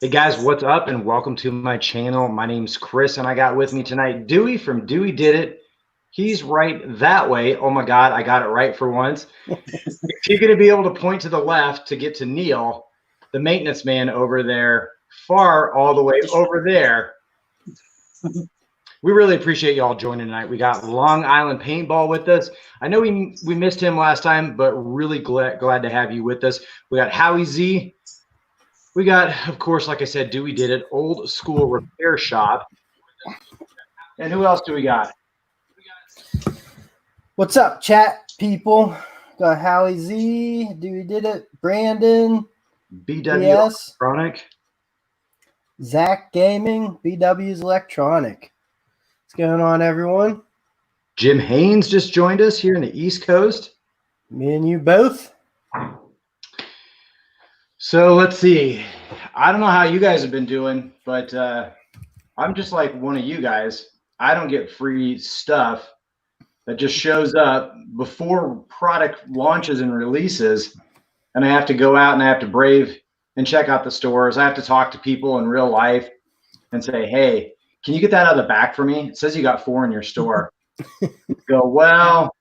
Hey guys, what's up and welcome to my channel. My name's Chris and I got with me tonight Dewey from Dewey Did It. He's right that way. Oh my God, I got it right for once. If you're going to be able to point to the left to get to Neil, the maintenance man over there, far all the way over there. We really appreciate y'all joining tonight. We got Long Island Paintball with us. I know we missed him last time, but really glad to have you with us. We got Howie Z. We got, of course, like I said, Dewey Did It, old school repair shop. And who else do we got? What's up, chat people? Got Howie Z, Dewey Did It, Brandon, BW Electronic, Zach Gaming, BW's Electronic. What's going on, everyone? Jim Haynes just joined us here in the East Coast. Me and you both. So let's see. I don't know how you guys have been doing, but I'm just like one of you guys. I don't get free stuff that just shows up before product launches and releases, and I have to go out and I have to brave and check out the stores. I have to talk to people in real life and say, hey, can you get that out of the back for me? It says you got 4 in your store. Go, well,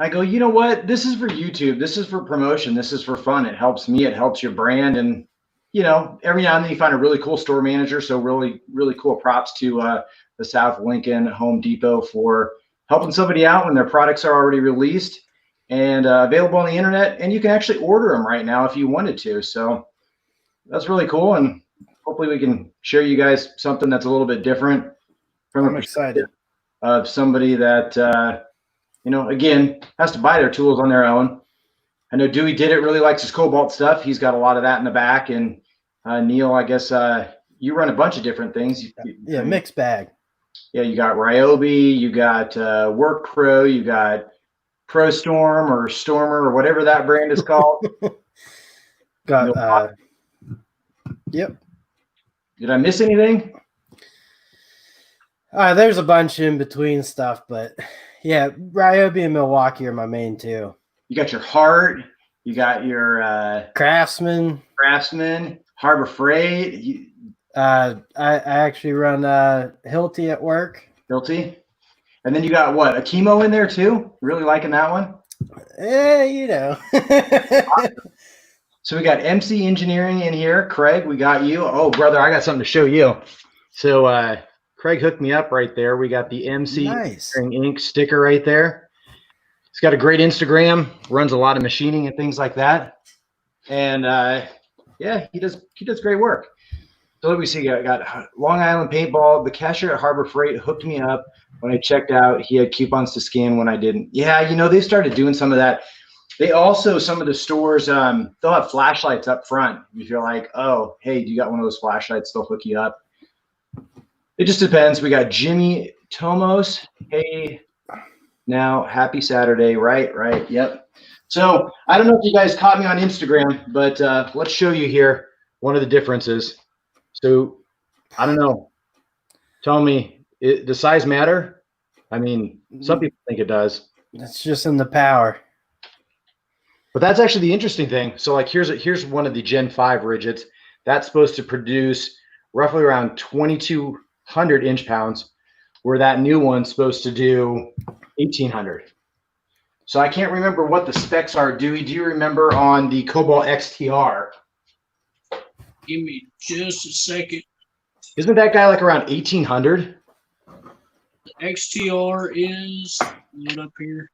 I go, you know what? This is for YouTube. This is for promotion. This is for fun. It helps me. It helps your brand. And, you know, every now and then you find a really cool store manager. So really, really cool props to the South Lincoln Home Depot for helping somebody out when their products are already released and available on the internet. And you can actually order them right now if you wanted to. So that's really cool. And hopefully we can share you guys something that's a little bit different from I'm excited of somebody that, you know, again, has to buy their tools on their own. I know Dewey Did It really likes his cobalt stuff. He's got a lot of that in the back. And Neil, I guess you run a bunch of different things. Yeah, mixed bag. Yeah, you got Ryobi, you got Work Pro, you got Pro Storm or Stormer or whatever that brand is called. Got yep. Did I miss anything? There's a bunch in between stuff, but yeah, Ryobi and Milwaukee are my main two. You got your Hart, you got your Craftsman, Harbor Freight. I actually run Hilti at work. Hilti. And then you got what, a chemo in there too? Really liking that one? You know. So we got MC Engineering in here. Craig, we got you. Oh, brother, I got something to show you. So Craig hooked me up right there. We got the MC Engineering Inc. sticker right there. He's got a great Instagram, runs a lot of machining and things like that. And yeah, he does great work. So let me see, I got Long Island Paintball. The cashier at Harbor Freight hooked me up when I checked out. He had coupons to scan when I didn't. Yeah, you know, they started doing some of that. They also, some of the stores, they'll have flashlights up front. If you're like, oh, hey, do you got one of those flashlights? They'll hook you up. It just depends. We got Jimmy Tomos. Hey, now, happy Saturday. Right. Yep. So I don't know if you guys caught me on Instagram, but let's show you here one of the differences. So I don't know. Tell me, does size matter? I mean, some people think it does. It's just in the power. But that's actually the interesting thing. So like here's one of the Gen 5 Ridgids. That's supposed to produce roughly around 2,200 inch-pounds, where that new one's supposed to do 1,800. So I can't remember what the specs are. Dewey, do you remember on the Cobalt XTR? Give me just a second. Isn't that guy like around 1,800? The XTR is what up here?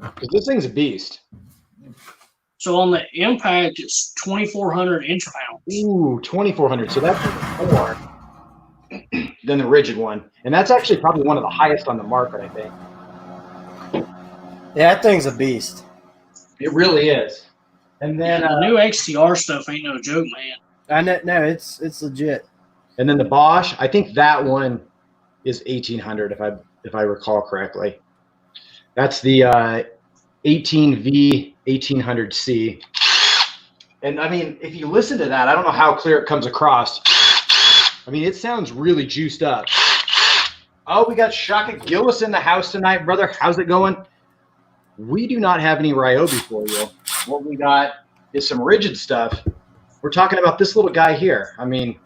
Because this thing's a beast. So on the Impact, it's 2,400 inch-pounds. Ooh, 2,400. So that's more than the Ridgid one. And that's actually probably one of the highest on the market, I think. Yeah, that thing's a beast. It really is. And then the new XTR stuff ain't no joke, man. I know, no, it's legit. And then the Bosch, I think that one is 1,800 if I recall correctly. That's the 18V 1800C. And I mean, if you listen to that, I don't know how clear it comes across. I mean, it sounds really juiced up. Oh, we got Shaka Gillis in the house tonight, brother. How's it going? We do not have any Ryobi for you. What we got is some Ridgid stuff. We're talking about this little guy here. I mean,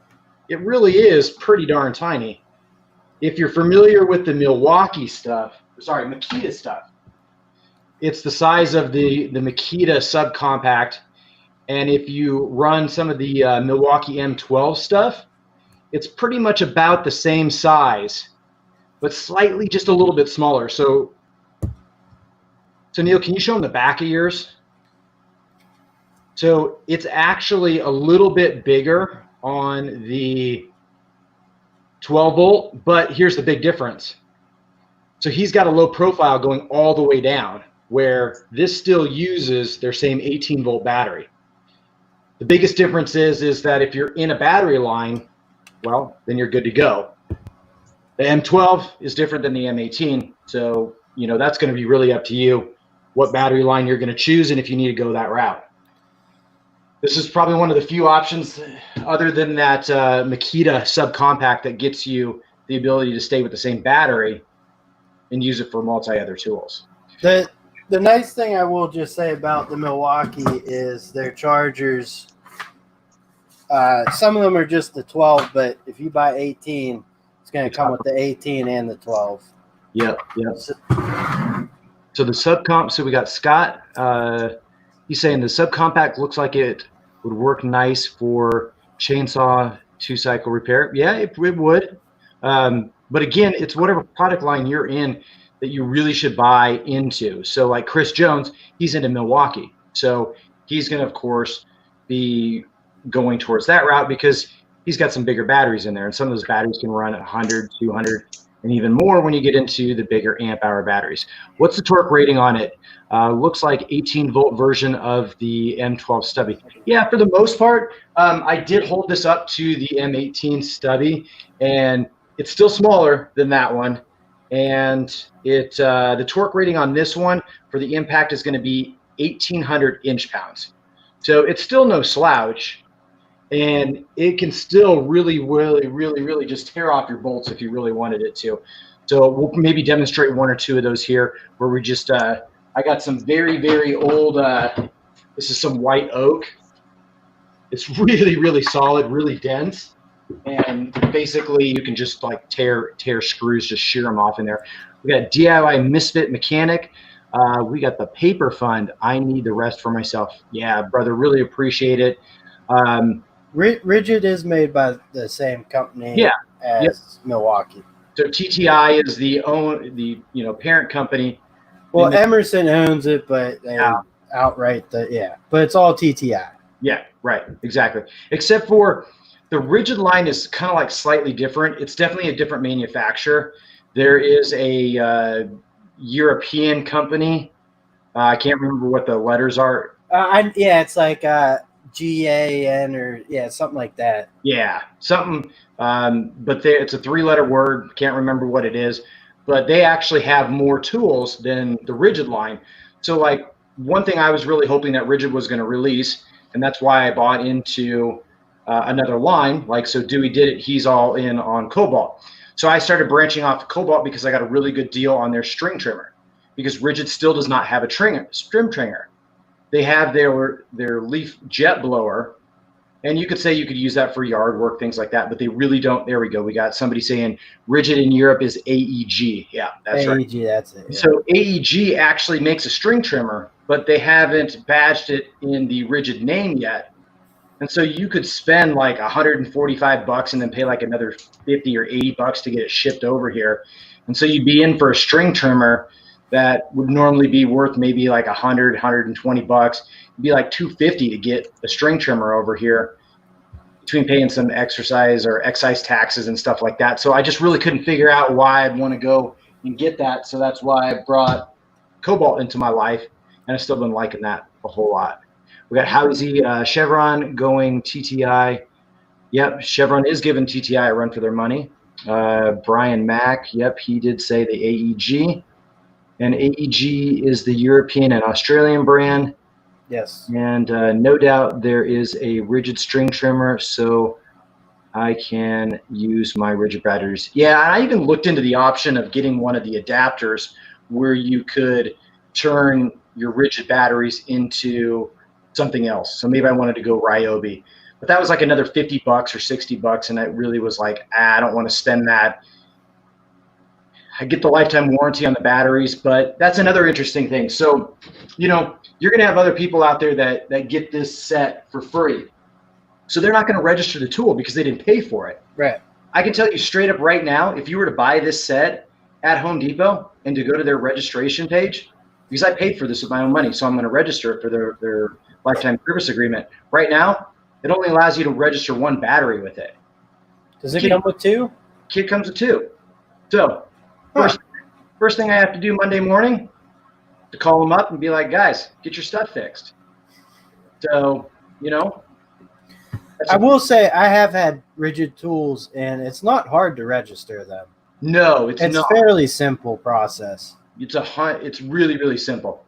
it really is pretty darn tiny. If you're familiar with the Makita stuff, it's the size of the Makita SubCompact. And if you run some of the Milwaukee M12 stuff, it's pretty much about the same size, but slightly just a little bit smaller. So Neil, can you show them the back of yours? So it's actually a little bit bigger on the 12 volt, but here's the big difference. So he's got a low profile going all the way down, where this still uses their same 18 volt battery. The biggest difference is that if you're in a battery line, well, then you're good to go. The M12 is different than the M18. So, you know, that's going to be really up to you what battery line you're going to choose and if you need to go that route. This is probably one of the few options other than that Makita SubCompact that gets you the ability to stay with the same battery and use it for multi-other tools. The nice thing I will just say about the Milwaukee is their chargers. Some of them are just the 12, but if you buy 18, it's going to come with the 18 and the 12. Yep. So the so we got Scott. He's saying the SubCompact looks like it would work nice for chainsaw 2-cycle repair. Yeah, it would. But again, it's whatever product line you're in that you really should buy into. So like Chris Jones, he's into Milwaukee. So he's going to, of course, be going towards that route because he's got some bigger batteries in there. And some of those batteries can run at 100, 200, and even more when you get into the bigger amp hour batteries. What's the torque rating on it? Looks like 18 volt version of the M12 stubby. Yeah, for the most part, I did hold this up to the M18 stubby, and it's still smaller than that one. And the torque rating on this one for the impact is going to be 1,800 inch-pounds. So it's still no slouch, and it can still really just tear off your bolts if you really wanted it to. So we'll maybe demonstrate one or two of those here where we just I got some very old this is some white oak. It's really solid, really dense, and basically you can just like tear screws, just shear them off in there. We got DIY Misfit Mechanic. We got the Paper Fund. I need the rest for myself. Yeah, brother, really appreciate it. Ridgid is made by the same company as Milwaukee. So TTI is the parent company. Well, Emerson owns it, but they outright but it's all TTI. Yeah, right, exactly. Except for the Ridgid line is kind of like slightly different. It's definitely a different manufacturer. There is a European company. I can't remember what the letters are. It's like GAN or something like that. Yeah, something. But it's a 3-letter word. Can't remember what it is. But they actually have more tools than the Ridgid line. So like one thing I was really hoping that Ridgid was going to release, and that's why I bought into another line. Like, so Duey did it. He's all in on Cobalt. So I started branching off to Cobalt because I got a really good deal on their string trimmer, because Ridgid still does not have a string trimmer. They have their leaf jet blower, and you could say you could use that for yard work, things like that, but they really don't. There we go. We got somebody saying Ridgid in Europe is AEG. Yeah, that's right. AEG, that's it. Yeah. So AEG actually makes a string trimmer, but they haven't badged it in the Ridgid name yet. And so you could spend like $145 and then pay like another 50 or 80 bucks to get it shipped over here. And so you'd be in for a string trimmer that would normally be worth maybe like 100, 120 bucks. It'd be like $250 to get a string trimmer over here, between paying some excise taxes and stuff like that. So I just really couldn't figure out why I'd want to go and get that. So that's why I brought Cobalt into my life, and I've still been liking that a whole lot. We got Housey, Chevron going TTI. Yep, Chevron is giving TTI a run for their money. Brian Mack, yep, he did say the AEG. And AEG is the European and Australian brand. Yes. And no doubt there is a Ridgid string trimmer, so I can use my Ridgid batteries. Yeah, I even looked into the option of getting one of the adapters where you could turn your Ridgid batteries into something else. So maybe I wanted to go Ryobi. But that was like another $50 or $60, and I really was like, I don't want to spend that. I get the lifetime warranty on the batteries, but that's another interesting thing. So, you're going to have other people out there that get this set for free. So they're not going to register the tool because they didn't pay for it. Right. I can tell you straight up right now, if you were to buy this set at Home Depot and to go to their registration page, because I paid for this with my own money, so I'm going to register it for their lifetime service agreement. Right now, it only allows you to register one battery with it. Does it come with two? Kit comes with two. So first thing I have to do Monday morning, to call them up and be like, guys, get your stuff fixed. So, I will say I have had Ridgid Tools, and it's not hard to register them. No, it's not. It's a fairly simple process. It's really, really simple.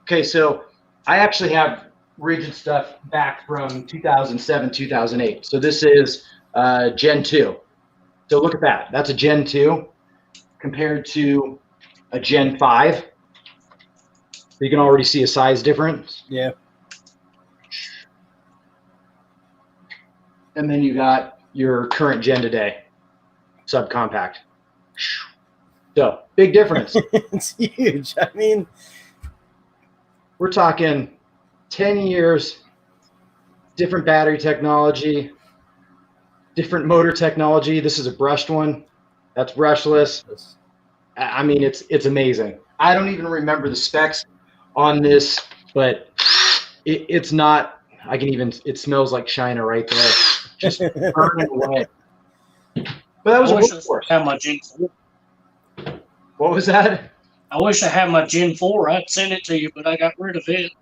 Okay. So I actually have Ridgid stuff back from 2007, 2008. So this is Gen 2. So look at that. That's a Gen 2 compared to a Gen 5. You can already see a size difference. Yeah. And then you got your current gen today, SubCompact. So big difference. It's huge. I mean, we're talking 10 years, different battery technology, different motor technology. This is a brushed one. That's brushless. I mean, it's amazing. I don't even remember the specs on this, but it's not. It smells like China right there. Just burning away. But that was a workhorse. Have my Gen 4. What was that? I wish I had my Gen 4. I'd send it to you, but I got rid of it.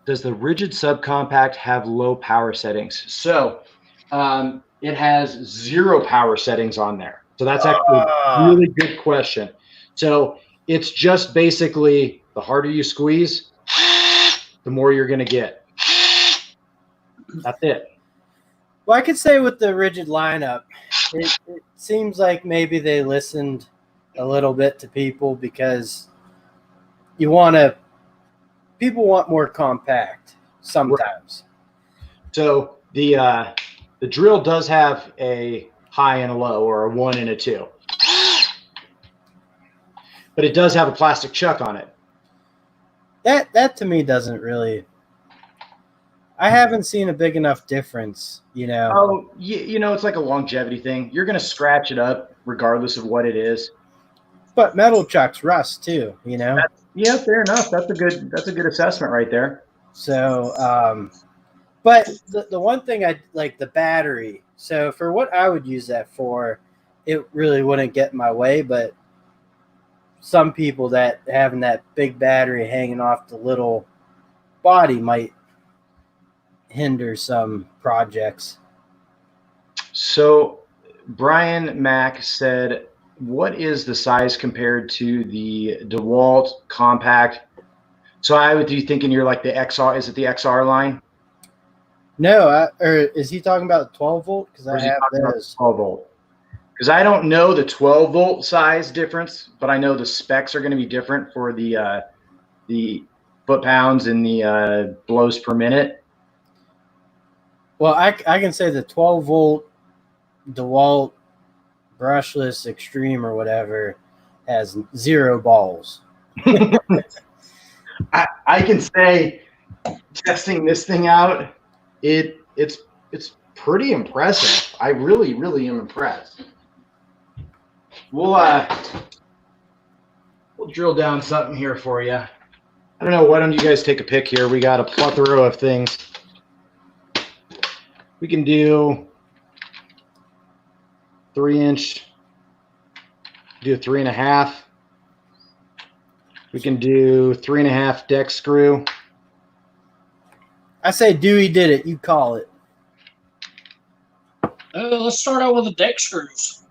Does the Ridgid SubCompact have low power settings? So it has 0 power settings on there. So that's actually a really good question. So it's just basically the harder you squeeze, the more you're going to get. That's it. Well, I could say with the Ridgid lineup, it seems like maybe they listened a little bit to people because people want more compact sometimes. So the drill does have a high and a low, or a 1 and a 2. But it does have a plastic chuck on it. That to me doesn't really. I haven't seen a big enough difference, Oh, it's like a longevity thing. You're gonna scratch it up regardless of what it is. But metal chucks rust too, Yeah, fair enough. That's a good assessment right there. So, but the one thing I like, the battery. So for what I would use that for, it really wouldn't get in my way. But some people that having that big battery hanging off the little body might hinder some projects. So Brian Mack said, what is the size compared to the DeWalt compact? So I would be thinking you're like the XR. Is it the XR line? No, or is he talking about 12 volt? Because I have those 12 volt. Because I don't know the 12 volt size difference, but I know the specs are going to be different for the foot pounds and the blows per minute. Well, I can say the 12 volt DeWalt brushless extreme or whatever has 0 balls. I can say, testing this thing out, it's pretty impressive. I really, really am impressed. We'll drill down something here for you. I don't know. Why don't you guys take a pick here? We got a plethora of things. We can do 3-inch, do a 3.5. We can do 3.5 deck screw. I say Duey did it. You call it. Let's start out with the deck screws.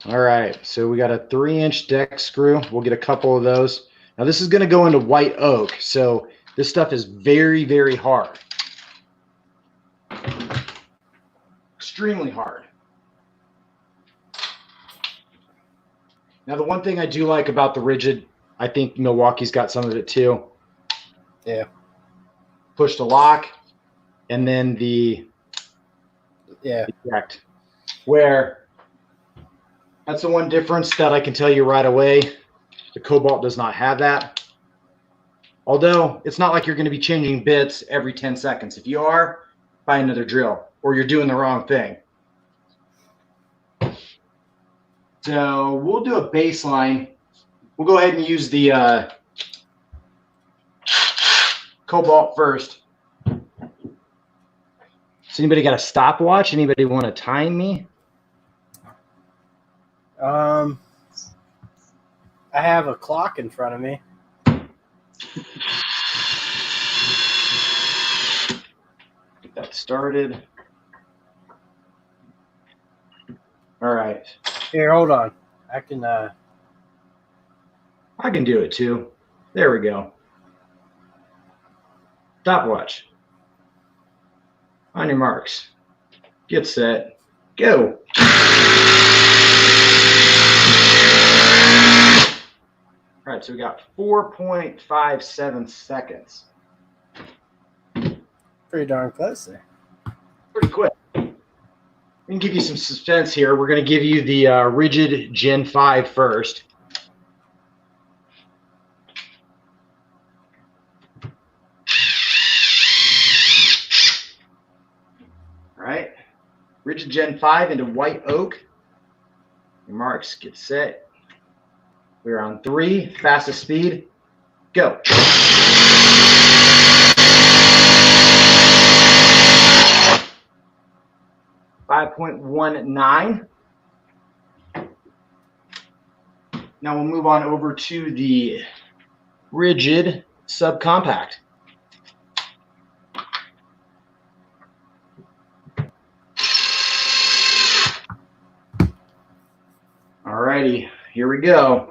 All right. So we got a 3-inch deck screw. We'll get a couple of those. Now this is going to go into white oak. So this stuff is very, very hard. Extremely hard. Now the one thing I do like about the Ridgid, I think Milwaukee's got some of it too. Yeah. push to lock, and then the eject. Where that's the one difference that I can tell you right away. The Cobalt does not have that. Although it's not like you're going to be changing bits every 10 seconds. If you are, buy another drill or you're doing the wrong thing. So we'll do a baseline. We'll go ahead and use the Cobalt first. So anybody got a stopwatch? Anybody want to time me? I have a clock in front of me. Get that started. All right. Here, hold on. I can do it too. There we go. Stopwatch. On your marks. Get set. Go. All right, so we got 4.57 seconds. Pretty darn close there. Pretty quick. We can give you some suspense here. We're going to give you the Ridgid Gen 5 first. All right. Ridgid Gen 5 into white oak. Your marks, get set. We're on 3, fastest speed, go. .19. Now we'll move on over to the Ridgid SubCompact. Alrighty, here we go.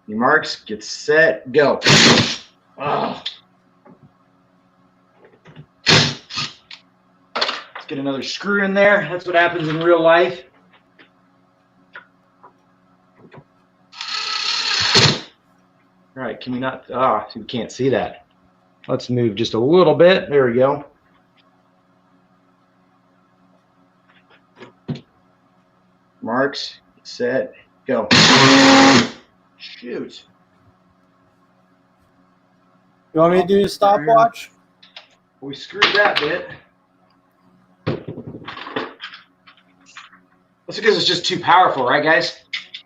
Your marks, get set, go. Oh. Let's get another screw in there. That's what happens in real life. All right, can we not? Ah, we can't see that. Let's move just a little bit. There we go. Marks, set, go. Shoot. You want me to do the stopwatch? We screwed that bit. That's because it's just too powerful, right, guys?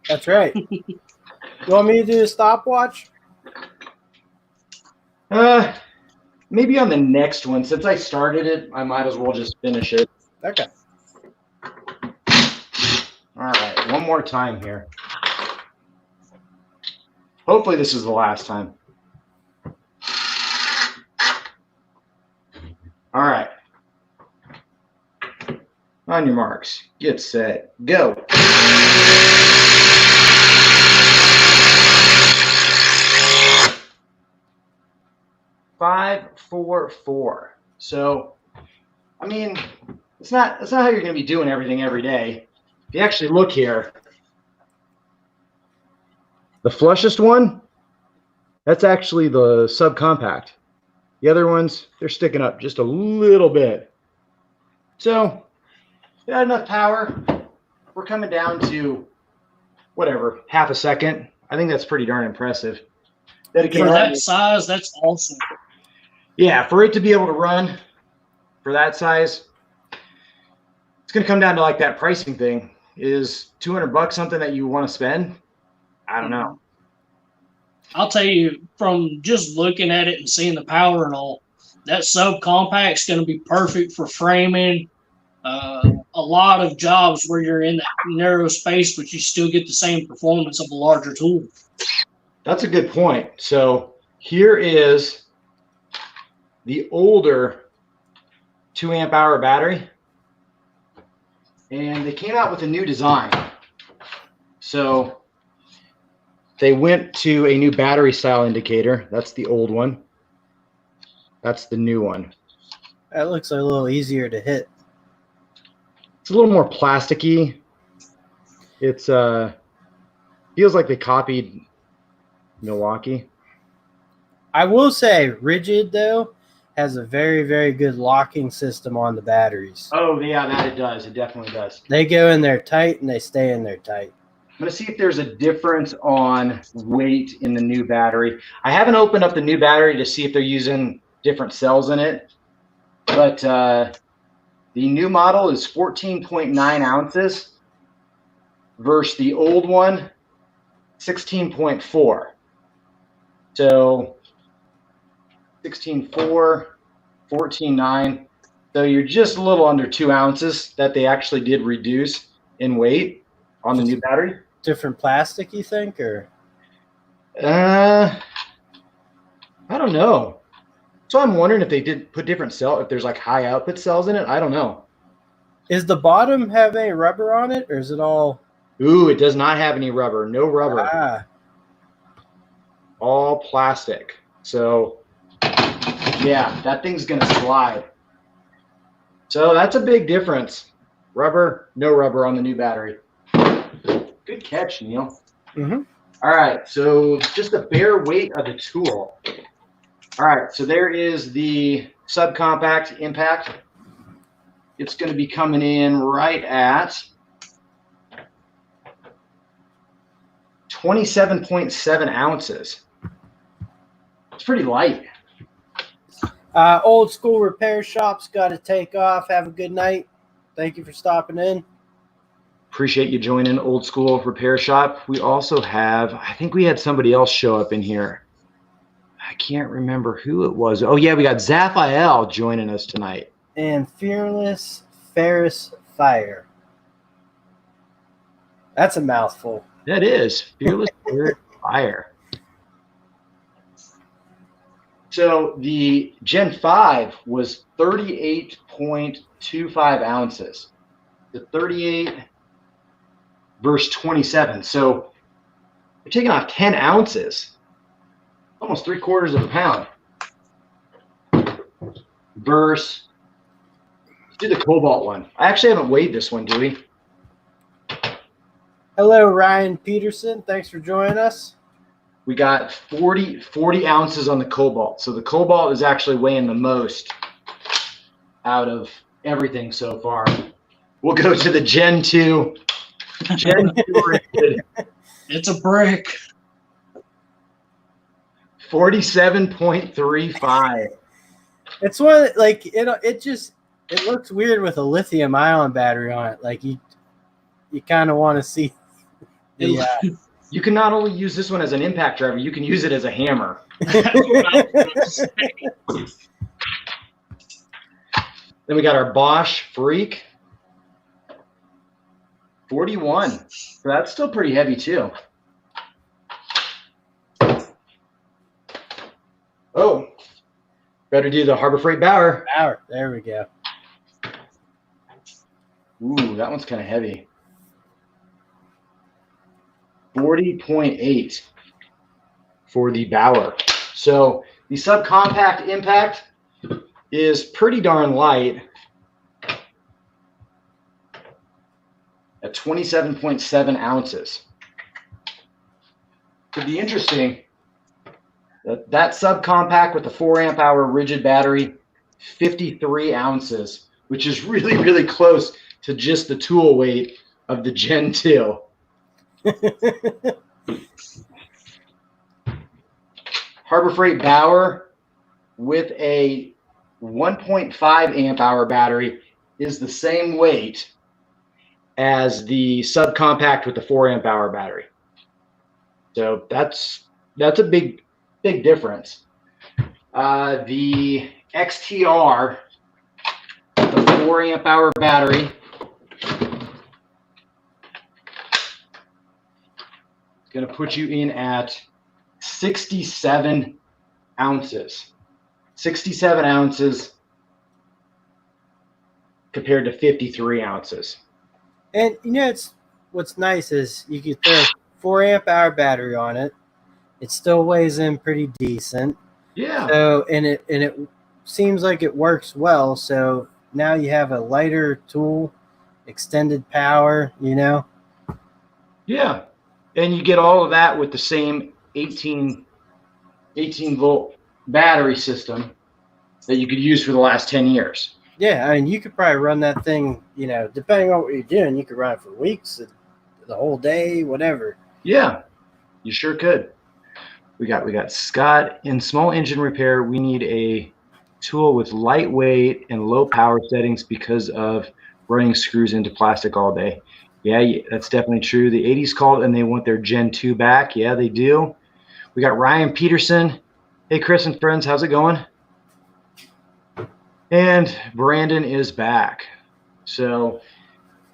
That's right. You want me to do the stopwatch? Maybe on the next one. Since I started it, I might as well just finish it. Okay. All right, one more time here. Hopefully this is the last time. All right. On your marks, get set, go. Five, 4, 4. So, I mean, it's not how you're going to be doing everything every day. If you actually look here, the flushest one, that's actually the SubCompact. The other ones, they're sticking up just a little bit. So, got enough power. We're coming down to, whatever, half a second. I think that's pretty darn impressive. For that size, that's awesome. Yeah, for it to be able to run for that size, it's going to come down to like that pricing thing. Is $200 something that you want to spend? I don't know. I'll tell you, from just looking at it and seeing the power and all, that SubCompact's going to be perfect for framing. A lot of jobs where you're in that narrow space, but you still get the same performance of a larger tool. That's a good point. So here is the older 2 amp hour battery. And they came out with a new design. So they went to a new battery style indicator. That's the old one. That's the new one. That looks a little easier to hit. It's a little more plasticky. It's feels like they copied Milwaukee. I will say Ridgid, though, has a very, very good locking system on the batteries. Oh, yeah, that it does. It definitely does. They go in there tight, and they stay in there tight. I'm going to see if there's a difference on weight in the new battery. I haven't opened up the new battery to see if they're using different cells in it, but the new model is 14.9 ounces versus the old one, 16.4. So 16.4, 14.9. So you're just a little under 2 ounces that they actually did reduce in weight on the new battery. Different plastic, you think, or? I don't know. So I'm wondering if they did put different cell, if there's like high output cells in it. I don't know. Is the bottom have any rubber on it, or is it all? Ooh, it does not have any rubber. No rubber. Ah. All plastic. So yeah, that thing's gonna slide. So that's a big difference. Rubber, no rubber on the new battery. Good catch, Neil. Mm-hmm. All right, so just the bare weight of the tool. All right, so there is the SubCompact impact. It's going to be coming in right at 27.7 ounces. It's pretty light. Old School Repair Shop's got to take off. Have a good night. Thank you for stopping in. Appreciate you joining Old School Repair Shop. We also have, I think we had somebody else show up in here. I can't remember who it was. Oh, yeah, we got Zaphael joining us tonight. And Fearless Ferris Fire. That's a mouthful. That is. Fearless Ferris Fire. So the Gen 5 was 38.25 ounces. The 38 versus 27. So we're taking off 10 ounces. Almost 3/4 of a pound. Versus, let's do the Cobalt one. I actually haven't weighed this one, Duey. Hello, Ryan Peterson. Thanks for joining us. We got 40 ounces on the Cobalt. So the Cobalt is actually weighing the most out of everything so far. We'll go to the Gen 2. Gen 2 It's a brick. 47.35. It's one like it looks weird with a lithium ion battery on it. Like you kind of want to see the You can not only use this one as an impact driver, you can use it as a hammer. Then we got our Bosch Freak. 41. So that's still pretty heavy too. Oh, better do the Harbor Freight Bauer. Bauer. There we go. Ooh, that one's kind of heavy. 40.8 for the Bauer. So the SubCompact impact is pretty darn light at 27.7 ounces. Could be interesting. That SubCompact with the 4 amp hour rigid battery, 53 ounces, which is really, really close to just the tool weight of the Gen 2. Harbor Freight Bauer with a 1.5 amp hour battery is the same weight as the SubCompact with the 4 amp hour battery. So that's a big difference. The XTR, the 4 amp hour battery, going to put you in at 67 ounces. 67 ounces compared to 53 ounces. And what's nice is you could throw a 4 amp hour battery on it. It still weighs in pretty decent. Yeah. So and it seems like it works well. So now you have a lighter tool, extended power, Yeah. And you get all of that with the same 18 volt battery system that you could use for the last 10 years. Yeah, I mean, you could probably run that thing, you know, depending on what you're doing, you could run it for weeks, the whole day, whatever. Yeah, you sure could. We got Scott. In small engine repair, we need a tool with lightweight and low power settings because of running screws into plastic all day. Yeah, that's definitely true. The 80s called and they want their Gen 2 back. Yeah, they do. We got Ryan Peterson. Hey, Chris and friends, how's it going? And Brandon is back. So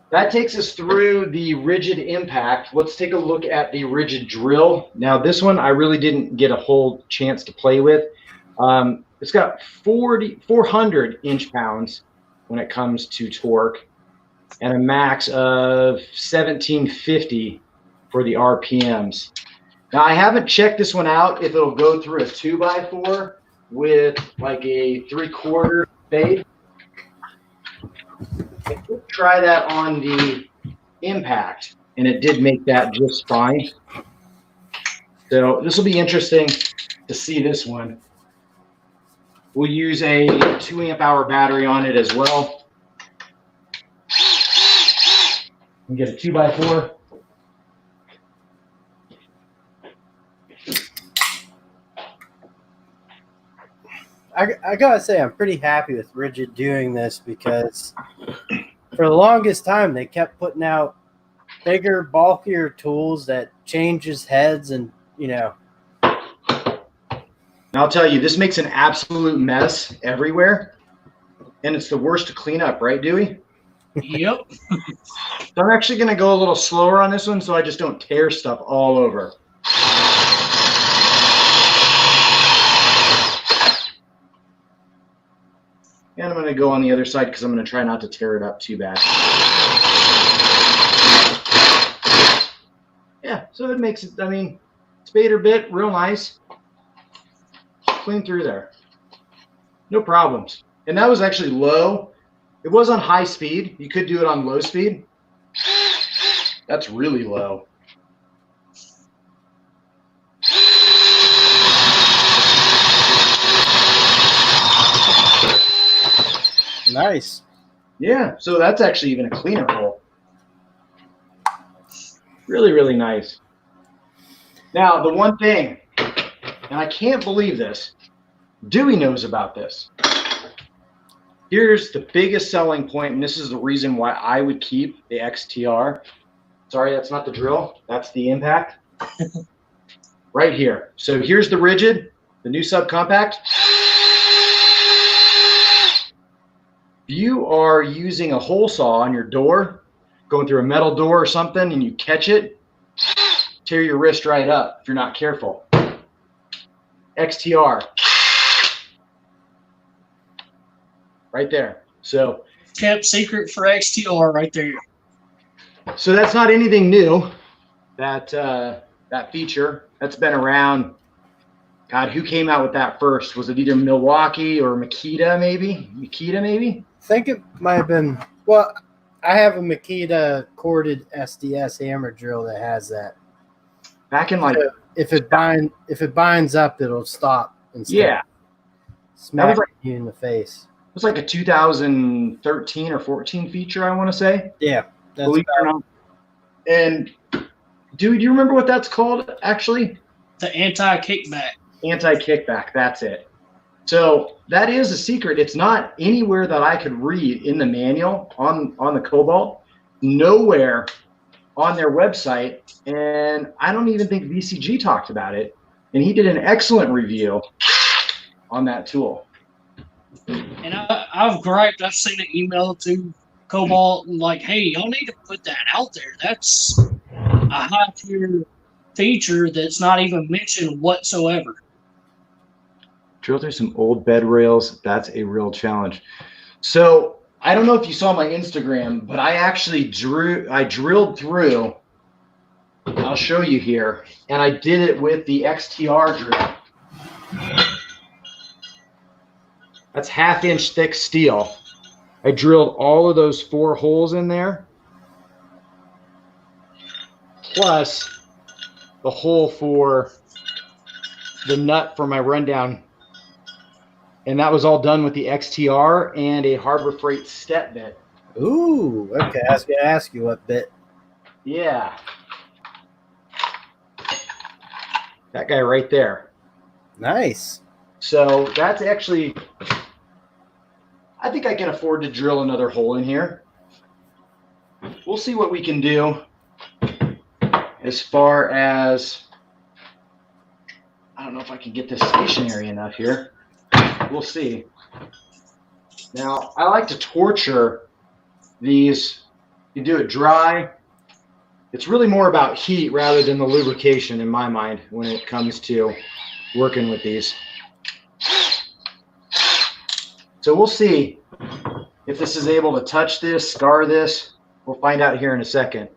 that takes us through the Ridgid impact. Let's take a look at the Ridgid drill. Now, this one I really didn't get a whole chance to play with. It's got 400 inch-pounds when it comes to torque and a max of 1750 for the RPMs. Now, I haven't checked this one out if it'll go through a 2x4 with like a 3/4 fade. I did try that on the impact, and it did make that just fine. So this will be interesting to see this one. We'll use a 2 amp hour battery on it as well. And get a 2x4. I gotta say, I'm pretty happy with Ridgid doing this because for the longest time they kept putting out bigger, bulkier tools that changes heads, and you know. And I'll tell you, this makes an absolute mess everywhere, and it's the worst to clean up, right, Dewey? Yep. So I'm actually going to go a little slower on this one so I just don't tear stuff all over. And I'm going to go on the other side because I'm going to try not to tear it up too bad. Yeah, so it makes it, I mean, spade or bit, real nice. Clean through there. No problems. And that was actually low. It was on high speed. You could do it on low speed. That's really low. Nice. Yeah, so that's actually even a cleaner hole. Really, really nice. Now, the one thing, and I can't believe this, Dewey knows about this. Here's the biggest selling point, and this is the reason why I would keep the XTR. Sorry, that's not the drill. That's the impact. Right here. So here's the Ridgid, the new SubCompact. If you are using a hole saw on your door, going through a metal door or something, and you catch it, tear your wrist right up if you're not careful. XTR. Right there. So kept secret for XTR right there. So that's not anything new. That feature that's been around. God, who came out with that first? Was it either Milwaukee or Makita maybe? I think it might have been. Well, I have a Makita corded SDS hammer drill that has that. Back in like, so if it binds up, it'll stop and smack you in the face. It was like a 2013 or 14 feature, I want to say. Yeah, that's believe it or not. And dude, do you remember what that's called actually? The anti-kickback. Anti-kickback, that's it. So that is a secret. It's not anywhere that I could read in the manual on the Cobalt. Nowhere on their website. And I don't even think VCG talked about it. And he did an excellent review on that tool. And I've griped. I've seen an email to Cobalt and like, hey, y'all need to put that out there. That's a high tier feature that's not even mentioned whatsoever. Drill through some old bed rails. That's a real challenge. So I don't know if you saw my Instagram, but I actually drilled through. I'll show you here. And I did it with the XTR drill. That's 1/2 inch thick steel. I drilled all of those 4 holes in there, plus the hole for the nut for my rundown And that was all done with the XTR and a Harbor Freight step bit. Ooh, okay. I was going to ask you what bit. Yeah. That guy right there. Nice. So that's actually, I think I can afford to drill another hole in here. We'll see what we can do as far as, I don't know if I can get this stationary enough here. We'll see. Now, I like to torture these. You do it dry. It's really more about heat rather than the lubrication in my mind when it comes to working with these. So we'll see if this is able to touch this, scar this. We'll find out here in a second.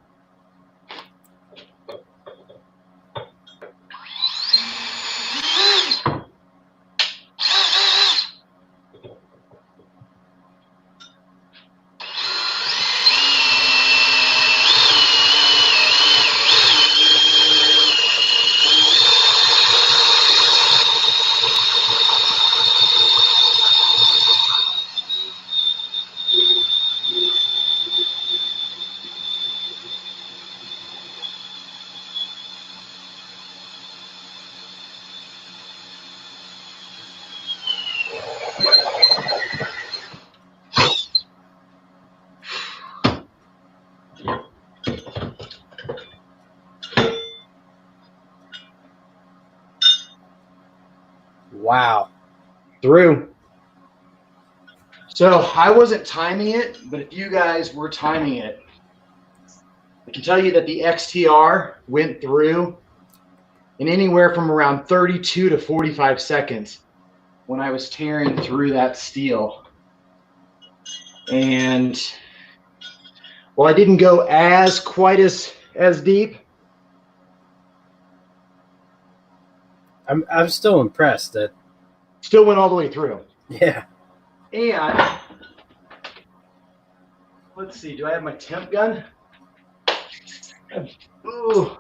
Wow. Through. So I wasn't timing it, but if you guys were timing it, I can tell you that the XTR went through in anywhere from around 32 to 45 seconds when I was tearing through that steel. And well, I didn't go quite as deep. I'm still impressed that Still went all the way through. Yeah. And let's see, do I have my temp gun? Ooh.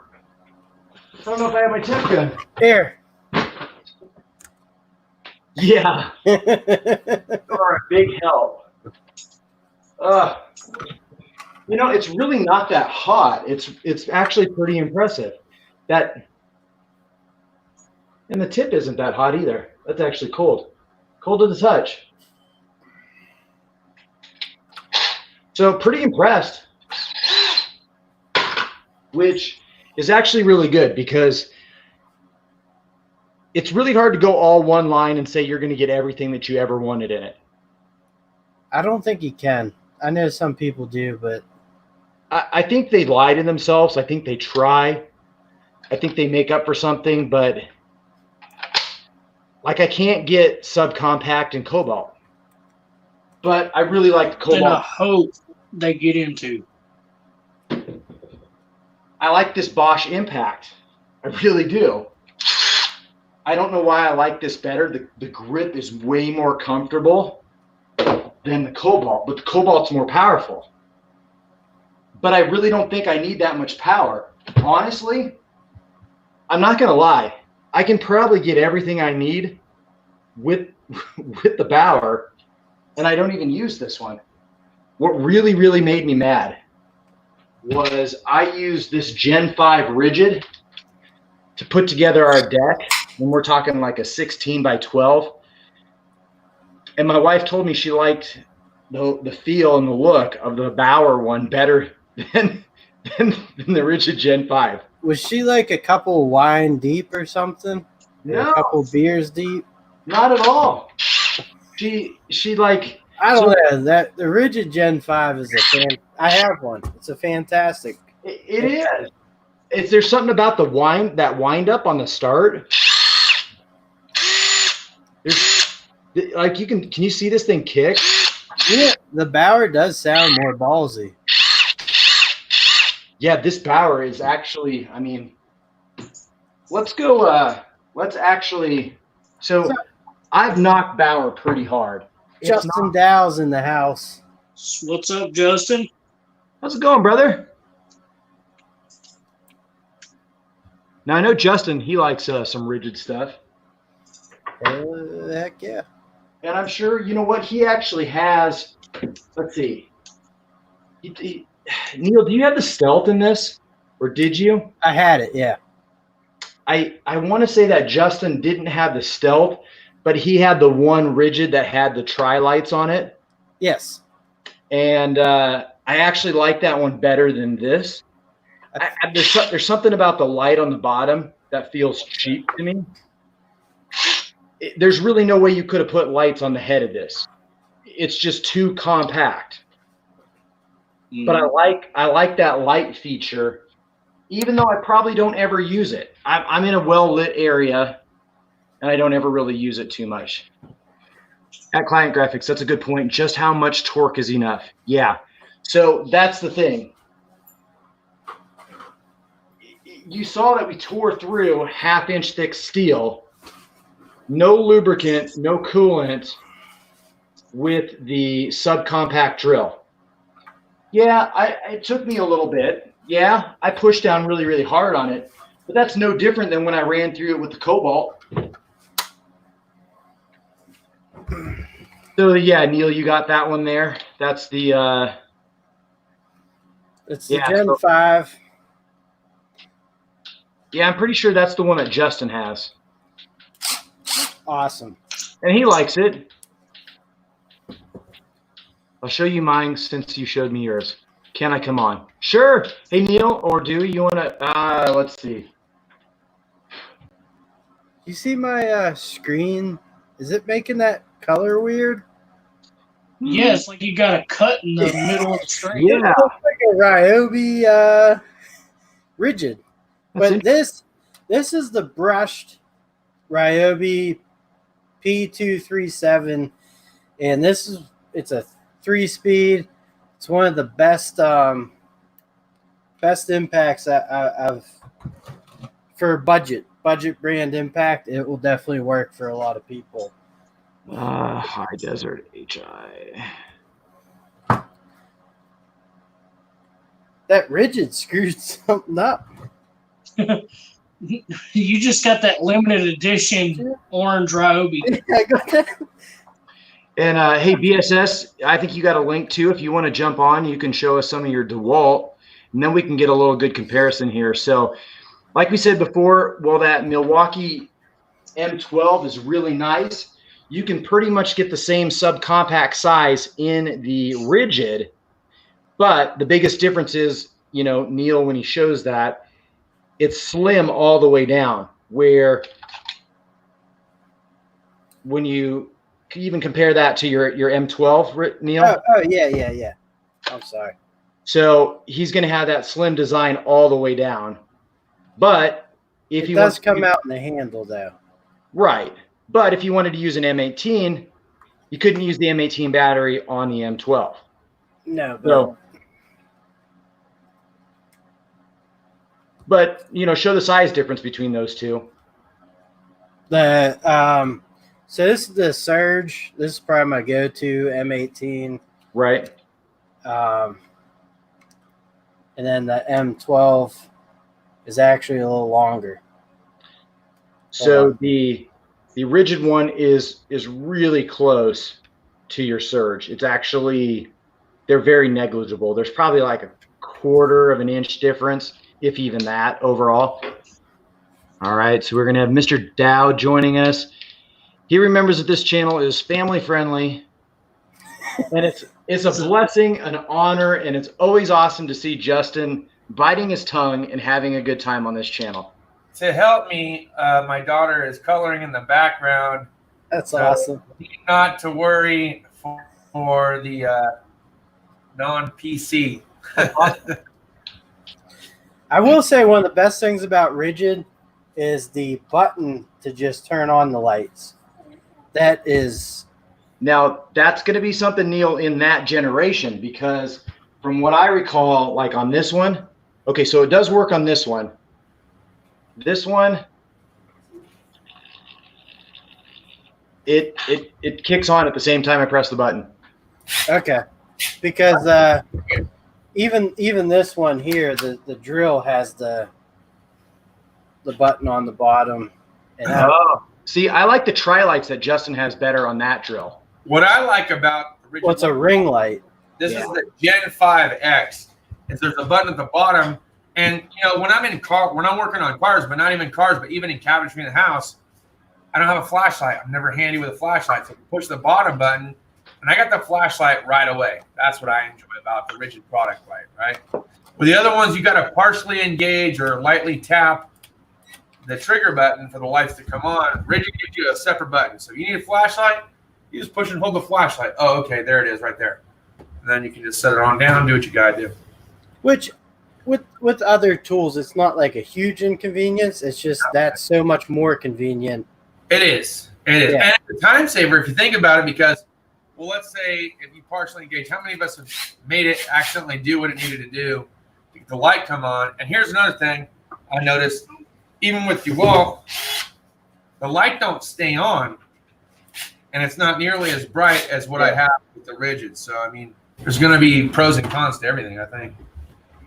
I don't know if I have my temp gun. Here. Yeah. You are a big help. You know, it's really not that hot. It's actually pretty impressive. And the tip isn't that hot either. That's actually cold. Cold to the touch. So pretty impressed. Which is actually really good because it's really hard to go all one line and say you're going to get everything that you ever wanted in it. I don't think you can. I know some people do, but I think they lie to themselves. I think they try. I think they make up for something, but like I can't get SubCompact and Cobalt. But I really like the Cobalt. Then I hope they get into. I like this Bosch Impact. I really do. I don't know why I like this better. The grip is way more comfortable than the Cobalt, but the Cobalt's more powerful. But I really don't think I need that much power. Honestly, I'm not going to lie. I can probably get everything I need with the Bauer, and I don't even use this one. What really, really made me mad was I used this Gen 5 Ridgid to put together our deck, and we're talking like a 16 by 12. And my wife told me she liked the feel and the look of the Bauer one better than the Ridgid Gen 5. Was she like a couple wine deep or something? No. A couple beers deep? Not at all. She like, I don't know. That the Ridgid Gen 5 is I have one. It's a fantastic. It is. There's something about the that wind up on the start. Like can you see this thing kick? Yeah, the Bauer does sound more ballsy. Yeah, this Bauer is actually, I mean, let's go, so I've knocked Bauer pretty hard. Justin Dow's in the house. What's up, Justin? How's it going, brother? Now, I know Justin, he likes some Ridgid stuff. Heck yeah. And I'm sure, you know what, he actually has, let's see. Neil, do you have the stealth in this? Or did you? I had it, yeah. I want to say that Justin didn't have the stealth, but he had the one Ridgid that had the tri-lights on it. Yes. And I actually like that one better than this. There's something about the light on the bottom that feels cheap to me. There's really no way you could have put lights on the head of this. It's just too compact. But I like that light feature, even though I probably don't ever use it. I'm in a well-lit area, and I don't ever really use it too much. At Client Graphics, that's a good point. Just how much torque is enough? Yeah. So that's the thing. You saw that we tore through half-inch thick steel, no lubricant, no coolant, with the subcompact drill. Yeah, it took me a little bit. Yeah, I pushed down really, really hard on it. But that's no different than when I ran through it with the Cobalt. So, yeah, Neil, you got that one there. That's the... it's the Gen 5. Yeah, I'm pretty sure that's the one that Justin has. Awesome. And he likes it. I'll show you mine since you showed me yours. Can I come on? Sure. Hey, Neil or Duey, you want to, let's see. You see my screen? Is it making that color weird? Yeah, it's like you got a cut in the middle of the screen. Yeah. It looks like a Ryobi Ridgid. But this is the brushed Ryobi P237, and it's a 3-speed. It's one of the best impacts I've for budget brand impact. It will definitely work for a lot of people. High Desert HI. That Ridgid screwed something up. You just got that limited edition orange Ryobi. I got that. And hey, BSS, I think you got a link too. If you want to jump on, you can show us some of your DeWalt, and then we can get a little good comparison here. So, like we said before, well, that Milwaukee M12 is really nice. You can pretty much get the same subcompact size in the Ridgid, but the biggest difference is, you know, Neil, when he shows that, it's slim all the way down, where when you even compare that to your M12, Neil. Oh, yeah. I'm sorry. So he's going to have that slim design all the way down, but if it does come out in the handle though. Right, but if you wanted to use an M18, you couldn't use the M18 battery on the M12. No. But you know, show the size difference between those two. So this is the Surge. This is probably my go-to M18. Right. And then the M12 is actually a little longer. So the Ridgid one is really close to your Surge. It's actually, they're very negligible. There's probably like a 1/4 of an inch difference, if even that, overall. All right, so we're going to have Mr. Dow joining us. He remembers that this channel is family friendly, and it's a blessing, an honor, and it's always awesome to see Justin biting his tongue and having a good time on this channel. To help me, my daughter is coloring in the background. That's awesome. Not to worry for the non-PC. I will say one of the best things about Ridgid is the button to just turn on the lights. That is... Now, that's going to be something, Neil, in that generation, because from what I recall, like on this one, okay, so it does work on this one. This one, it kicks on at the same time I press the button. Okay, because even this one here, the drill has the button on the bottom, and See, I like the tri-lights that Justin has better on that drill. What I like about the Ridgid, what's a ring light? This is the Gen 5X. Is there's a button at the bottom, and when I'm working on cars, but not even cars, but even in cabinetry in the house, I don't have a flashlight. I'm never handy with a flashlight, so I push the bottom button, and I got the flashlight right away. That's what I enjoy about the Ridgid product light, right? With the other ones, you got to partially engage or lightly tap the trigger button for the lights to come on. Ridgid gives you a separate button, so if you need a flashlight, you just push and hold the flashlight. Oh, okay, there it is, right there. And then you can just set it on down, do what you gotta do. Which, with other tools, it's not like a huge inconvenience. It's just that's so much more convenient. It is. It is. Yeah. And it's a time saver if you think about it, because, well, let's say if you partially engage, how many of us have made it accidentally do what it needed to do to get the light come on? And here's another thing I noticed, even with DeWalt, the light don't stay on, and it's not nearly as bright as what I have with the Ridgid. So, I mean, there's going to be pros and cons to everything, I think.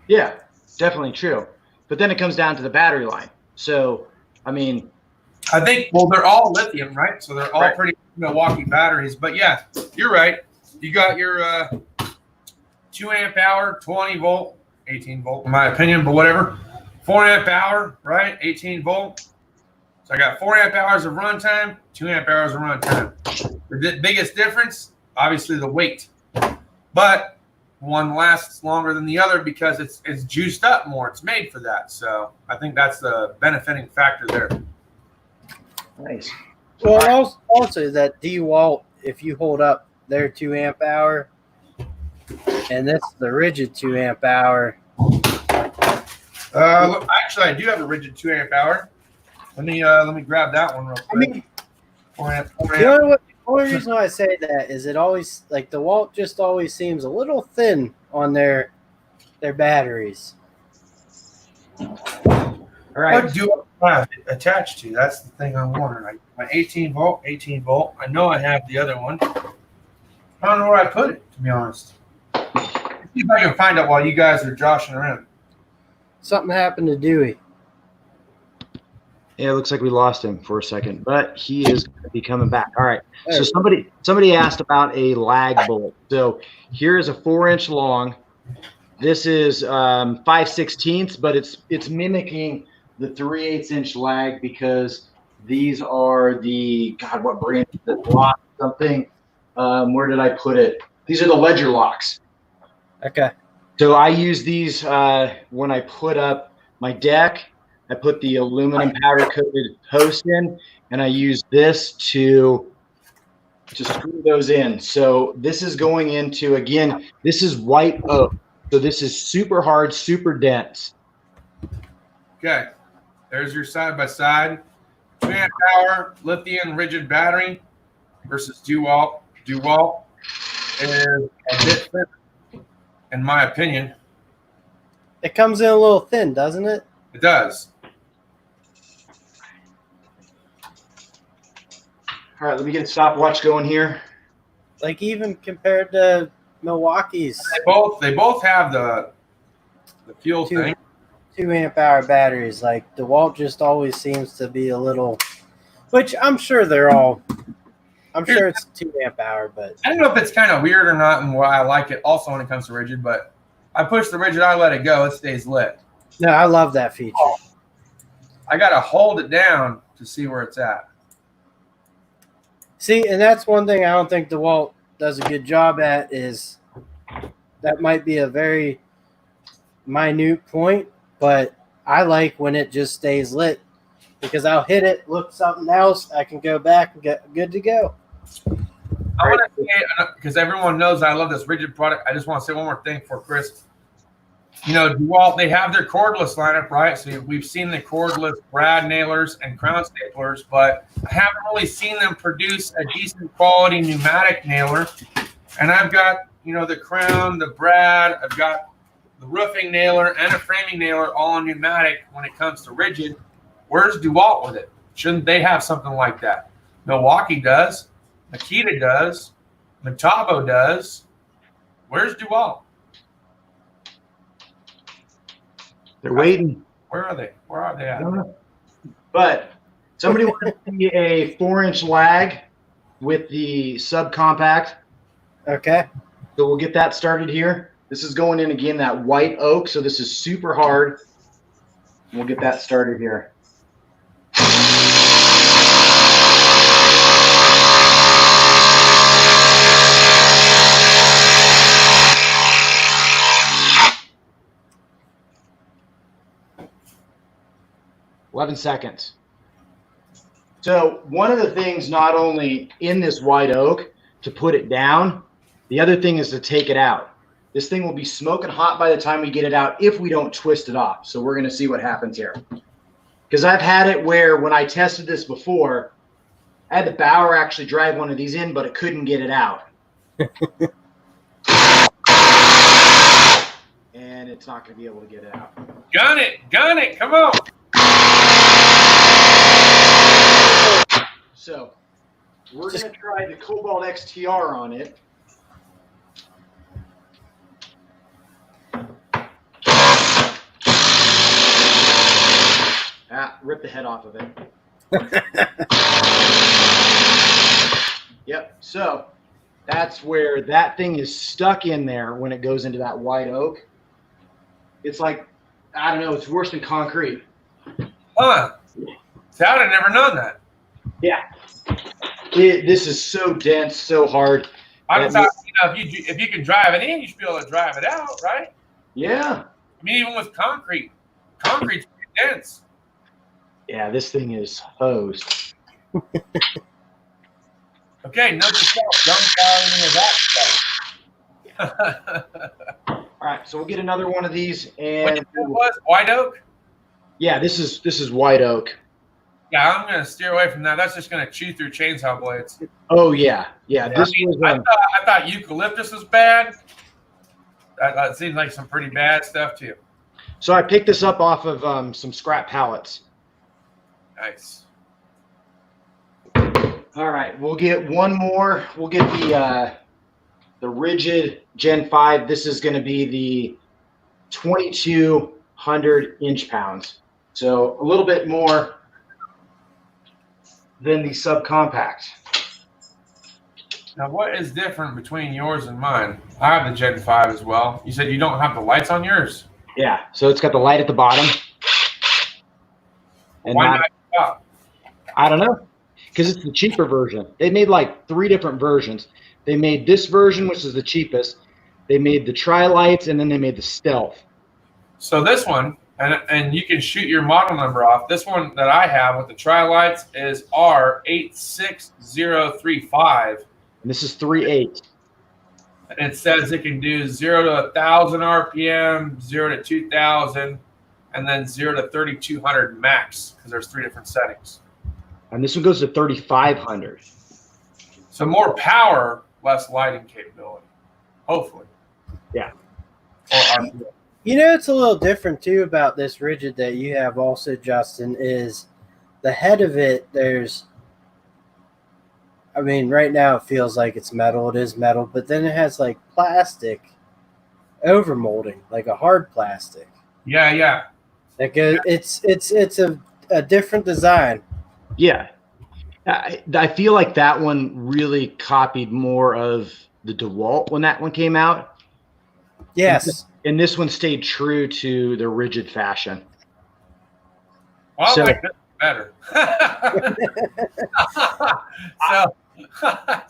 Yeah, definitely true. But then it comes down to the battery line. So, I mean, I think, well, they're all lithium, right? So they're all pretty Milwaukee batteries. But yeah, you're right. You got your 2 amp hour, 20 volt, 18 volt, in my opinion, but whatever. 4 amp hour, right? 18 volt. So I got 4 amp hours of runtime, 2 amp hours of runtime. The biggest difference, obviously, the weight. But one lasts longer than the other because it's juiced up more. It's made for that. So I think that's the benefiting factor there. Nice. Well, also that DeWalt, if you hold up their 2 amp hour, and this is the Ridgid 2 amp hour. Actually, I do have a Ridgid 2 amp hour. Let me grab that one real quick. I mean, 4 amp. The only reason why I say that is it always, like, the DeWalt just always seems a little thin on their batteries. All right. What do I have it attached to? That's the thing I'm wondering. My 18 volt. I know I have the other one. I don't know where I put it, to be honest. Let's see if I can find out while you guys are joshing around. Something happened to Duey. Yeah, it looks like we lost him for a second, but he is going to be coming back. All right. So somebody asked about a lag bolt. So here is a 4-inch long. This is 5/16, but it's mimicking the 3/8 inch lag because these are the, God, what brand is it? Lock something. Where did I put it? These are the Ledger locks. Okay. So I use these when I put up my deck. I put the aluminum powder coated post in, and I use this to screw those in. So this is going into, again, this is white oak. So this is super hard, super dense. Okay. There's your side-by-side. 2 amp hour lithium Ridgid battery versus DeWalt. DeWalt is a bit thin, in my opinion. It comes in a little thin, doesn't it? It does. All right, let me get a stopwatch going here. Like, even compared to Milwaukee's. They both have the fuel thing. 2 amp hour batteries. Like, DeWalt just always seems to be a little, which I'm sure sure it's 2 amp hour, but I don't know if it's kind of weird or not and why I like it also when it comes to Ridgid, but I push the Ridgid, I let it go, it stays lit. no, I love that feature. I got to hold it down to see where it's at. See, and that's one thing I don't think DeWalt does a good job at, is that might be a very minute point, but I like when it just stays lit because I'll hit it, look something else, I can go back and get good to go. I want to say, because everyone knows I love this Ridgid product, I just want to say one more thing for Chris. You know, DeWalt, they have their cordless lineup, right? So we've seen the cordless brad nailers and crown staplers, but I haven't really seen them produce a decent quality pneumatic nailer. And I've got, the crown, the brad, I've got the roofing nailer and a framing nailer all on pneumatic when it comes to Ridgid. Where's DeWalt with it? Shouldn't they have something like that? Milwaukee does. Makita does. Metabo does. Where's DeWalt? They're waiting. Where are they? Where are they at? I don't know. But Somebody wants to see a 4-inch lag with the SubCompact. Okay. So we'll get that started here. This is going in, again, that white oak. So this is super hard. We'll get that started here. "11 seconds. So one of the things, not only in this white oak to put it down, the other thing is to take it out. This thing will be smoking hot by the time we get it out if we don't twist it off. So we're going to see what happens here. Because I've had it where when I tested this before, I had the Bauer actually drive one of these in, but it couldn't get it out. And it's not going to be able to get it out. Gun it, come on. So we're going to try the Cobalt XTR on it. Rip the head off of it. Yep. So that's where that thing is stuck in there when it goes into that white oak. It's like, I don't know, it's worse than concrete. Huh. See, I would have never known that. Yeah. This is so dense, so hard. I thought, if you can drive it in, you should be able to drive it out, right? Yeah. I mean, even with concrete's pretty dense. Yeah, this thing is hosed. Okay, note to self, don't try any of that stuff. All right, so we'll get another one of these, and what was white oak? Yeah, this is white oak. Yeah, I'm gonna steer away from that. That's just gonna chew through chainsaw blades. Oh yeah. This I thought eucalyptus was bad. That seems like some pretty bad stuff too. So I picked this up off of some scrap pallets. Nice. All right, we'll get one more. We'll get the Ridgid Gen 5. This is going to be the 2200 inch-pounds. So a little bit more than the SubCompact. Now, what is different between yours and mine? I have the Gen 5 as well. You said you don't have the lights on yours? Yeah, so it's got the light at the bottom. And why not up? I don't know, because it's the cheaper version. They made like 3 different versions. They made this version, which is the cheapest. They made the tri-lights, and then they made the stealth. So this one, and you can shoot your model number off. This one that I have with the tri-lights is R86035. And this is 3.8. And it says it can do 0 to 1,000 RPM, 0 to 2,000, and then 0 to 3,200 max, because there's 3 different settings. And this one goes to 3,500. So more power, less lighting capability, hopefully. Yeah. You know, it's a little different too about this Ridgid that you have also, Justin, is the head of it. I mean, right now it feels like it's metal. It is metal, but then it has like plastic overmolding, like a hard plastic. Yeah. That goes. It's a different design. Yeah. I feel like that one really copied more of the DeWalt when that one came out. Yes. And this one stayed true to the Ridgid fashion. Well, I like this better. So,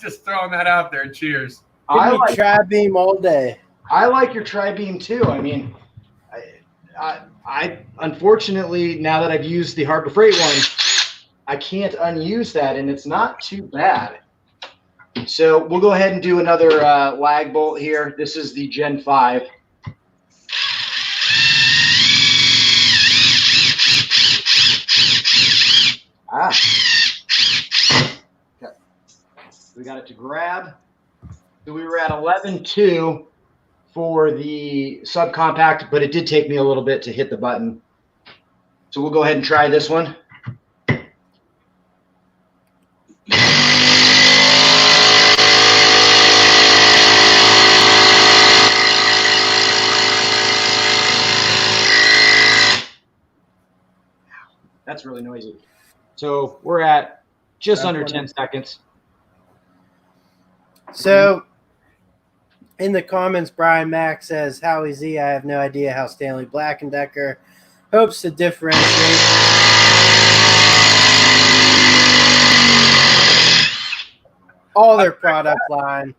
just throwing that out there. Cheers. I like tri-beam all day. I like your tri-beam too. I mean, I unfortunately, now that I've used the Harbor Freight one, I can't unuse that, and it's not too bad. So we'll go ahead and do another lag bolt here. This is the Gen 5. Okay. We got it to grab. So we were at 11.2 for the SubCompact, but it did take me a little bit to hit the button. So we'll go ahead and try this one. That's really noisy. So we're at just under 10 seconds. So in the comments, Brian Mack says, Howie Z, I have no idea how Stanley Black & Decker hopes to differentiate all their product line.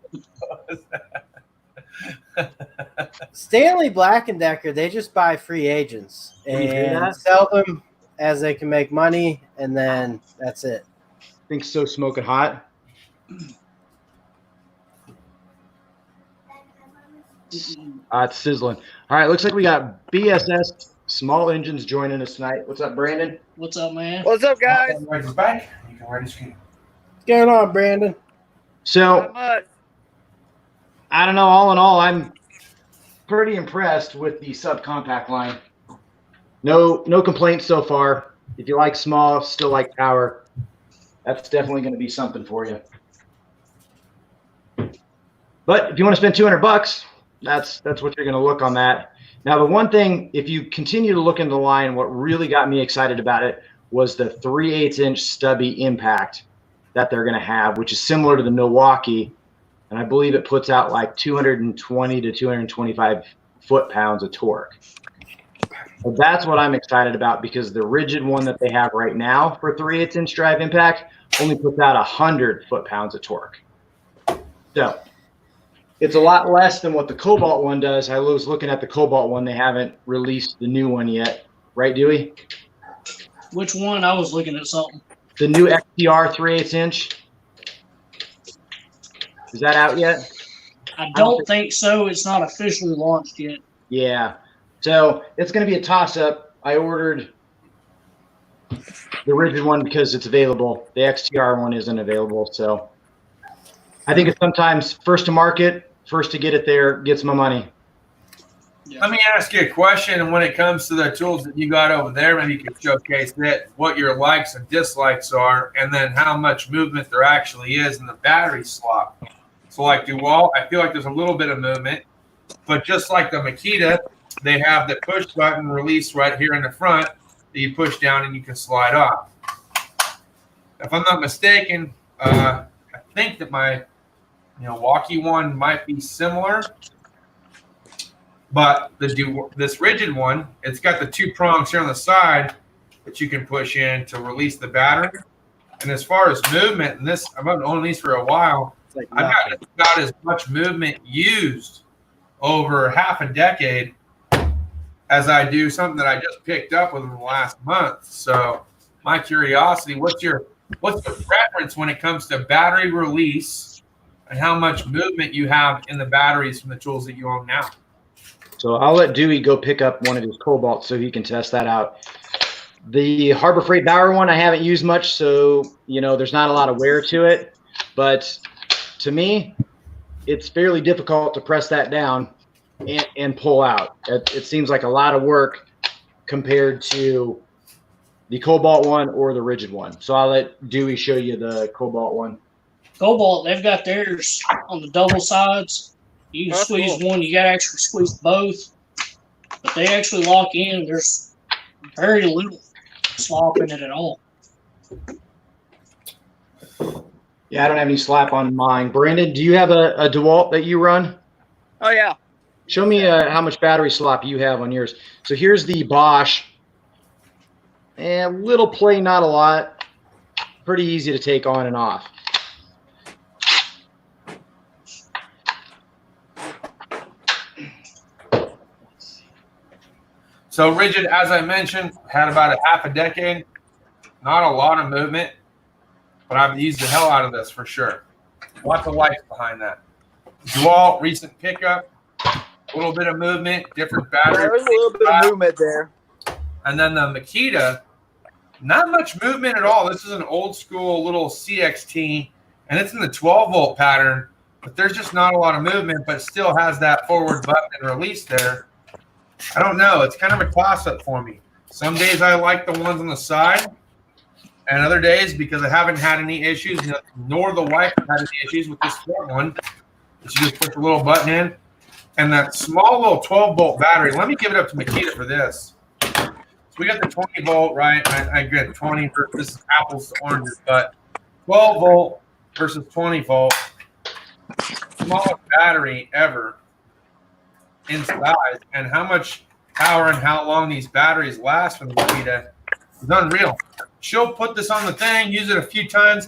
Stanley Black & Decker, they just buy free agents and sell them as they can make money, and then that's it. Think so smoking hot? It's sizzling. All right, looks like we got BSS Small Engines joining us tonight. What's up, Brandon? What's up, man? What's up, guys? What's back? You can write a screen. What's going on, Brandon? So, I don't know. All in all, I'm pretty impressed with the SubCompact line. No complaints so far. If you like small, still like power, that's definitely going to be something for you. But if you want to spend $200, that's what you're going to look on that. Now, the one thing, if you continue to look into the line, what really got me excited about it was the 3/8-inch stubby impact that they're going to have, which is similar to the Milwaukee. And I believe it puts out like 220 to 225 foot-pounds of torque. So that's what I'm excited about, because the Ridgid one that they have right now for 3/8-inch drive impact only puts out 100 foot-pounds of torque. So it's a lot less than what the Cobalt one does. I was looking at the Cobalt one. They haven't released the new one yet. Right, Duey? Which one? I was looking at something. The new XTR 3/8-inch. Is that out yet? I don't think so. It's not officially launched yet. Yeah. So it's going to be a toss-up. I ordered the Ridgid one because it's available. The XTR one isn't available. So I think it's sometimes first to market, first to get it there, gets my money. Yeah. Let me ask you a question. And when it comes to the tools that you got over there, maybe you can showcase it, what your likes and dislikes are, and then how much movement there actually is in the battery slot. So like DeWalt, I feel like there's a little bit of movement, but just like the Makita, they have the push button release right here in the front that you push down and you can slide off. If I'm not mistaken, I think that my Milwaukee one might be similar, but this Ridgid one, it's got the 2 prongs here on the side that you can push in to release the battery. And as far as movement, and this, I've been owning these for a while, I've got about as much movement used over half a decade as I do something that I just picked up within the last month. So my curiosity, what's the preference when it comes to battery release and how much movement you have in the batteries from the tools that you own now? So I'll let Dewey go pick up one of his Cobalt so he can test that out. The Harbor Freight Bauer one I haven't used much, so there's not a lot of wear to it. But to me, it's fairly difficult to press that down and pull out. It seems like a lot of work compared to the Cobalt one or the Ridgid one. So I'll let Dewey show you the Cobalt one. Cobalt, they've got theirs on the double sides. You can squeeze one. You got to actually squeeze both. But they actually lock in. There's very little slop in it at all. Yeah, I don't have any slap on mine. Brandon, do you have a DeWalt that you run? Oh, yeah. Show me how much battery slop you have on yours. So here's the Bosch. A little play, not a lot. Pretty easy to take on and off. So Ridgid, as I mentioned, had about a half a decade. Not a lot of movement, but I've used the hell out of this for sure. Lots of life behind that. DeWalt, recent pickup, a little bit of movement, different battery. There's a little bit of movement there. And then the Makita, not much movement at all. This is an old school little CXT, and it's in the 12-volt pattern, but there's just not a lot of movement, but still has that forward button and release there. I don't know. It's kind of a toss-up for me. Some days I like the ones on the side, and other days, because I haven't had any issues, nor the wife have had any issues with this front one, that you just push a little button in. And that small little 12-volt battery, let me give it up to Makita for this. we got the 20 volt, right? I get 20 versus apples to oranges, but 12 volt versus 20 volt, smallest battery ever in size, and how much power and how long these batteries last from the Makita is unreal. She'll put this on the thing, use it a few times,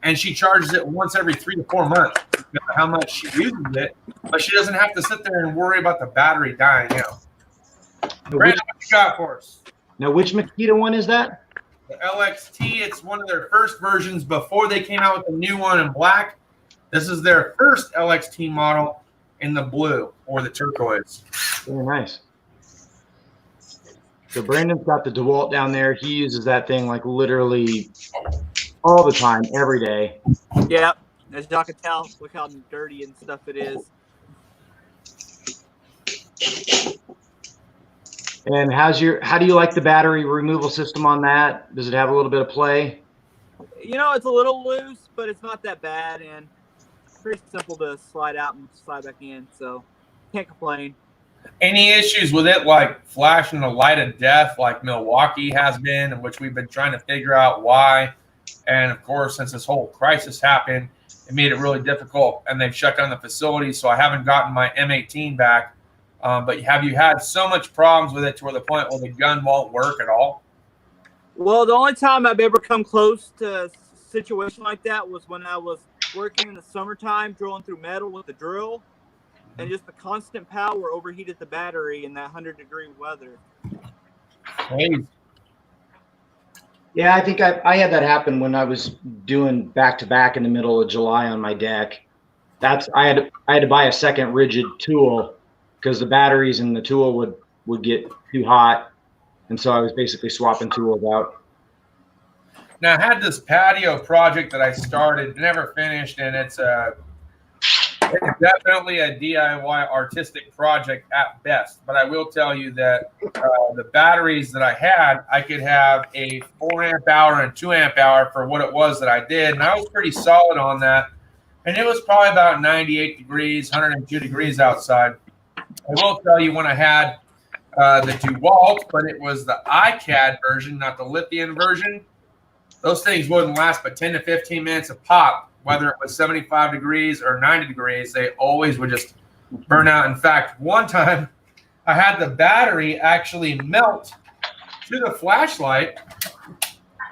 and she charges it once every 3 to 4 months. How much she uses it, but she doesn't have to sit there and worry about the battery dying out. Brandon, what you got for us? Now, which Makita one is that? The LXT. It's one of their first versions before they came out with the new one in black. This is their first LXT model in the blue or the turquoise. Very nice. So Brandon's got the DeWalt down there. He uses that thing like literally all the time, every day. Yep. As y'all can tell, look how dirty and stuff it is. And how do you like the battery removal system on that? Does it have a little bit of play? You know, it's a little loose, but it's not that bad, and pretty simple to slide out and slide back in, so can't complain. Any issues with it, like flashing the light of death like Milwaukee has been, in which we've been trying to figure out why? And of course, since this whole crisis happened, it made it really difficult, and they've shut down the facility, so I haven't gotten my M18 back. But have you had so much problems with it to where the point where the gun won't work at all? Well, the only time I've ever come close to a situation like that was when I was working in the summertime, drilling through metal with the drill, and just the constant power overheated the battery in that 100-degree weather. Crazy. Yeah, I think I had that happen when I was doing back-to-back in the middle of July on my deck. I had to buy a second Ridgid tool because the batteries in the tool would get too hot, and so I was basically swapping tools out. Now, I had this patio project that I started, never finished, and it's definitely a DIY artistic project at best. But I will tell you that the batteries that I had, I could have a 4 amp hour and 2 amp hour for what it was that I did, and I was pretty solid on that. And it was probably about 98 degrees, 102 degrees outside. I will tell you when I had the DeWalt, but it was the iCAD version, not the lithium version. Those things wouldn't last but 10 to 15 minutes a pop, whether it was 75 degrees or 90 degrees. They always would just burn out. In fact, one time I had the battery actually melt to the flashlight,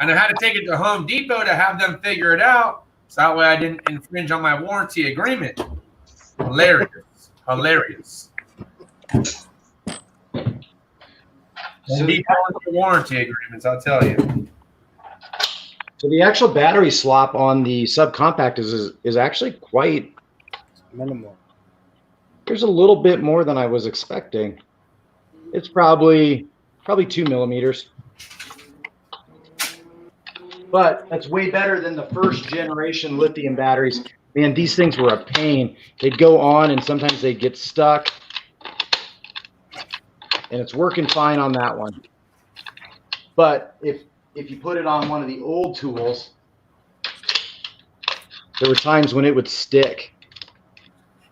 and I had to take it to Home Depot to have them figure it out, so that way I didn't infringe on my warranty agreement. Hilarious. Hilarious. So warranty agreements, I'll tell you. So the actual battery swap on the SubCompact is actually quite minimal. There's a little bit more than I was expecting. It's probably 2 millimeters. But that's way better than the first generation lithium batteries. Man, these things were a pain. They'd go on and sometimes they'd get stuck. And it's working fine on that one. But if you put it on one of the old tools, there were times when it would stick.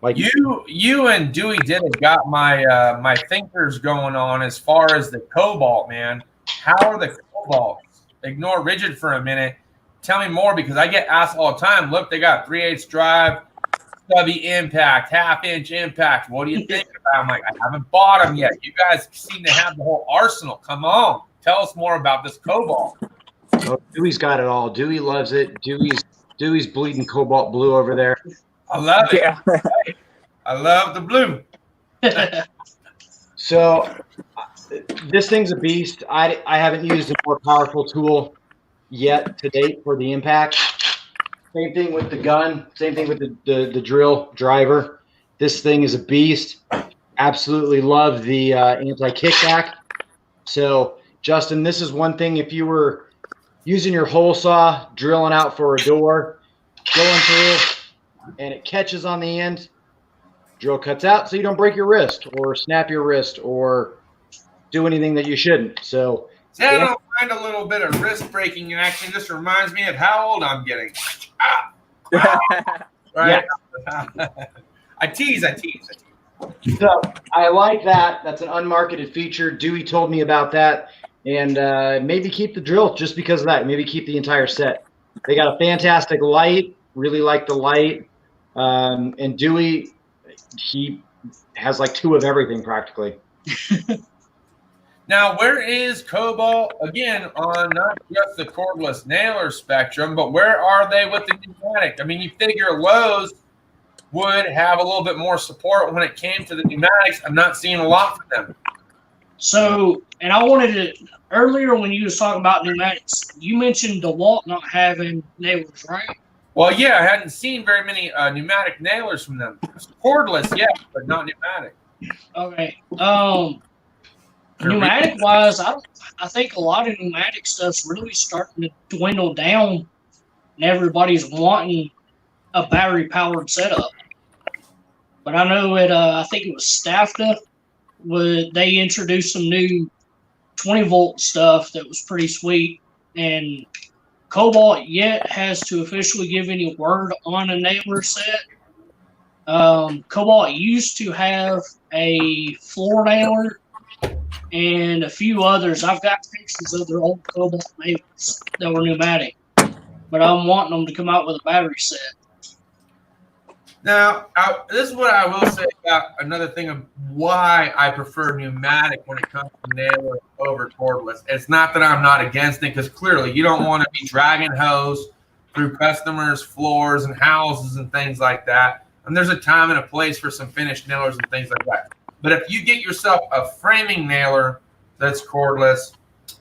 Like you and Duey did have got my my thinkers going on as far as the Cobalt, man. How are the Cobalts? Ignore Ridgid for a minute. Tell me more, because I get asked all the time. Look, they got 3/8 drive, stubby impact, 1/2-inch impact. What do you think about? I'm like, I haven't bought them yet. You guys seem to have the whole arsenal. Come on, tell us more about this Cobalt. Oh, Dewey's got it all. Duey loves it. Dewey's bleeding cobalt blue over there. I love it. Yeah. I love the blue. So this thing's a beast. I haven't used a more powerful tool yet to date for the impact. Same thing with the gun. Same thing with the drill driver. This thing is a beast. Absolutely love the anti-kickback. So, Justin, this is one thing. If you were using your hole saw, drilling out for a door, going through, and it catches on the end, drill cuts out so you don't break your wrist or snap your wrist or do anything that you shouldn't. So, I don't mind a little bit of wrist breaking action. Just reminds me of how old I'm getting. Right? Yeah. I tease. So I like that. That's an unmarketed feature. Dewey told me about that. and maybe keep the drill just because of that. Maybe keep the entire set. They got a fantastic light. Really like the light. And Duey, he has like 2 of everything practically. Now, where is Cobalt, again, on not just the cordless nailer spectrum, but where are they with the pneumatic? I mean, you figure Lowe's would have a little bit more support when it came to the pneumatics. I'm not seeing a lot from them. So, and I wanted to, earlier when you was talking about pneumatics, you mentioned DeWalt not having nailers, right? Well, yeah, I hadn't seen very many pneumatic nailers from them. Cordless, yeah, but not pneumatic. Okay. Pneumatic wise, I think a lot of pneumatic stuff's really starting to dwindle down, and everybody's wanting a battery powered setup. But I know I think it was Stafta, they introduced some new 20-volt stuff that was pretty sweet, and Cobalt yet has to officially give any word on a nailer set. Cobalt used to have a floor nailer and a few others. I've got pictures of their old Cobalt nailers that were pneumatic, but I'm wanting them to come out with a battery set. Now, this is what I will say about another thing of why I prefer pneumatic when it comes to nailer over cordless. It's not that I'm not against it, because clearly you don't want to be dragging hose through customers' floors and houses and things like that. And there's a time and a place for some finished nailers and things like that. But if you get yourself a framing nailer that's cordless,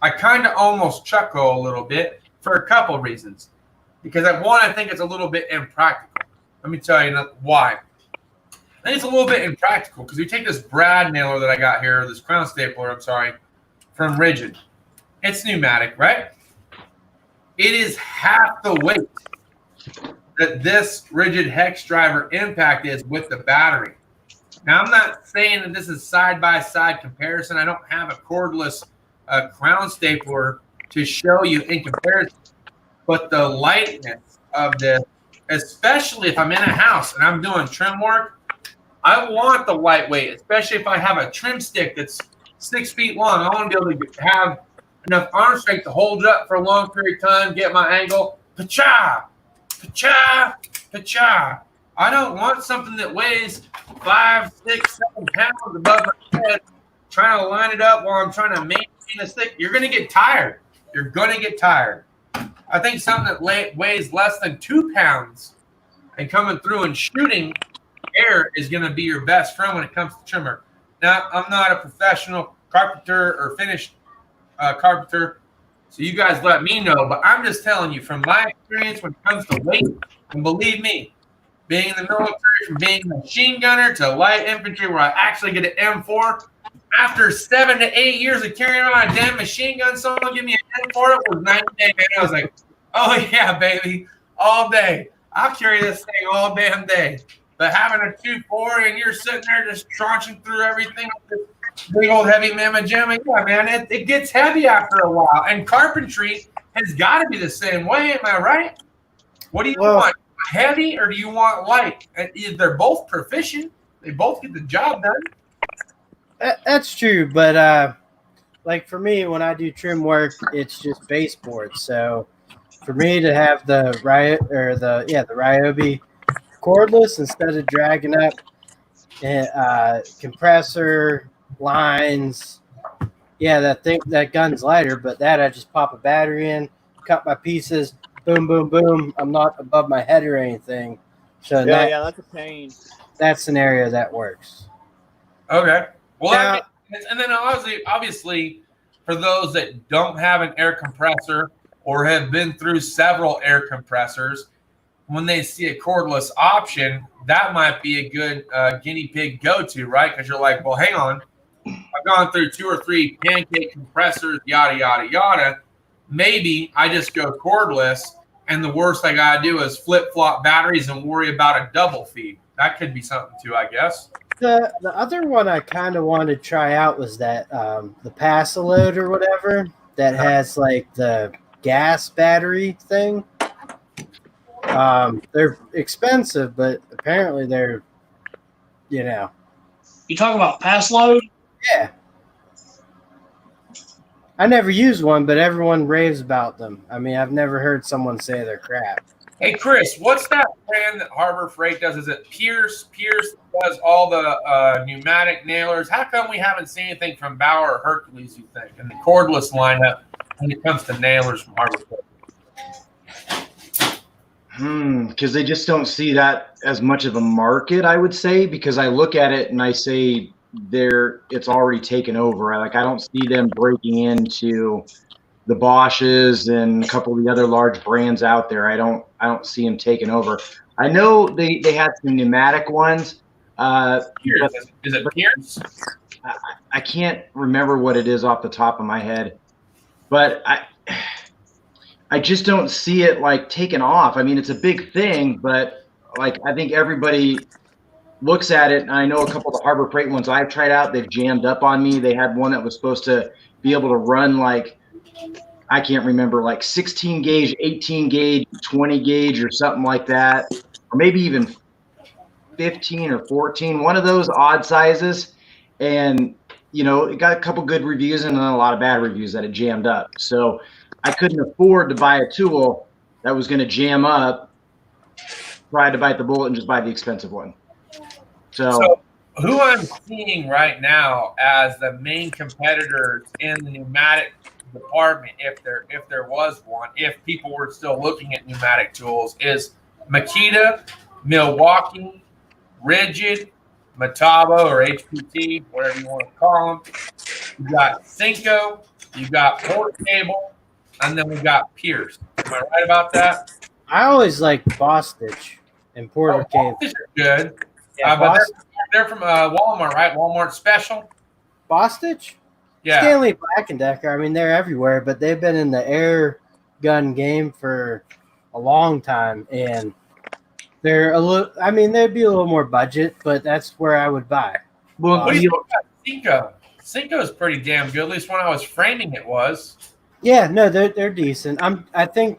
I kind of almost chuckle a little bit for a couple reasons. Because I think it's a little bit impractical. Let me tell you why. I think it's a little bit impractical because you take this brad nailer that I got here, this crown stapler, I'm sorry, from Ridgid. It's pneumatic, right? It is half the weight that this Ridgid hex driver impact is with the battery. Now, I'm not saying that this is side-by-side comparison. I don't have a cordless crown stapler to show you in comparison. But the lightness of this, especially if I'm in a house and I'm doing trim work, I want the lightweight, especially if I have a trim stick that's 6 feet long. I want to be able to have enough arm strength to hold it up for a long period of time, get my angle. Pa-cha! Pa-cha! Pa-cha! I don't want something that weighs 5, 6, 7 pounds above my head, trying to line it up while I'm trying to maintain a stick. You're going to get tired. You're going to get tired. I think something that weighs less than 2 pounds and coming through and shooting air is going to be your best friend when it comes to trimmer. Now, I'm not a professional carpenter or finished carpenter, so you guys let me know. But I'm just telling you from my experience when it comes to weight, and believe me, being in the military, from being a machine gunner to light infantry where I actually get an M4, after 7 to 8 years of carrying around a damn machine gun, someone give me an M4, it was 90 days, man. I was like, oh, yeah, baby, all day. I'll carry this thing all damn day. But having a 2.4 and you're sitting there just tranching through everything with this big old heavy mamma jamma, yeah, man, it gets heavy after a while. And carpentry has got to be the same way, am I right? What do you want? Heavy or do you want light? They're both proficient. They both get the job done. That's true, but like for me, when I do trim work, it's just baseboard. So for me to have the Ryobi cordless instead of dragging up compressor lines, yeah, that gun's lighter. But that I just pop a battery in, cut my pieces, boom, boom, boom. I'm not above my head or anything. So yeah, that's a pain. That scenario that works. Okay. Well, and then obviously, for those that don't have an air compressor or have been through several air compressors, when they see a cordless option, that might be a good guinea pig go-to, right? Because you're like, well, hang on. I've gone through 2 or 3 pancake compressors, yada, yada, yada. Maybe I just go cordless, and the worst I got to do is flip-flop batteries and worry about a double feed. That could be something too, I guess. The other one I kind of wanted to try out was that the Pass-A-Load or whatever that has like the gas battery thing. They're expensive, but apparently they're, You talk about pass load? Yeah. I never used one, but everyone raves about them. I mean, I've never heard someone say they're crap. Hey, Chris, what's that brand that Harbor Freight does? Is it Pierce? Pierce does all the pneumatic nailers. How come we haven't seen anything from Bauer or Hercules, you think, in the cordless lineup when it comes to nailers from Harbor Freight? Because they just don't see that as much of a market, I would say, because I look at it and I say it's already taken over. I don't see them breaking into the Bosches and a couple of the other large brands out there. I don't see them taking over. I know they had some pneumatic ones. Pierce. Is it Pierce? I can't remember what it is off the top of my head, but I just don't see it like taking off. I mean, it's a big thing, but like I think everybody looks at it, and I know a couple of the Harbor Freight ones I've tried out, they've jammed up on me. They had one that was supposed to be able to run like, I can't remember, like 16 gauge, 18 gauge, 20 gauge or something like that, or maybe even 15 or 14, one of those odd sizes. And, you know, it got a couple good reviews and then a lot of bad reviews that it jammed up. So I couldn't afford to buy a tool that was going to jam up, try to bite the bullet and just buy the expensive one. So who I'm seeing right now as the main competitors in the pneumatic department, if there was one, if people were still looking at pneumatic tools, is Makita, Milwaukee, Ridgid, Metabo or HPT, whatever you want to call them. You got Cinco, you got Porter Cable, and then we got Pierce. Am I right about that? I always like Bostitch and Porter Cable. Bostitch are good. Yeah, but they're from Walmart, right? Walmart Special. Bostitch? Yeah. Stanley Black & Decker. I mean, they're everywhere, but they've been in the air gun game for a long time, and they're a little. I mean, they'd be a little more budget, but that's where I would buy. Well, what do you think about Cinco? Cinco is pretty damn good. At least when I was framing, it was. Yeah, no, they're decent. I think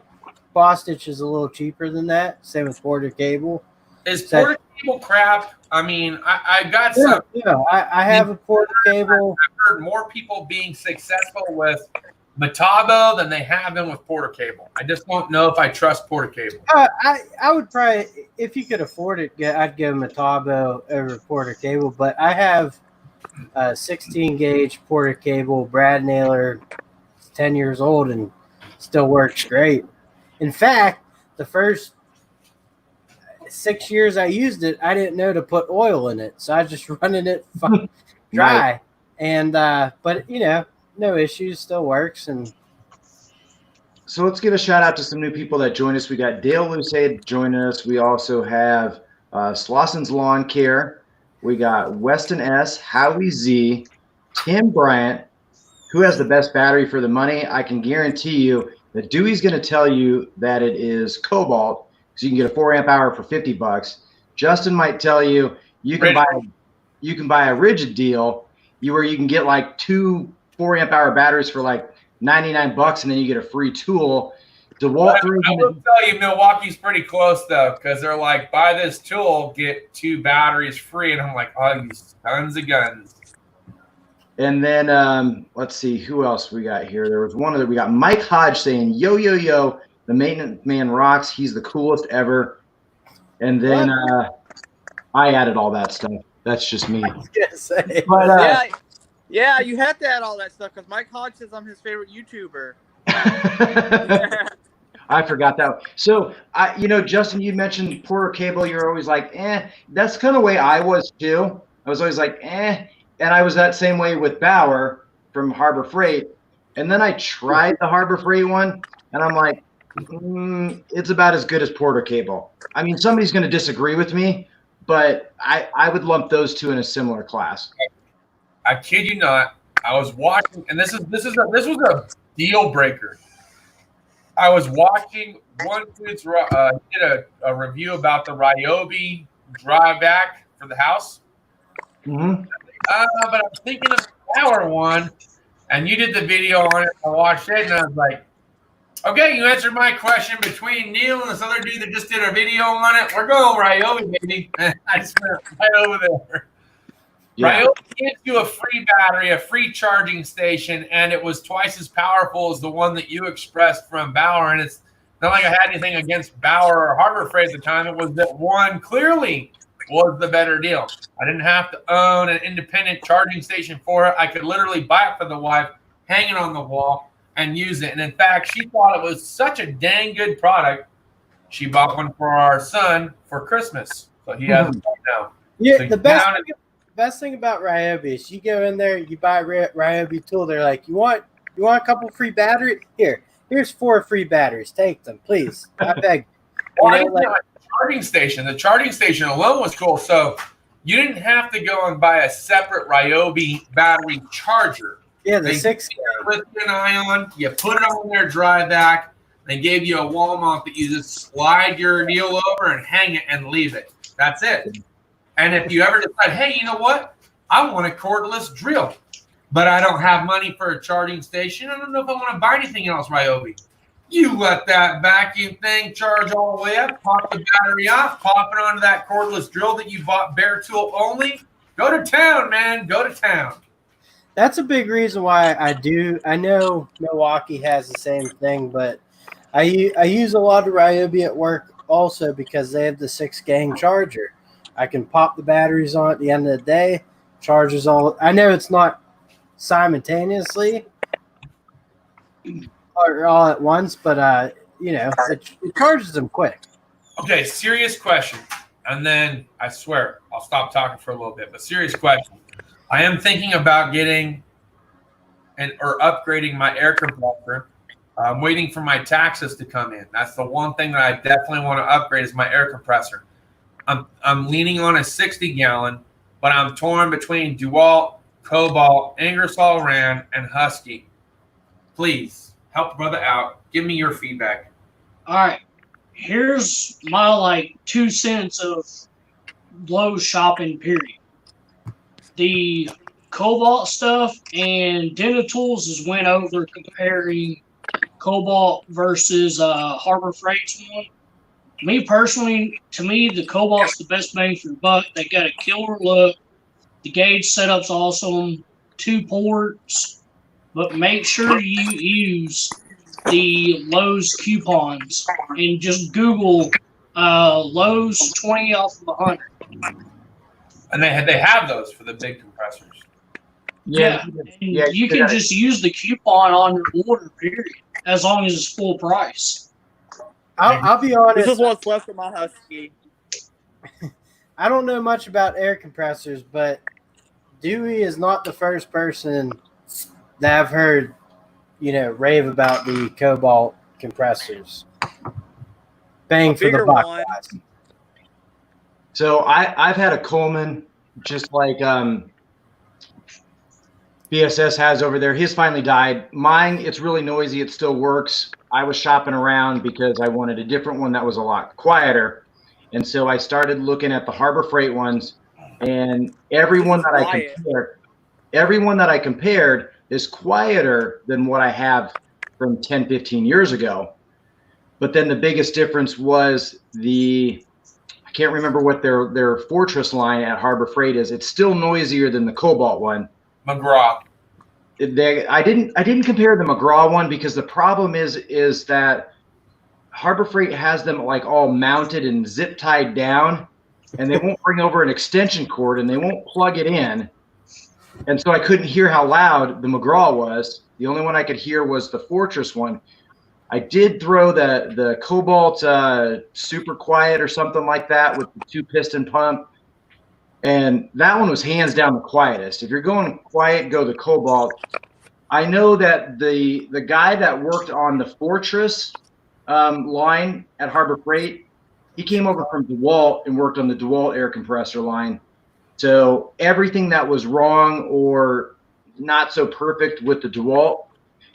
Bostitch is a little cheaper than that. Same with Porter Cable. Is Porter Cable crap? I mean, I got some. Yeah, I have a Porter Cable. I've heard more people being successful with Metabo than they have been with Porter Cable. I just don't know if I trust Porter Cable. I would probably, if you could afford it, I'd give Metabo over Porter Cable. But I have a 16 gauge Porter Cable brad nailer, 10 years old, and still works great. In fact, the first 6 years I used it, I didn't know to put oil in it, so I was just running it dry. Right. And but you know, no issues, still works. And so let's give a shout out to some new people that joined us. We got Dale Lucade joining us. We also have Slosson's Lawn Care. We got Weston S, Howie Z, Tim Bryant. Who has the best battery for the money? I can guarantee you that Dewey's going to tell you that it is Cobalt. So you can get a 4 amp hour for $50. Justin might tell you you can buy a Ridgid deal where you can get like 2 4 amp hour batteries for like $99, and then you get a free tool. DeWalt. I will tell you, Milwaukee's pretty close though, because they're like, buy this tool, get 2 batteries free, and I'm like, oh, you tons of guns. And then let's see who else we got here. There was one other. We got Mike Hodge saying, "Yo yo yo, the maintenance man rocks. He's the coolest ever." And then I added all that stuff. That's just me. I was gonna say. But, yeah, you have to add all that stuff because Mike Hodge says I'm his favorite YouTuber. I forgot that. So, Justin, you mentioned Porter Cable. You're always like, eh. That's kind of the way I was too. I was always like, eh. And I was that same way with Bauer from Harbor Freight. And then I tried the Harbor Freight one, and I'm like, it's about as good as Porter Cable. I mean, somebody's going to disagree with me, but I would lump those two in a similar class. I kid you not. I was watching, and this was a deal breaker. I was watching one dude's did a review about the Ryobi drive back for the house. Mm-hmm. But I'm thinking of the Bauer one, and you did the video on it. I watched it, and I was like, okay, you answered my question between Neil and this other dude that just did a video on it. We're going Ryobi, baby. I just went right over there. Yeah. Ryobi gives you a free battery, a free charging station, and it was twice as powerful as the one that you expressed from Bauer. And it's not like I had anything against Bauer or Harbor Freight at the time. It was that one clearly was the better deal. I didn't have to own an independent charging station for it. I could literally buy it for the wife, hang it on the wall, and use it. And in fact, she thought it was such a dang good product. She bought one for our son for Christmas. So he has one now. Yeah, So the best thing about Ryobi is you go in there, you buy a Ryobi tool. They're like, you want a couple free batteries? Here's 4 free batteries. Take them, please. I beg. Well, the charging station. The charging station alone was cool. So you didn't have to go and buy a separate Ryobi battery charger. Yeah, the 6 lithium-ion. You put it on their dry vac. They gave you a wall mount that you just slide your deal over and hang it and leave it. That's it. And if you ever decide, hey, you know what? I want a cordless drill, but I don't have money for a charging station. I don't know if I want to buy anything else, Ryobi. You let that vacuum thing charge all the way up, pop the battery off, pop it onto that cordless drill that you bought bare tool only. Go to town, man. Go to town. That's a big reason why I know Milwaukee has the same thing, but I use a lot of Ryobi at work also because they have the 6-gang charger. I can pop the batteries on at the end of the day, charges all. I know it's not simultaneously or all at once, but it charges them quick. Okay, serious question. And then I swear I'll stop talking for a little bit, but serious question. I am thinking about getting or upgrading my air compressor. I'm waiting for my taxes to come in. That's the one thing that I definitely want to upgrade is my air compressor. I'm leaning on a 60-gallon, but I'm torn between DeWalt, Cobalt, Ingersoll Rand, and Husky. Please help brother out. Give me your feedback. All right. Here's my 2 cents of Lowe's shopping period. The Cobalt stuff and Dental Tools has went over comparing Cobalt versus Harbor Freight's one. Me personally, to me, the Cobalt's the best bang for the buck. They got a killer look. The gauge setup's awesome. 2 ports, but make sure you use the Lowe's coupons and just Google Lowe's 20 off of 100. And they have those for the big compressors. Yeah, you can just use the coupon on your order, period, as long as it's full price. I'll be honest. This is what's left of my Husky. I don't know much about air compressors, but Duey is not the first person that I've heard, rave about the Cobalt compressors. Bang for the buck, guys. So I've had a Coleman just like BSS has over there. His finally died. Mine, it's really noisy. It still works. I was shopping around because I wanted a different one that was a lot quieter. And so I started looking at the Harbor Freight ones, and everyone that I compared is quieter than what I have from 10, 15 years ago. But then the biggest difference was I can't remember what their Fortress line at Harbor Freight is. It's still noisier than the Cobalt one. McGraw. I didn't compare the McGraw one because the problem is that Harbor Freight has them all mounted and zip tied down, and they won't bring over an extension cord and they won't plug it in. And so I couldn't hear how loud the McGraw was. The only one I could hear was the Fortress one. I did throw the Cobalt super quiet or something like that with the 2-piston pump. And that one was hands down the quietest. If you're going quiet, go the Cobalt. I know that the guy that worked on the Fortress line at Harbor Freight, he came over from DeWalt and worked on the DeWalt air compressor line. So everything that was wrong or not so perfect with the DeWalt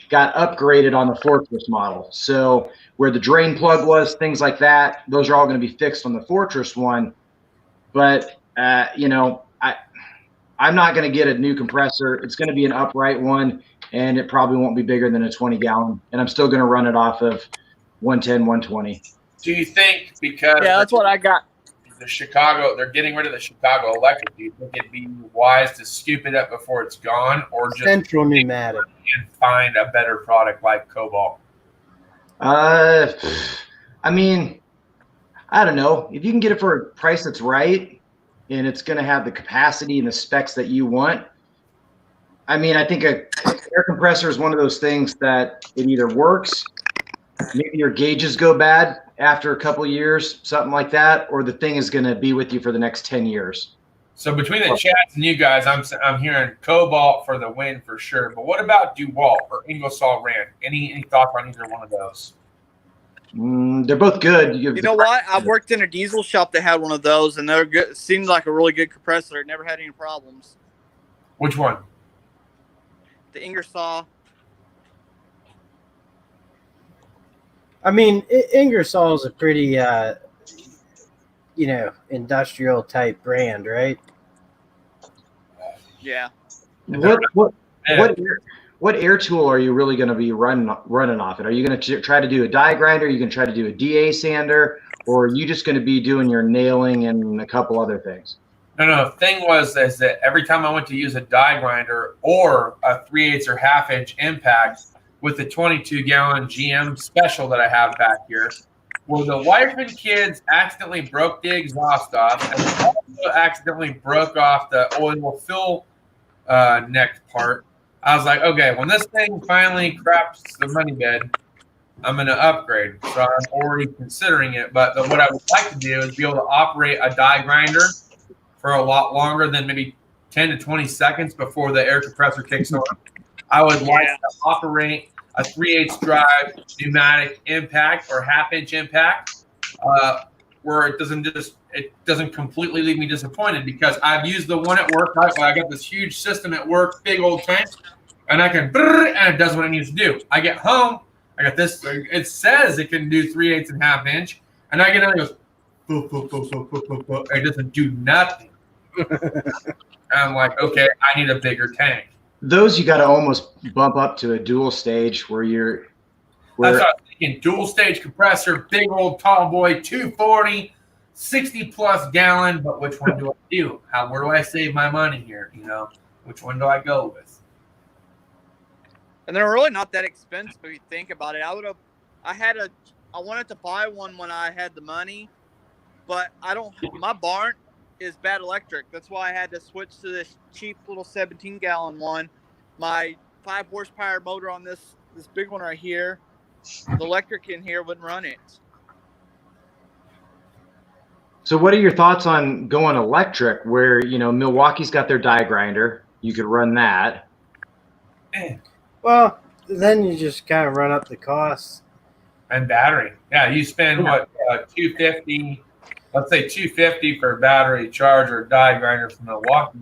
got upgraded on the Fortress model. So where the drain plug was, things like that, those are all going to be fixed on the Fortress one. But I'm not going to get a new compressor. It's going to be an upright one, and it probably won't be bigger than a 20-gallon. And I'm still going to run it off of 110, 120. Do you think because that's what I got. the Chicago, they're getting rid of the Chicago Electric. Do you think it'd be wise to scoop it up before it's gone, or just Central Pneumatic and find a better product like Cobalt? I mean, I don't know. If you can get it for a price that's right and it's going to have the capacity and the specs that you want, I mean, I think a air compressor is one of those things that it either works, maybe your gauges go bad after a couple of years, something like that, or the thing is going to be with you for the next 10 years. So between the chats and you guys, I'm hearing Cobalt for the win for sure. But what about DeWalt or Ingersoll Rand? Any thoughts on either one of those? They're both good. You know what? I worked in a diesel shop that had one of those, and they're good. It seemed like a really good compressor. It never had any problems. Which one? The Ingersoll. I mean, Ingersoll is a pretty, industrial type brand, right? Yeah. What air tool are you really going to be running off it? Are you going to try to do a die grinder? Are you going to try to do a DA sander? Or are you just going to be doing your nailing and a couple other things? No. The thing is that every time I went to use a die grinder or a 3/8 or 1/2 inch impact with the 22-gallon GM special that I have back here, well, the wife and kids accidentally broke the exhaust off and also accidentally broke off the oil fill neck part. I was like, okay, when this thing finally craps the money bed, I'm going to upgrade. So I'm already considering it. But what I would like to do is be able to operate a die grinder for a lot longer than maybe 10 to 20 seconds before the air compressor kicks on. I would like to operate a 3/8 drive pneumatic impact or 1/2 inch impact where it doesn't completely leave me disappointed, because I've used the one at work. I got this huge system at work, big old tank, and I can, and it does what it needs to do. I get home, I got this, it says it can do 3/8 and 1/2 inch, and I get out and it goes, it doesn't do nothing. And I'm like, okay, I need a bigger tank. Those you got to almost bump up to a dual stage where you're. That's what I was thinking. Dual stage compressor, big old tall boy, 240, 60+ gallon. But which one do I do? Where do I save my money here? Which one do I go with? And they're really not that expensive if you think about it. I wanted to buy one when I had the money, but my barn is bad electric. That's why I had to switch to this cheap little 17-gallon one. My 5 horsepower motor on this big one right here, the electric in here wouldn't run it. So what are your thoughts on going electric, where Milwaukee's got their die grinder? You could run that. Well, then you just kind of run up the costs. And battery. Yeah, you spend what, $250. Let's say $250 for a battery charger die grinder from Milwaukee.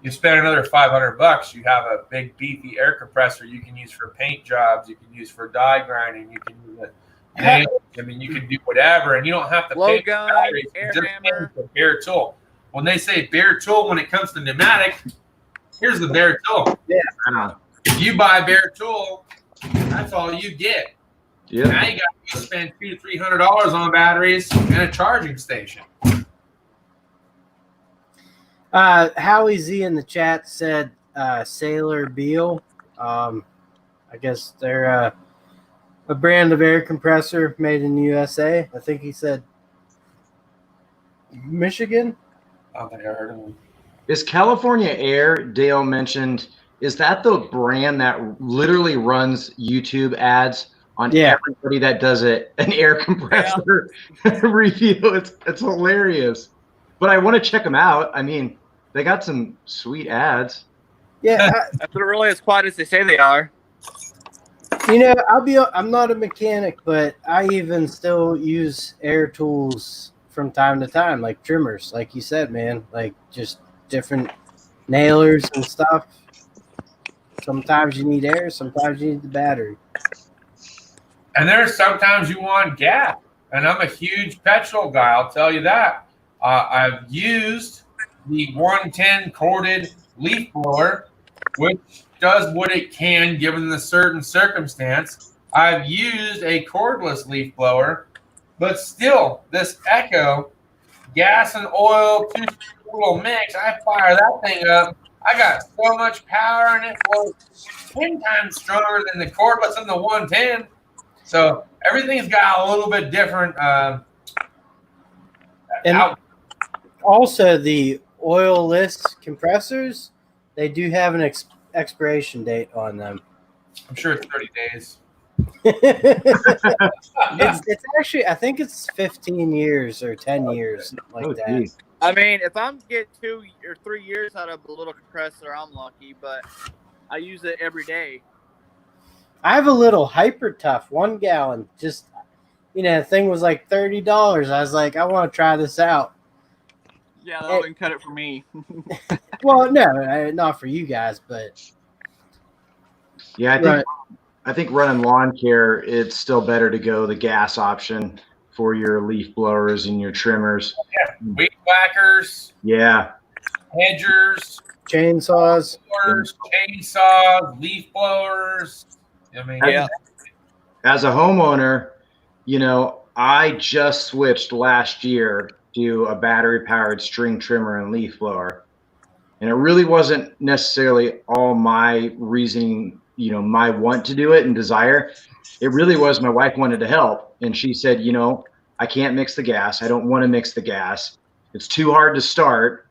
You spend another $500. You have a big beefy air compressor you can use for paint jobs. You can use for die grinding. You can use it. I mean, you can do whatever, and you don't have to pay for batteries. Air just hammer. the bare tool. When they say bare tool, when it comes to pneumatic, here's the bare tool. Yeah. If you buy bare tool, that's all you get. Yeah. Now you got to spend $200 to $300 on batteries and a charging station. Howie Z in the chat said Sailor Beal. I guess they're a brand of air compressor made in the USA. I think he said Michigan. I don't think I heard of them. Is California Air, Dale mentioned, is that the brand that literally runs YouTube ads on everybody that does an air compressor review? It's hilarious. But I want to check them out. I mean, they got some sweet ads. Yeah. That's not really as quiet as they say they are. I'm not a mechanic, but I even still use air tools from time to time, like trimmers, like you said, man, like just different nailers and stuff. Sometimes you need air, sometimes you need the battery. And there's sometimes you want gas. And I'm a huge petrol guy, I'll tell you that. I've used the 110 corded leaf blower, which does what it can given the certain circumstance. I've used a cordless leaf blower, but still, this Echo gas and oil, two little mix. I fire that thing up. I got so much power in it. Well, 10 times stronger than the cordless and the 110. So everything's got a little bit different. And also the oil-less compressors, they do have an expiration date on them. I'm sure it's 30 days. It's actually, I think it's 15 years or 10 years, like that. Geez. I mean, if I'm getting 2 or 3 years out of a little compressor, I'm lucky, but I use it every day. I have a little Hyper Tough 1 gallon. Just, the thing was like $30. I was like, I want to try this out. Yeah, that wouldn't cut it for me. Well, no, not for you guys, but Yeah, I think running lawn care, it's still better to go the gas option for your leaf blowers and your trimmers. Yeah, weed whackers. Yeah. Hedgers. chainsaws, chainsaws, leaf blowers. I mean, Yeah. As a homeowner, I just switched last year to a battery-powered string trimmer and leaf blower. And it really wasn't necessarily all my reasoning, my want to do it and desire. It really was my wife wanted to help. And she said, I can't mix the gas. I don't want to mix the gas. It's too hard to start.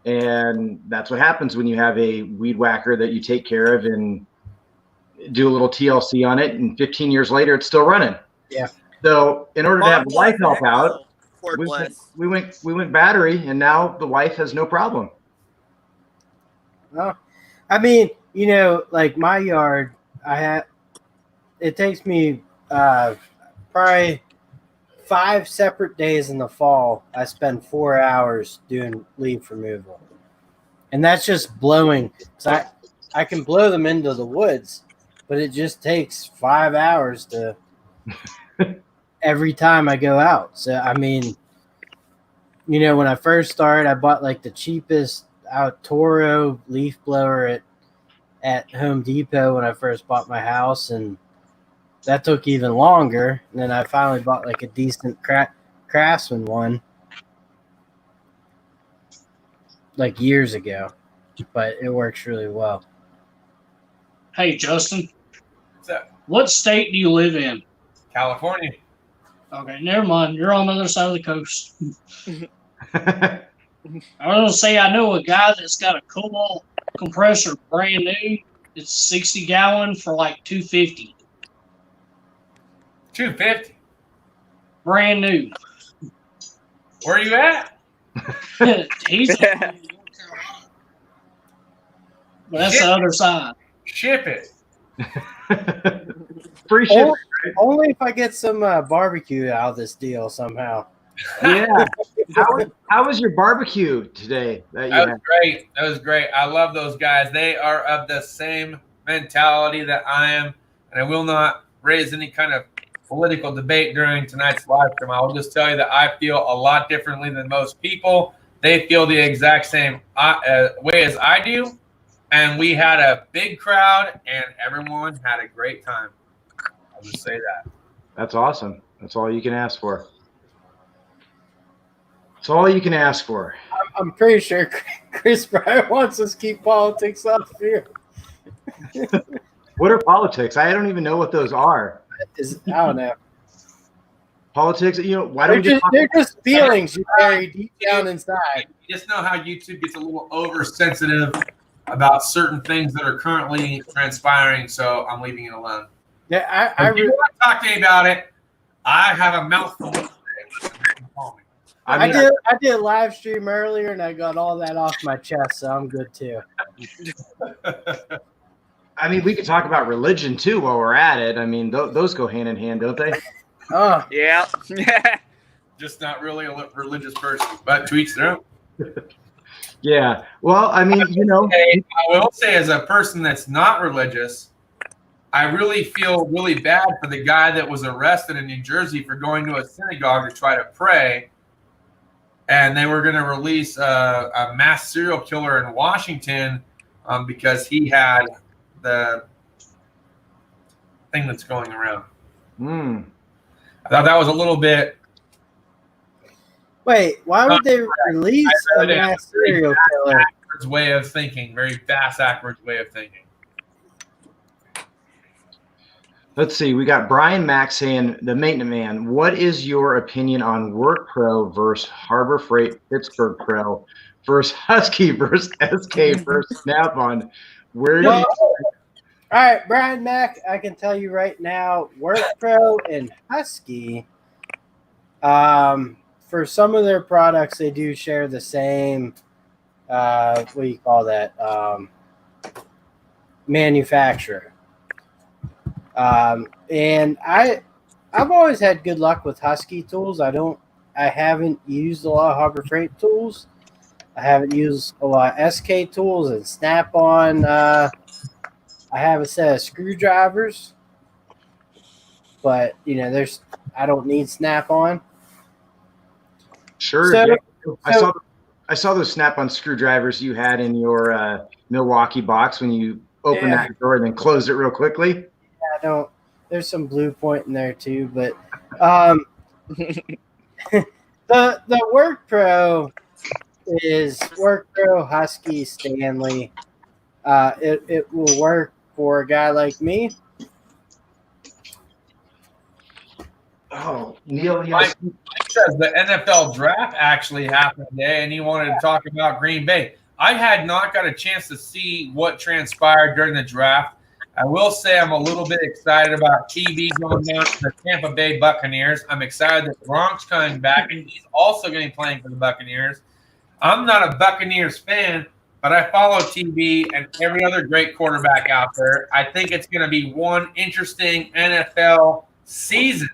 And that's what happens when you have a weed whacker that you take care of and do a little TLC on it. And 15 years later, it's still running. Yeah. So in order to have the wife help out, Cordless. we went battery, and now the wife has no problem. Oh, I mean, like my yard, it takes me probably 5 separate days in the fall. I spend 4 hours doing leaf removal, and that's just blowing. So I can blow them into the woods, but it just takes 5 hours to every time I go out. So I mean, when I first started, I bought like the cheapest Toro leaf blower at Home Depot when I first bought my house, and that took even longer. And then I finally bought like a decent Craftsman one like years ago, but it works really well. Hey, Justin. What's up? What state do you live in? California. Okay, never mind. You're on the other side of the coast. I was gonna say I know a guy that's got a Cobalt compressor, brand new. It's 60 gallon for like $250. $250. Brand new. Where are you at? He's but that's the other side. Ship it. Free shipping. Only if I get some barbecue out of this deal somehow. Yeah. How was your barbecue today? That was great. That was great. I love those guys. They are of the same mentality that I am, and I will not raise any kind of political debate during tonight's live stream. I will just tell you that I feel a lot differently than most people. They feel the exact same way as I do, and we had a big crowd, and everyone had a great time. I'll just say that. That's awesome. That's all you can ask for. That's all you can ask for. I'm pretty sure Chris Bryant wants us to keep politics off here. What are politics? I don't even know what those are. I don't know. Politics, why don't they're just feelings you carry deep down inside. You just know how YouTube gets a little oversensitive about certain things that are currently transpiring, so I'm leaving it alone. Yeah, if you want to talk to me about it, I have a mouthful. I did a live stream earlier, and I got all that off my chest, so I'm good too. I mean, we could talk about religion too while we're at it. I mean, those go hand in hand, don't they? Oh yeah. Just not really a religious person, but to each their own. Yeah. Well, I mean, I will say, as a person that's not religious, I really feel really bad for the guy that was arrested in New Jersey for going to a synagogue to try to pray. And they were going to release a mass serial killer in Washington because he had the thing that's going around. I thought that was a little bit. Wait, why would they release a mass serial killer? Way of thinking, very fast, backwards way of thinking. Let's see. We got Brian Mack saying, the maintenance man, what is your opinion on Work Pro versus Harbor Freight Pittsburgh Pro versus Husky versus SK versus Snap-on? Where do you... All right, Brian Mack, I can tell you right now, Work Pro and Husky, for some of their products, they do share the same, what do you call that, manufacturer. And I've always had good luck with Husky tools. I haven't used a lot of Harbor Freight tools. I haven't used a lot of SK tools and Snap-on. I have a set of screwdrivers, but I don't need Snap-on. Sure. I saw those Snap-on screwdrivers you had in your Milwaukee box when you opened that door and then closed it real quickly. Yeah, there's some Blue Point in there too, but the Work Pro is Work Pro, Husky, Stanley. It will work for a guy like me. Oh, Neil, Mike says the NFL draft actually happened today, and he wanted to talk about Green Bay. I had not got a chance to see what transpired during the draft. I will say I'm a little bit excited about TB going down to the Tampa Bay Buccaneers. I'm excited that Gronk's coming back, and he's also going to be playing for the Buccaneers. I'm not a Buccaneers fan, but I follow TB and every other great quarterback out there. I think it's going to be one interesting NFL season.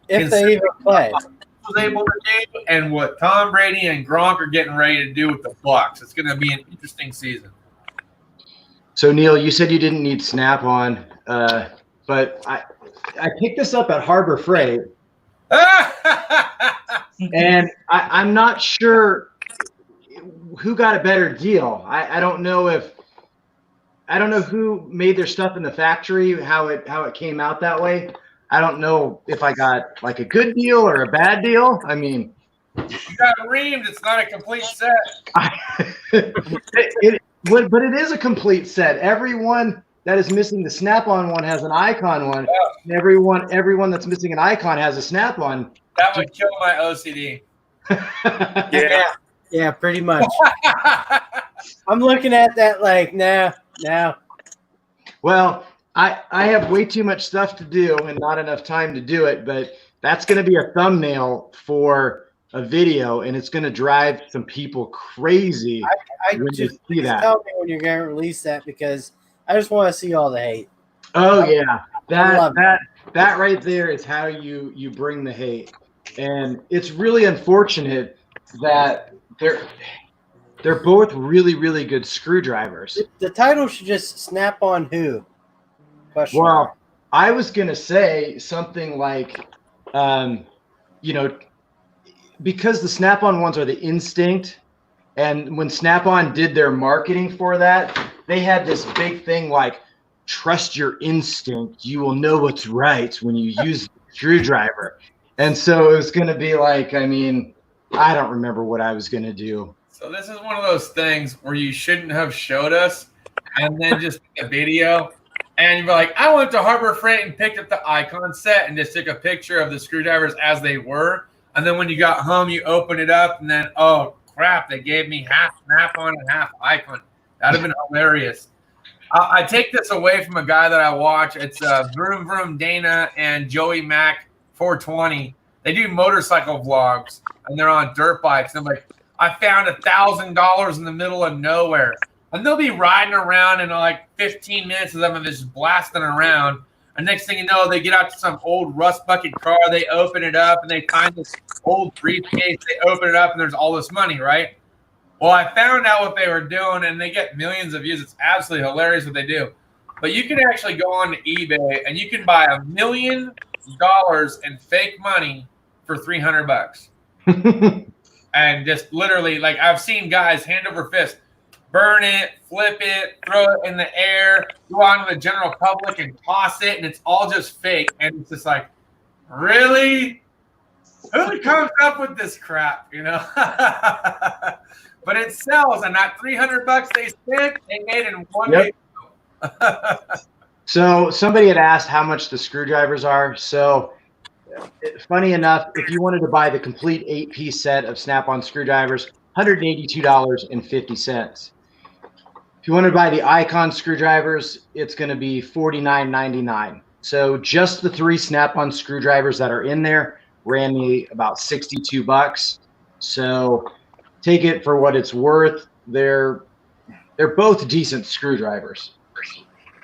If they even play. Was able to do and what Tom Brady and Gronk are getting ready to do with the Bucs. It's going to be an interesting season. So Neil, you said you didn't need Snap-on, but I picked this up at Harbor Freight, and I'm not sure who got a better deal. I don't know who made their stuff in the factory, how it came out that way. I don't know if I got like a good deal or a bad deal. I mean, you got reamed. It's not a complete set. But it is a complete set. Everyone that is missing the Snap-on one has an icon one. Yeah. Everyone that's missing an icon has a Snap-on. That would kill my OCD. Yeah, pretty much. I'm looking at that like, no. Well, I have way too much stuff to do and not enough time to do it, but that's going to be a thumbnail for a video, and it's going to drive some people crazy. I just see that. Tell me when you're going to release that, because I just want to see all the hate. Oh yeah, that right there is how you bring the hate, and it's really unfortunate that they're both really, really good screwdrivers. The title should just Snap on who? Well, I was going to say something like, because the Snap-on ones are the Instinct, and when Snap-on did their marketing for that, they had this big thing like, trust your instinct. You will know what's right when you use the screwdriver. And so it was going to be like, I mean, I don't remember what I was going to do. So this is one of those things where you shouldn't have showed us and then just a video. And you're like, I went to Harbor Freight and picked up the icon set and just took a picture of the screwdrivers as they were. And then when you got home, you open it up and then, oh, crap, they gave me half Snap-on and half icon. That would have been hilarious. I take this away from a guy that I watch. It's Vroom Vroom Dana and Joey Mac 420. They do motorcycle vlogs, and they're on dirt bikes. And I'm like, I found $1,000 in the middle of nowhere. And they'll be riding around in like 15 minutes of them and just blasting around. And next thing you know, they get out to some old rust bucket car. They open it up, and they find this old briefcase. They open it up, and there's all this money, right? Well, I found out what they were doing, and they get millions of views. It's absolutely hilarious what they do. But you can actually go on to eBay, and you can buy $1 million in fake money for $300. And just literally, like, I've seen guys hand over fist burn it, flip it, throw it in the air, go out to the general public and toss it, and it's all just fake. And it's just like, really? Who comes up with this crap, you know? But it sells, and that $300 they spent, they made in one day. So somebody had asked how much the screwdrivers are. So funny enough, if you wanted to buy the complete 8-piece set of Snap-on screwdrivers, $182.50. If you want to buy the Icon screwdrivers, it's going to be $49.99. So just the 3 Snap-on screwdrivers that are in there ran me about $62. So take it for what it's worth. They're both decent screwdrivers.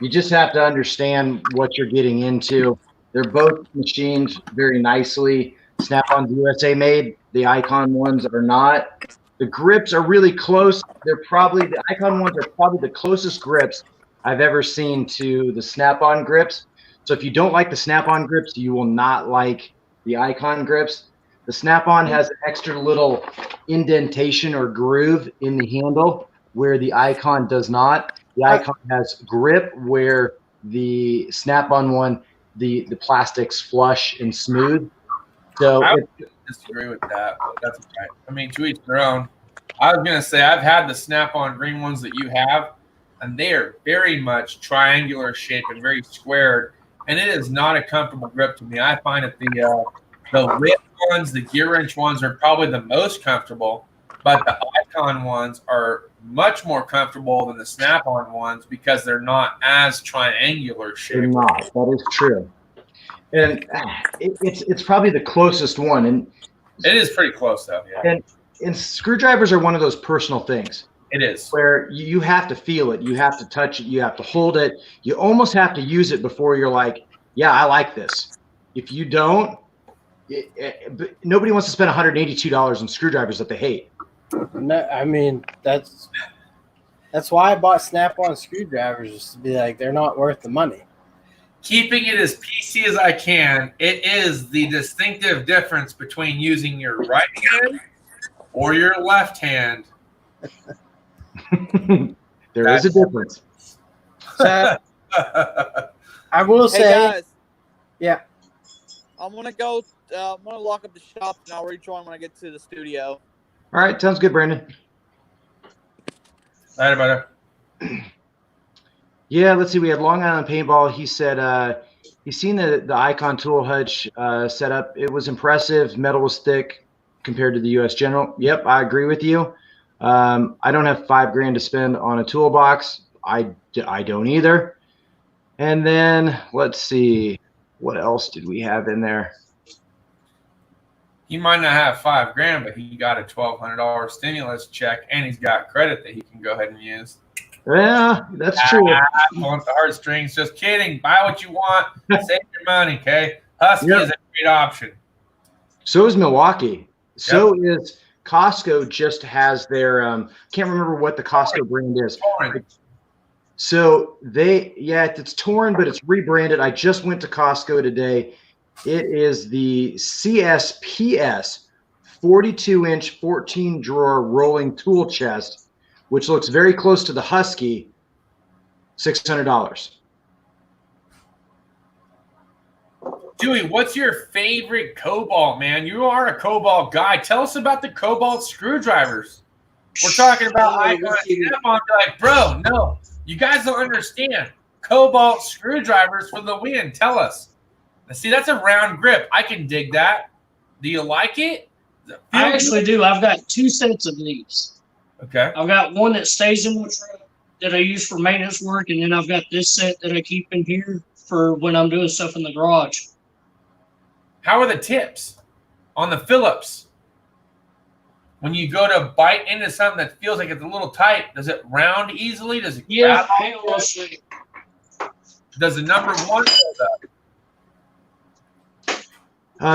You just have to understand what you're getting into. They're both machined very nicely. Snap-on's USA made. The Icon ones are not. The grips are really close. The Icon ones are probably the closest grips I've ever seen to the Snap-on grips. So if you don't like the Snap-on grips, you will not like the Icon grips. The Snap-on has an extra little indentation or groove in the handle where the Icon does not. The Icon has grip where the Snap-on one, the plastic's flush and smooth. So I would disagree with that, but that's okay. I mean, to each their own. I was going to say, I've had the Snap-on green ones that you have, and they are very much triangular shape and very squared, and it is not a comfortable grip to me. I find that the whip ones, the gear wrench ones are probably the most comfortable, but the Icon ones are much more comfortable than the Snap-on ones because they're not as triangular shaped. They're not. That is true. And it's probably the closest one. And it is pretty close, though. Yeah. And screwdrivers are one of those personal things. It is. Where you have to feel it. You have to touch it. You have to hold it. You almost have to use it before you're like, yeah, I like this. If you don't, nobody wants to spend $182 on screwdrivers that they hate. No, I mean, that's why I bought Snap-on screwdrivers, just to be like, they're not worth the money. Keeping it as PC as I can, it is the distinctive difference between using your right hand or your left hand. There is a difference. So, I will say, guys, yeah. I'm gonna go. I'm gonna lock up the shop, and I'll rejoin when I get to the studio. All right, sounds good, Brandon. All right, brother. Yeah, let's see. We had Long Island Paintball. He said he's seen the Icon tool hutch setup. It was impressive. Metal was thick compared to the U.S. General. Yep, I agree with you. I don't have $5,000 to spend on a toolbox. I don't either. And then let's see, what else did we have in there? He might not have $5,000, but he got a $1,200 stimulus check, and he's got credit that he can go ahead and use. Yeah, that's true. Pulling the heartstrings. Just kidding. Buy what you want. Save your money, okay? Husky is a great option. So is Milwaukee. So is Costco. Just has their can't remember what the Costco brand is. So it's Torn, but it's rebranded. I just went to Costco today. It is the CSPS 42-inch 14-drawer rolling tool chest, which looks very close to the Husky, $600. Dewey, what's your favorite Cobalt, man? You are a Cobalt guy. Tell us about the Cobalt screwdrivers. We're talking about Icon Snap-on. Like, bro, no. You guys don't understand. Cobalt screwdrivers for the win. Tell us. See, that's a round grip. I can dig that. Do you like it? I actually do. I've got 2 sets of these. Okay. I've got one that stays in my truck that I use for maintenance work, and then I've got this set that I keep in here for when I'm doing stuff in the garage. How are the tips on the Phillips? When you go to bite into something that feels like it's a little tight, does it round easily? Does it Yeah, does the number 1 hold up?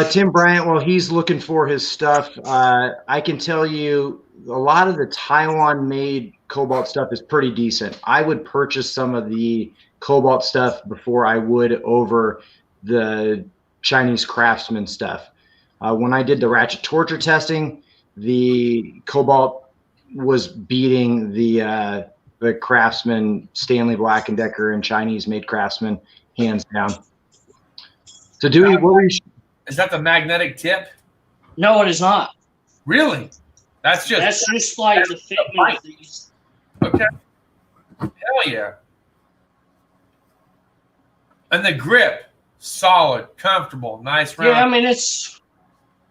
Tim Bryant, well, he's looking for his stuff. I can tell you a lot of the Taiwan-made Cobalt stuff is pretty decent. I would purchase some of the Cobalt stuff before I would over the Chinese Craftsman stuff. When I did the ratchet torture testing, the Cobalt was beating the Craftsman, Stanley Black & Decker and Chinese-made Craftsman, hands down. So, Dewey, what were you... Is that the magnetic tip? No, it is not. Really? That's just like the fitment of these. Okay. Hell yeah. And the grip, solid, comfortable, nice round. Yeah, I mean, I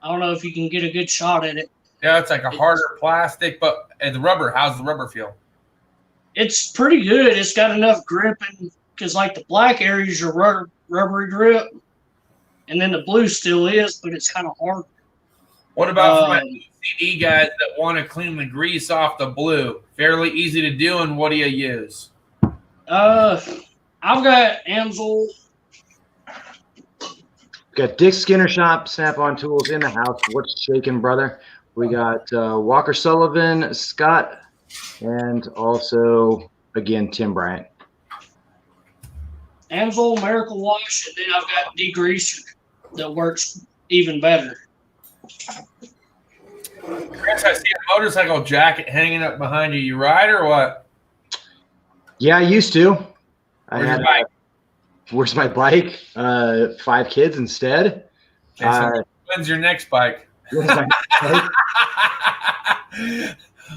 don't know if you can get a good shot at it. Yeah, it's like a harder plastic, but and the rubber, how's the rubber feel? It's pretty good. It's got enough grip, because like the black area is your rubbery grip, and then the blue still is, but it's kind of hard. What about for my OCD guys that want to clean the grease off the blue? Fairly easy to do, and what do you use? I've got Amsoil. Got Dick Skinner Shop Snap-on tools in the house. What's shaking, brother? We got Walker Sullivan, Scott, and also, again, Tim Bryant. Amsoil, Miracle Wash, and then I've got degreaser that works even better. Chris, I see a motorcycle jacket hanging up behind you. You ride or what? Yeah, I used to. Where's your bike? Where's my bike? 5 kids instead. Okay, so when's your next bike? Man,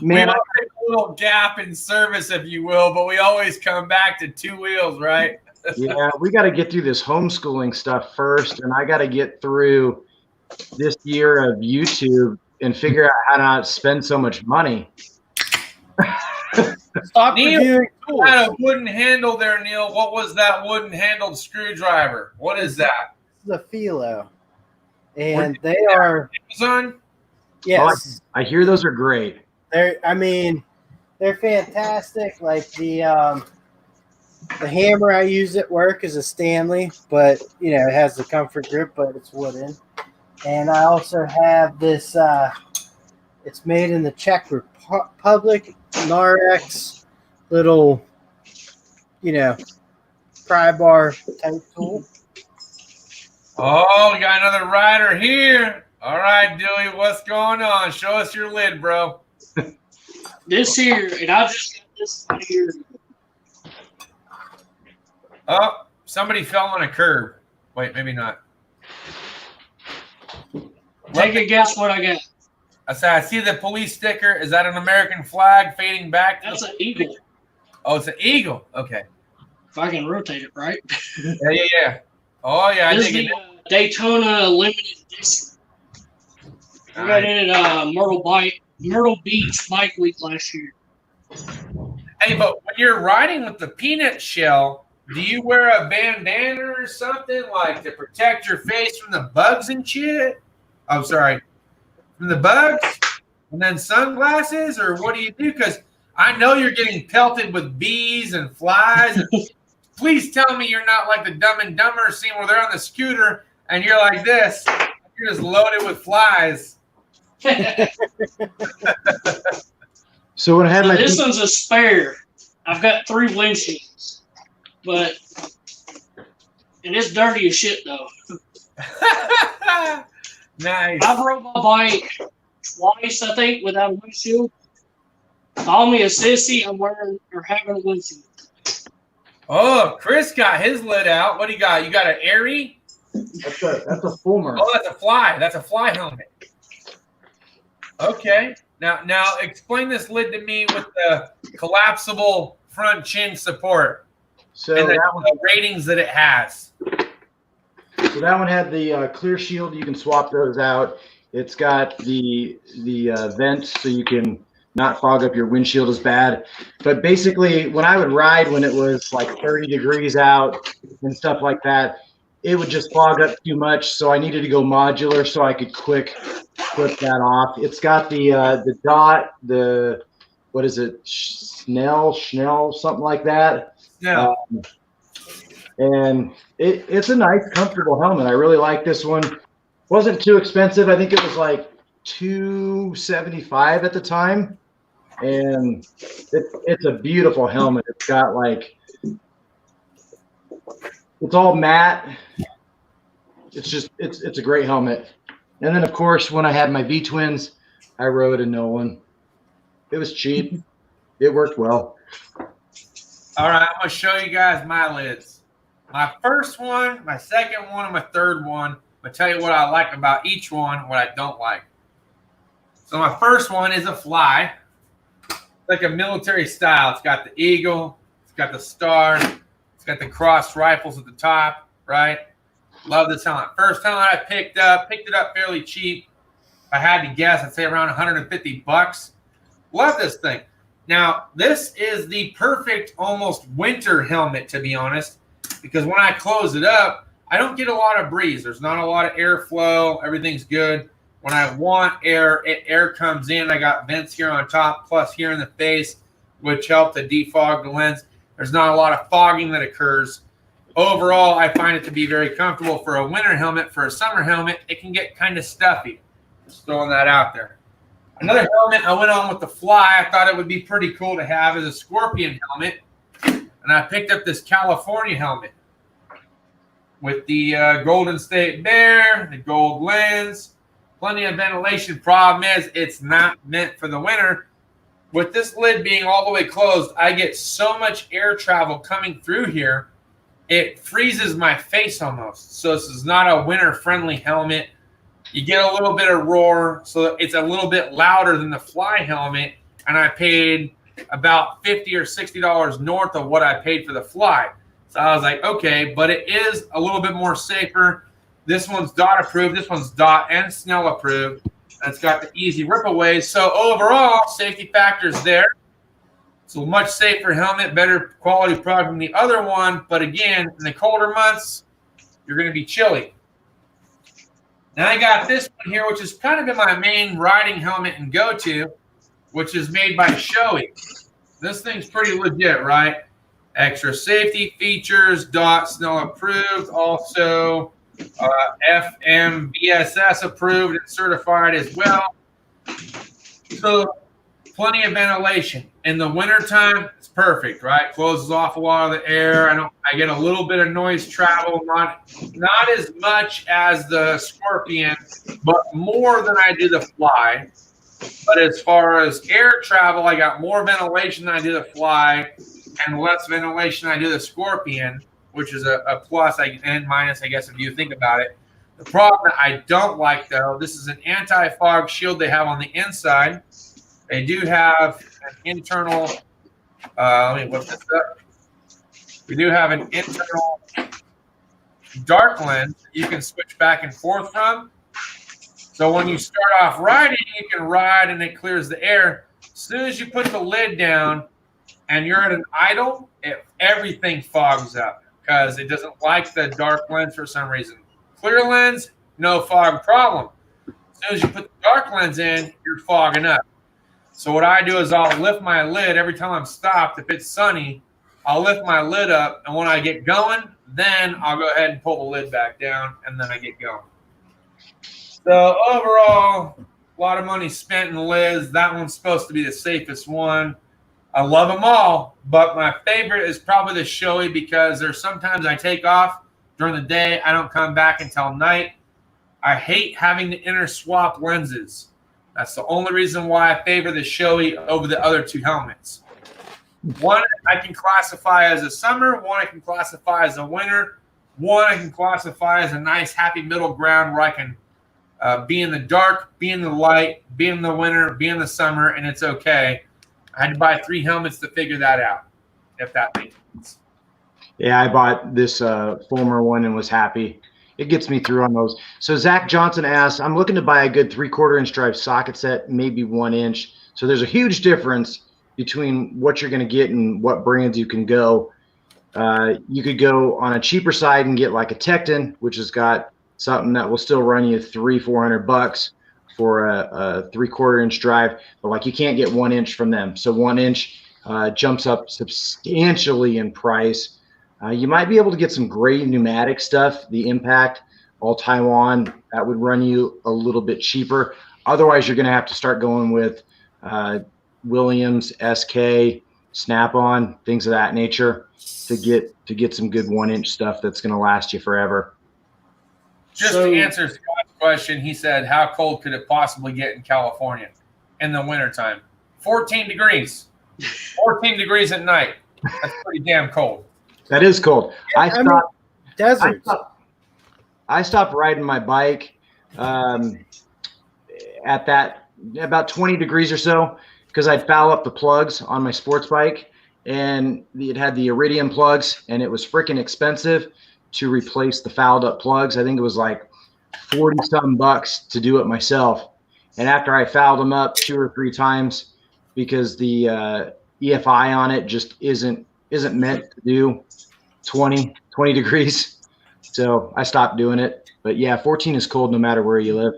we all take a little gap in service, if you will, but we always come back to 2 wheels, right? Yeah, we got to get through this homeschooling stuff first, and I got to get through this year of YouTube and figure out how to not spend so much money. Stop Neil, reviewing you had a wooden handle there, Neil. What was that wooden handled screwdriver? What is that? The Philo, and they are Amazon? yes. Oh, I hear those are great. They're fantastic. Like the hammer I use at work is a Stanley, but it has the comfort grip, but it's wooden. And I also have this. It's made in the Czech Republic. Narex little, pry bar type tool. Oh, we got another rider here. All right, Duey, what's going on? Show us your lid, bro. This here, and I just got this right here. Oh, somebody fell on a curb. Wait, maybe not. Take a guess what I got. I see the police sticker. Is that an American flag fading back? That's an eagle. Oh, it's an eagle. Okay. If I can rotate it right. Yeah. Oh, yeah. This is the Daytona Limited Edition. I got it at Myrtle Beach Bike Week last year. Hey, but when you're riding with the peanut shell, do you wear a bandana or something like to protect your face from the bugs and shit? I'm sorry. From the bugs? And then sunglasses? Or what do you do? Because I know you're getting pelted with bees and flies. And please tell me you're not like the Dumb and Dumber scene where they're on the scooter and you're like this. You're just loaded with flies. So when I had this one's a spare. I've got 3 windshields. And it's dirty as shit, though. Nice. I've rode my bike twice, I think, without a windshield. Call me a sissy. I'm wearing or having a windshield. Oh, Chris got his lid out. What do you got? You got an Airy? That's a Fulmer. Oh, that's a fly. That's a fly helmet. Okay. Now explain this lid to me with the collapsible front chin support. So and the ratings that it has. So that one had the clear shield. You can swap those out. It's got the vent so you can not fog up your windshield as bad. But basically, when I would ride when it was like 30 degrees out and stuff like that, it would just fog up too much. So I needed to go modular so I could quick flip that off. It's got the dot, what is it, Schnell, something like that. Yeah. And it's a nice, comfortable helmet. I really like this one. Wasn't too expensive. I think it was like $275 at the time. And it's a beautiful helmet. It's got it's all matte. It's a great helmet. And then of course, when I had my V-twins, I rode a Nolan. It was cheap. It worked well. All right, I'm gonna show you guys my lids. My first one, my second one, and my third one. I'll tell you what I like about each one, what I don't like. So my first one is a fly. It's like a military style. It's got the eagle. It's got the star. It's got the crossed rifles at the top, right? Love this helmet. First helmet I picked it up fairly cheap. If I had to guess, I'd say around 150 bucks. Love this thing. Now, this is the perfect almost winter helmet, to be honest, because when I close it up, I don't get a lot of breeze. There's not a lot of airflow. Everything's good. When I want air, air comes in. I got vents here on top, plus here in the face, which help to defog the lens. There's not a lot of fogging that occurs. Overall, I find it to be very comfortable for a winter helmet. For a summer helmet, it can get kind of stuffy. Just throwing that out there. Another helmet I went on with the fly, I thought it would be pretty cool to have, is a scorpion helmet. And I picked up this California helmet with the Golden State Bear, the gold lens, plenty of ventilation. Problem is, it's not meant for the winter. With this lid being all the way closed, I get so much air travel coming through here, it freezes my face almost. So this is not a winter-friendly helmet. You get a little bit of roar, so it's a little bit louder than the fly helmet, and I paid about $50 or $60 north of what I paid for the fly. So I was like, okay, but it is a little bit more safer. This one's DOT approved. This one's DOT and Snell approved. And it's got the easy rip-aways. So overall, safety factors there. It's a much safer helmet, better quality product than the other one. But again, in the colder months, you're going to be chilly. Now I got this one here, which has kind of been my main riding helmet and go-to, which is made by Shoei. This thing's pretty legit, right? Extra safety features, DOT Snell approved, also FM BSS approved and certified as well. So plenty of ventilation. In the wintertime, it's perfect, right? Closes off a lot of the air. I get a little bit of noise travel, not as much as the Scorpion, but more than I do the Fly. But as far as air travel, I got more ventilation than I do the Fly and less ventilation than I do the Scorpion, which is a plus and minus, I guess, if you think about it. The problem that I don't like, though, this is an anti-fog shield they have on the inside. They do have an internal, let me look this up. We do have an internal dark lens that you can switch back and forth from. So when you start off riding, you can ride and it clears the air. As soon as you put the lid down and you're at an idle, everything fogs up because it doesn't like the dark lens for some reason. Clear lens, no fog problem. As soon as you put the dark lens in, you're fogging up. So what I do is I'll lift my lid every time I'm stopped. If it's sunny, I'll lift my lid up, and when I get going, then I'll go ahead and pull the lid back down, and then I get going. So overall, a lot of money spent in lids. That one's supposed to be the safest one. I love them all, but my favorite is probably the Shoei because there's sometimes I take off during the day. I don't come back until night. I hate having to interswap lenses. That's the only reason why I favor the Shoei over the other two helmets. One I can classify as a summer. One I can classify as a winter. One I can classify as a nice, happy middle ground where I can be in the dark, be in the light, be in the winter, be in the summer, and it's okay. I had to buy 3 helmets to figure that out, if that makes sense. Yeah, I bought this Fulmer one and was happy. It gets me through on those. So Zach Johnson asks, I'm looking to buy a good 3/4 inch drive socket set, maybe 1 inch. So there's a huge difference between what you're going to get and what brands you can go. You could go on a cheaper side and get like a Tecton, which has got something that will still run you $300-400 bucks for a 3/4 inch drive, but like you can't get 1 inch from them. So 1 inch jumps up substantially in price. You might be able to get some great pneumatic stuff, the Impact, all Taiwan, that would run you a little bit cheaper. Otherwise, you're going to have to start going with Williams, SK, Snap-on, things of that nature to get some good 1 inch stuff that's going to last you forever. Just to answer Scott's question, he said, how cold could it possibly get in California in the wintertime? 14 degrees. 14 degrees at night. That's pretty damn cold. That is cold. Yeah, deserts. I stopped riding my bike at that about 20 degrees or so because I'd foul up the plugs on my sports bike, and it had the iridium plugs, and it was freaking expensive to replace the fouled up plugs. I think it was like 40 some bucks to do it myself. And after I fouled them up 2 or 3 times because the EFI on it just isn't meant to do 20 degrees. So I stopped doing it. But yeah, 14 is cold no matter where you live.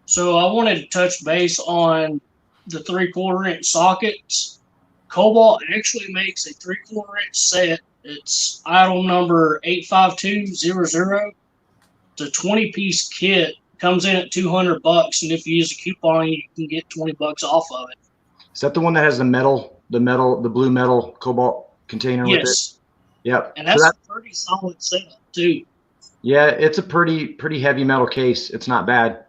So I wanted to touch base on the 3/4 inch sockets. Cobalt actually makes a 3/4 inch set. It's item number 85200. It's a 20-piece kit. Comes in at $200, and if you use a coupon, you can get $20 off of it. Is that the one that has the blue metal cobalt container with it? Yes. Yep. And that's a pretty solid setup too. Yeah, it's a pretty heavy metal case. It's not bad.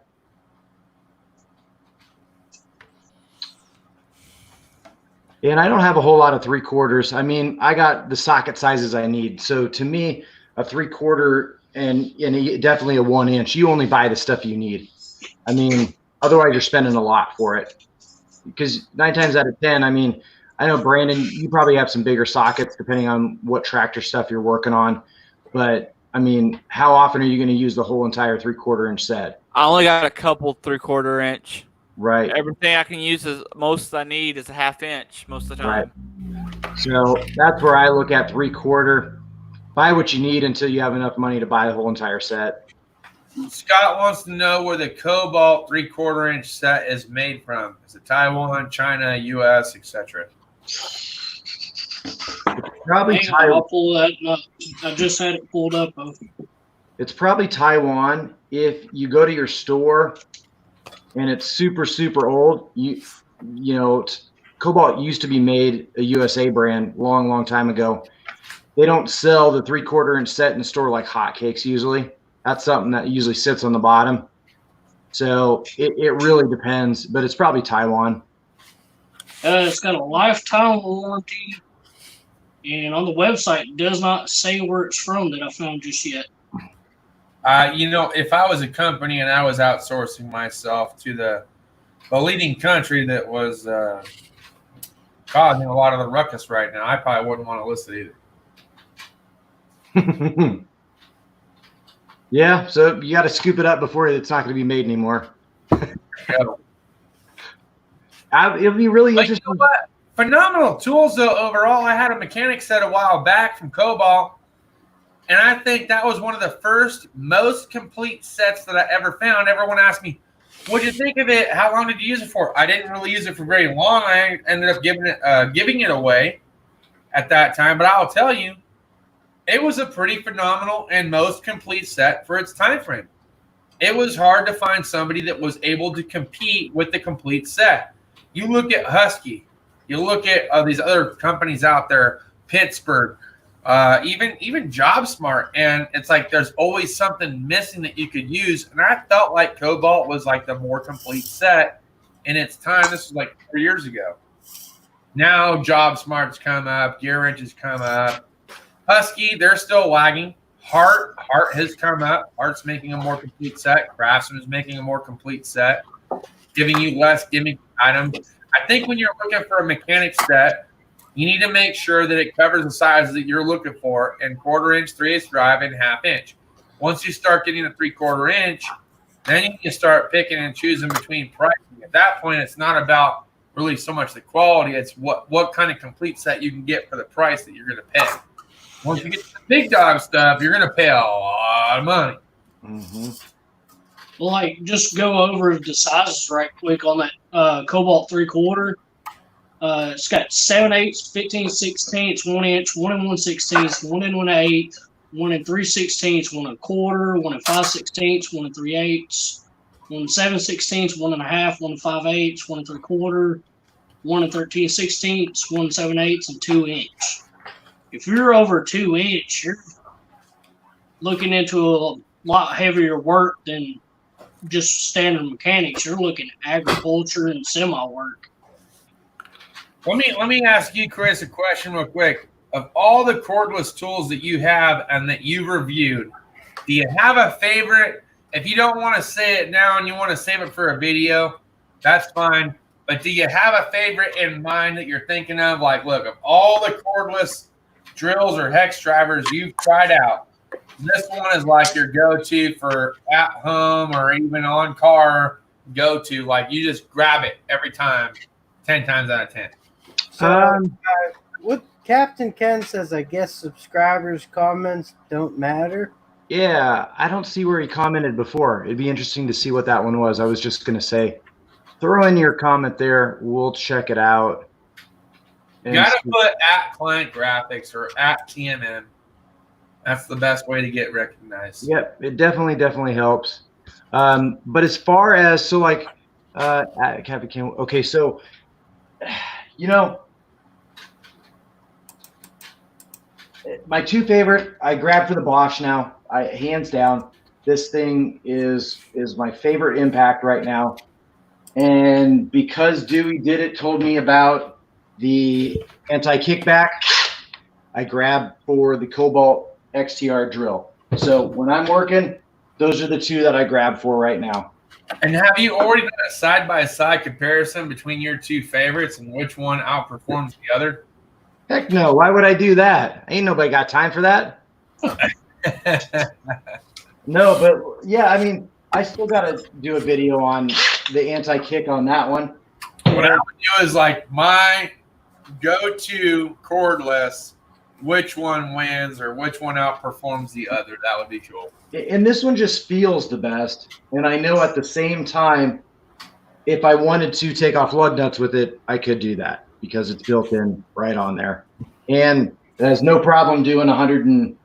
And I don't have a whole lot of 3/4. I mean, I got the socket sizes I need. So to me, a 3/4 and definitely a 1 inch, you only buy the stuff you need. I mean, otherwise you're spending a lot for it. Because 9 times out of 10, I mean, I know Brandon, you probably have some bigger sockets depending on what tractor stuff you're working on. But I mean, how often are you going to use the whole entire 3/4 inch set? I only got a couple 3/4 inch. Right. Everything I can use is most I need is a 1/2 inch most of the time. Right. So that's where I look at 3/4. Buy what you need until you have enough money to buy the whole entire set. Scott wants to know where the Cobalt 3/4 inch set is made from. Is it Taiwan, China, US, etc.? Probably Taiwan. I'll pull that up. I just had it pulled up. It's probably Taiwan. If you go to your store and it's super old, you know, Cobalt used to be made a USA brand long time ago. They don't sell the 3/4 inch set in the store like hotcakes usually. That's something that usually sits on the bottom. So it really depends, but it's probably Taiwan. It's got a lifetime warranty, and on the website it does not say where it's from that I found just yet. You know, if I was a company and I was outsourcing myself to the leading country that was causing a lot of the ruckus right now, I probably wouldn't want to list it either. Yeah, so you got to scoop it up before it's not going to be made anymore. It'll be really interesting. You know what? Phenomenal tools, though, overall. I had a mechanic set a while back from Cobalt, and I think that was one of the first, most complete sets that I ever found. Everyone asked me, what'd you think of it? How long did you use it for? I didn't really use it for very long. I ended up giving it away at that time, but I'll tell you, it was a pretty phenomenal and most complete set for its time frame. It was hard to find somebody that was able to compete with the complete set. You look at Husky, you look at these other companies out there, Pittsburgh, even JobSmart, and it's like there's always something missing that you could use. And I felt like Cobalt was like the more complete set in its time. This was like 4 years ago. Now JobSmart's come up, Gear Wrench has come up. Husky, they're still lagging. Hart has come up. Hart's making a more complete set. Craftsman is making a more complete set, giving you less gimmick items. I think when you're looking for a mechanic set, you need to make sure that it covers the sizes that you're looking for in 1/4 inch, 3/8 drive, and 1/2 inch. Once you start getting a 3/4 inch, then you can start picking and choosing between pricing. At that point, it's not about really so much the quality. It's what kind of complete set you can get for the price that you're going to pay. Once you get to the big dog stuff, you're going to pay a lot of money. Mm-hmm. Well, like, just go over the sizes right quick on that Cobalt 3/4. It's got 7/8, 15/16, 1 inch, 1 1/16, 1 1/8, 1 3/16, 1 1/4, 1 5/16, 1 3/8, 1 7/16, 1 1/2, 1 5/8, 1 3/4, 1 13/16, 1 7/8, and 2 inch. If you're over 2 inch, you're looking into a lot heavier work than just standard mechanics. You're looking at agriculture and semi work. Let me ask you, Chris, a question real quick. of all the cordless tools that you have and that you've reviewed, do you have a favorite? If you don't want to say it now and you want to save it for a video, that's fine. But do you have a favorite in mind that you're thinking of? Like, look, of all the cordless drills or hex drivers you've tried out, this one is like your go-to for at home or even on car go-to. Like, you just grab it every time, 10 times out of 10. So, what Captain Ken says, I guess subscribers' comments don't matter. Yeah, I don't see where he commented before. It'd be interesting to see what that one was. I was just going to say, throw in your comment there. We'll check it out. You got to put at Client Graphics or at TMM. That's the best way to get recognized. Yep, it definitely helps. But as far as, so like, Captain Ken, okay, so, you know, my two favorite, I grabbed for the Bosch now. Hands down, this thing is my favorite impact right now. And because Duey told me about the anti-kickback, I grabbed for the Cobalt XTR drill. So when I'm working, those are the two that I grab for right now. And have you already done a side-by-side comparison between your two favorites and which one outperforms the other? Heck no. Why would I do that? Ain't nobody got time for that. No, but yeah, I mean, I still got to do a video on the anti-kick on that one. What I would do is like my go-to cordless, which one wins or which one outperforms the other. That would be cool. And this one just feels the best. And I know at the same time, if I wanted to take off lug nuts with it, I could do that because it's built in right on there. And it has no problem doing 110,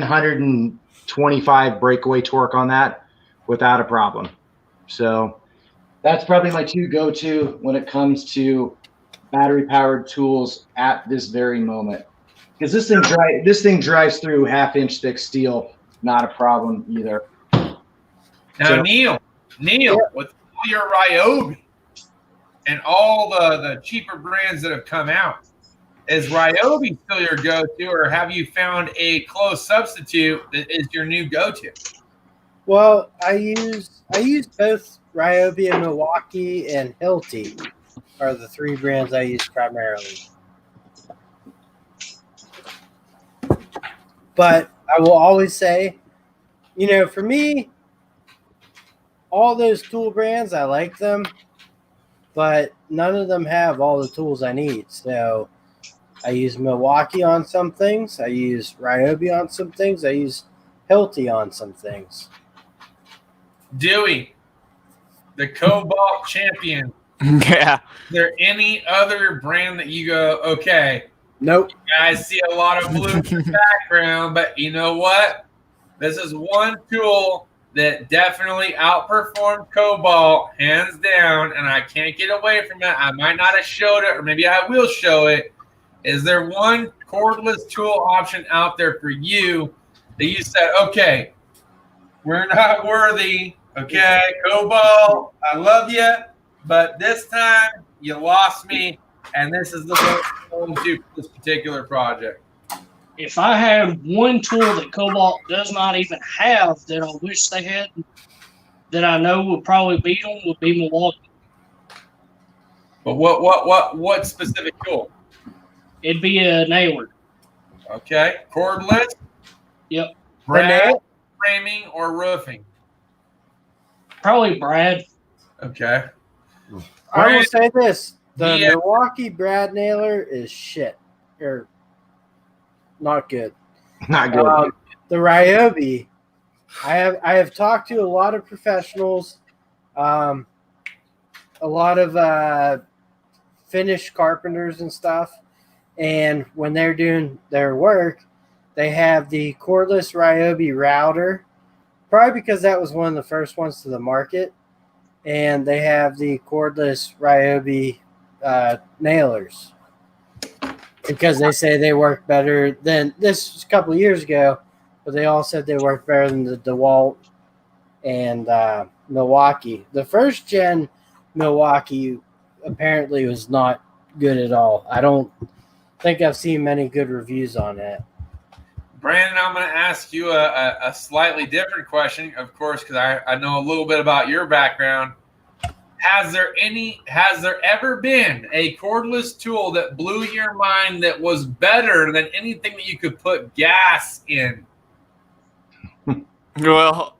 125 breakaway torque on that without a problem. So that's probably my two go-to when it comes to battery-powered tools at this very moment. Because this thing drives through half-inch thick steel, not a problem either. Now, so, Neil, with all your Ryobi and all the cheaper brands that have come out, is Ryobi still your go-to, or have you found a close substitute that is your new go-to? Well, I use both Ryobi and Milwaukee and Hilti are the three brands I use primarily. But I will always say, you know, for me, all those tool brands, I like them, but none of them have all the tools I need. So I use Milwaukee on some things. I use Ryobi on some things. I use Hilti on some things. Duey, the Cobalt champion. Yeah. Is there any other brand that you go, okay? Nope. I see a lot of blue in the background, but you know what? This is one tool that definitely outperformed Cobalt, hands down, and I can't get away from it. I might not have showed it, or maybe I will show it. Is there one cordless tool option out there for you that you said, okay, we're not worthy, okay, Cobalt, I love you, but this time you lost me, and this is the one I'm going to do for this particular project? If I had one tool that Cobalt does not even have that I wish they had, that I know would probably beat them, would be Milwaukee. But what specific tool? It'd be a nailer. Okay, cordless. Yep. Brad, framing or roofing? Probably Brad. Okay. I will say this: the Milwaukee Brad nailer is shit, or not good. Not good. The Ryobi, I have talked to a lot of professionals, a lot of finished carpenters and stuff, and when they're doing their work, they have the cordless Ryobi router, probably because that was one of the first ones to the market, and they have the cordless Ryobi nailers because they say they work better than this was a couple of years ago, but they all said they work better than the DeWalt and Milwaukee. The first gen Milwaukee apparently was not good at all. think I've seen many good reviews on it. Brandon, I'm going to ask you a slightly different question, of course, because I know a little bit about your background. Has there ever been a cordless tool that blew your mind that was better than anything that you could put gas in? Well,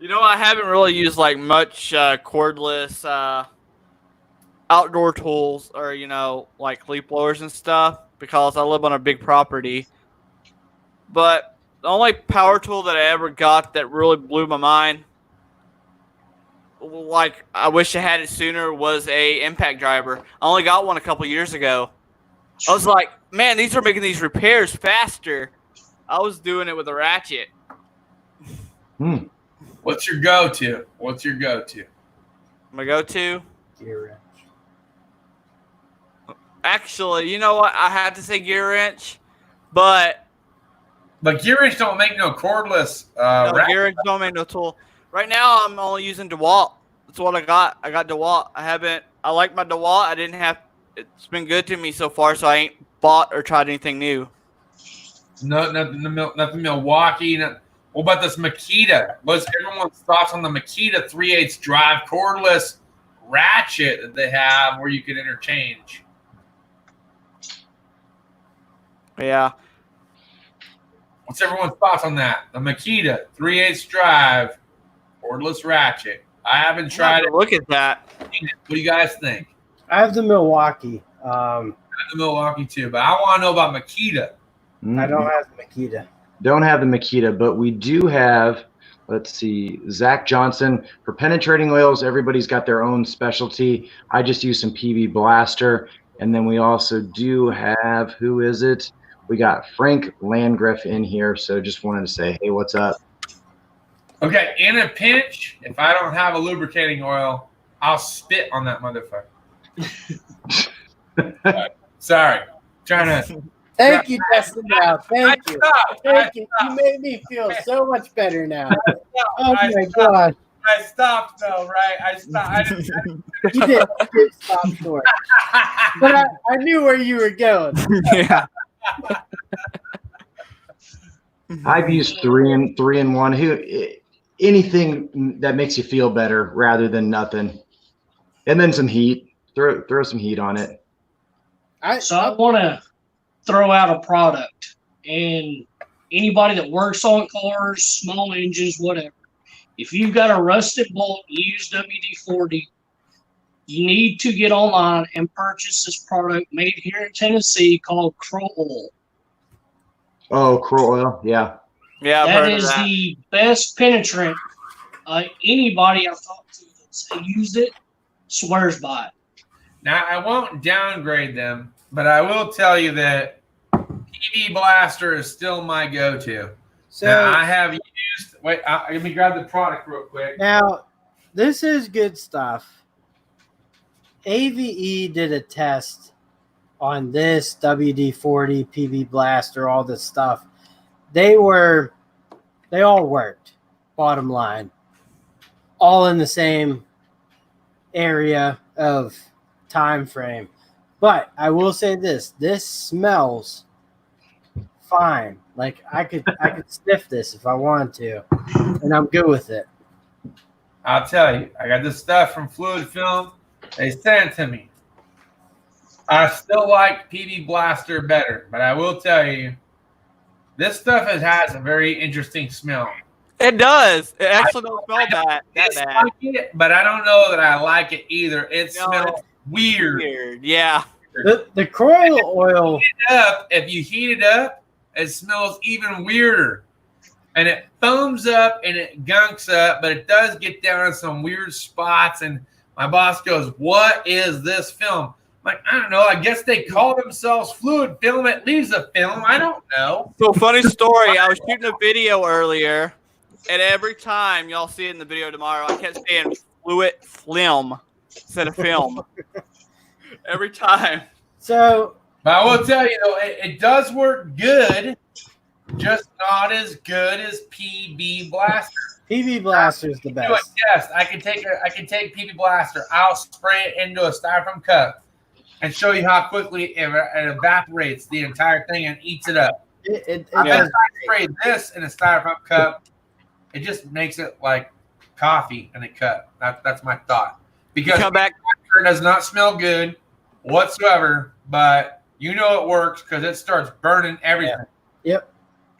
I haven't really used like much cordless outdoor tools or like leaf blowers and stuff because I live on a big property. But the only power tool that I ever got that really blew my mind, like I wish I had it sooner, was a impact driver. I only got one a couple years ago. I was like, man, these are making these repairs faster. I was doing it with a ratchet. What's your go-to? My go-to? Gear wrench. Actually, you know what? I had to say gear wrench, but gear wrench don't make no cordless. No, gear wrench don't make no tool. Right now, I'm only using DeWalt. That's what I got. I got DeWalt. I like my DeWalt. It's been good to me so far, so I ain't bought or tried anything new. No, nothing Milwaukee. What about this Makita? What's everyone's thoughts on the Makita 3/8 drive cordless ratchet that they have where you can interchange? Yeah. What's everyone's thoughts on that? The Makita 3/8 drive cordless ratchet. I haven't tried it. Look at that. What do you guys think? I have the Milwaukee. I have the Milwaukee too, but I want to know about Makita. I don't have the Makita. Don't have the Makita, but we do have, let's see, Zach Johnson. For penetrating oils, everybody's got their own specialty. I just use some PB Blaster. And then we also do have, who is it? We got Frank Landgraf in here. So just wanted to say, hey, what's up? Okay, in a pinch, if I don't have a lubricating oil, I'll spit on that motherfucker. Sorry. Trying to... Thank you, Justin. Now, thank you. Thank you. You made me feel so much better now. Oh my God! I stopped though, right? I stopped. You did stop short, but I knew where you were going. Yeah. I've used 3-in-1. Anything that makes you feel better rather than nothing, and then some heat. Throw some heat on it. I want to throw out a product, and anybody that works on cars, small engines, whatever, if you've got a rusted bolt, use WD-40, you need to get online and purchase this product made here in Tennessee called Crow Oil. Oh, Crow Oil, yeah. Yeah, that is the best penetrant. Anybody I've talked to that's used it swears by it. Now, I won't downgrade them, but I will tell you that PB Blaster is still my go-to. So now, I have used. Wait, let me grab the product real quick. Now, this is good stuff. AVE did a test on this WD-40, PB Blaster, all this stuff. They all worked. Bottom line, all in the same area of time frame. But I will say this smells fine. Like I could sniff this if I wanted to, and I'm good with it. I'll tell you, I got this stuff from Fluid Film. They sent it to me. I still like PB Blaster better, but I will tell you, this stuff has a very interesting smell. It does. It actually don't smell bad. That bad. Like it, but I don't know that I like it either. It smells weird. Yeah. The Crow Oil. If you heat it up, it smells even weirder. And it foams up and it gunks up, but it does get down in some weird spots. And my boss goes, "What is this film?" I'm like, I don't know. I guess they call themselves Fluid Film. It leaves a film. I don't know. So, funny story. I was shooting a video earlier, and every time y'all see it in the video tomorrow, I kept saying Fluid Film instead of film. Every time. So, but I will tell you though, it does work good, just not as good as PB Blaster. PB Blaster is the best. Do a test. I can take PB Blaster. I'll spray it into a styrofoam cup. and show you how quickly it evaporates the entire thing and eats it up. I sprayed this in a styrofoam cup. It just makes it like coffee in a cup. That's my thought. Because it does not smell good whatsoever, but you know it works because it starts burning everything. Yep.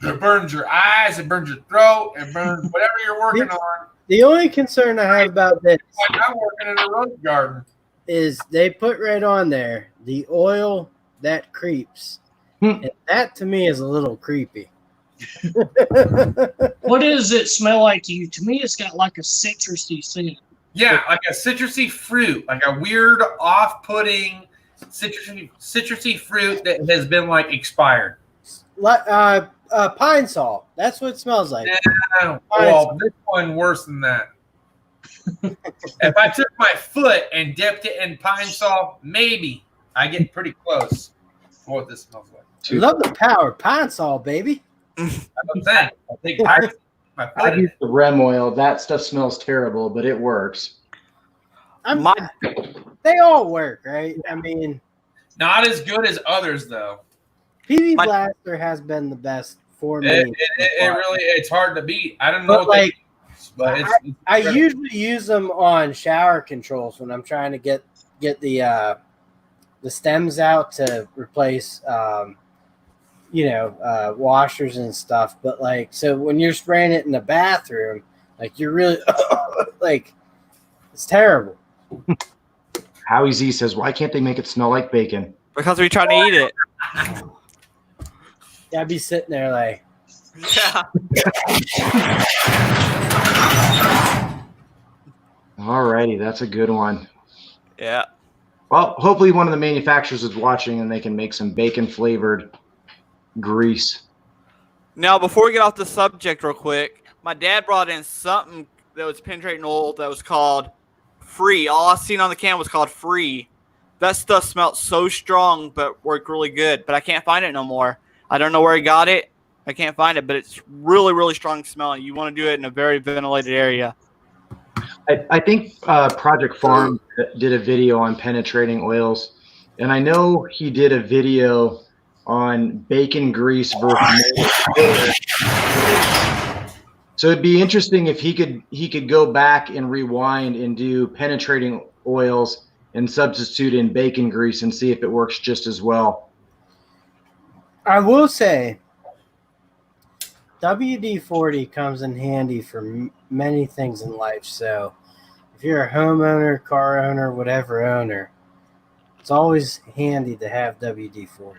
It burns your eyes, it burns your throat, it burns whatever you're working on. The only concern I have about this, like I'm working in a rose garden, is they put right on there the oil that creeps. And that to me is a little creepy. What does it smell like to you? To me, it's got like a citrusy scent. Yeah, like a citrusy fruit, like a weird, off-putting citrusy fruit that has been like expired. Pine Sol. That's what it smells like. Yeah, well, this one worse than that. If I took my foot and dipped it in Pine Sol, maybe I get pretty close to what this smells like. Love the power, Pine Sol, baby. That's what I'm saying. I think my foot. I use the Rem oil. That stuff smells terrible, but it works. They all work, right? I mean, not as good as others, though. PB Blaster has been the best for me. It's hard to beat. I don't know. But I usually use them on shower controls when I'm trying to get the stems out to replace washers and stuff. But like, so when you're spraying it in the bathroom, like you're really like, it's terrible. Howie Z says, why can't they make it smell like bacon? Because we're trying to eat it. Yeah, I'd be sitting there like, yeah. Alrighty, that's a good one. Yeah. Well, hopefully one of the manufacturers is watching and they can make some bacon flavored grease. Now, before we get off the subject real quick, my dad brought in something that was penetrating oil that was called Free. All I seen on the can was called Free. That stuff smelled so strong but worked really good, but I can't find it no more. I don't know where he got it. I can't find it, but it's really, really strong smelling. You want to do it in a very ventilated area. I think Project Farm did a video on penetrating oils, and I know he did a video on bacon grease versus so it'd be interesting if he could go back and rewind and do penetrating oils and substitute in bacon grease and see if it works just as well. I will say WD-40 comes in handy for many things in life. So if you're a homeowner, car owner, whatever owner, it's always handy to have WD-40.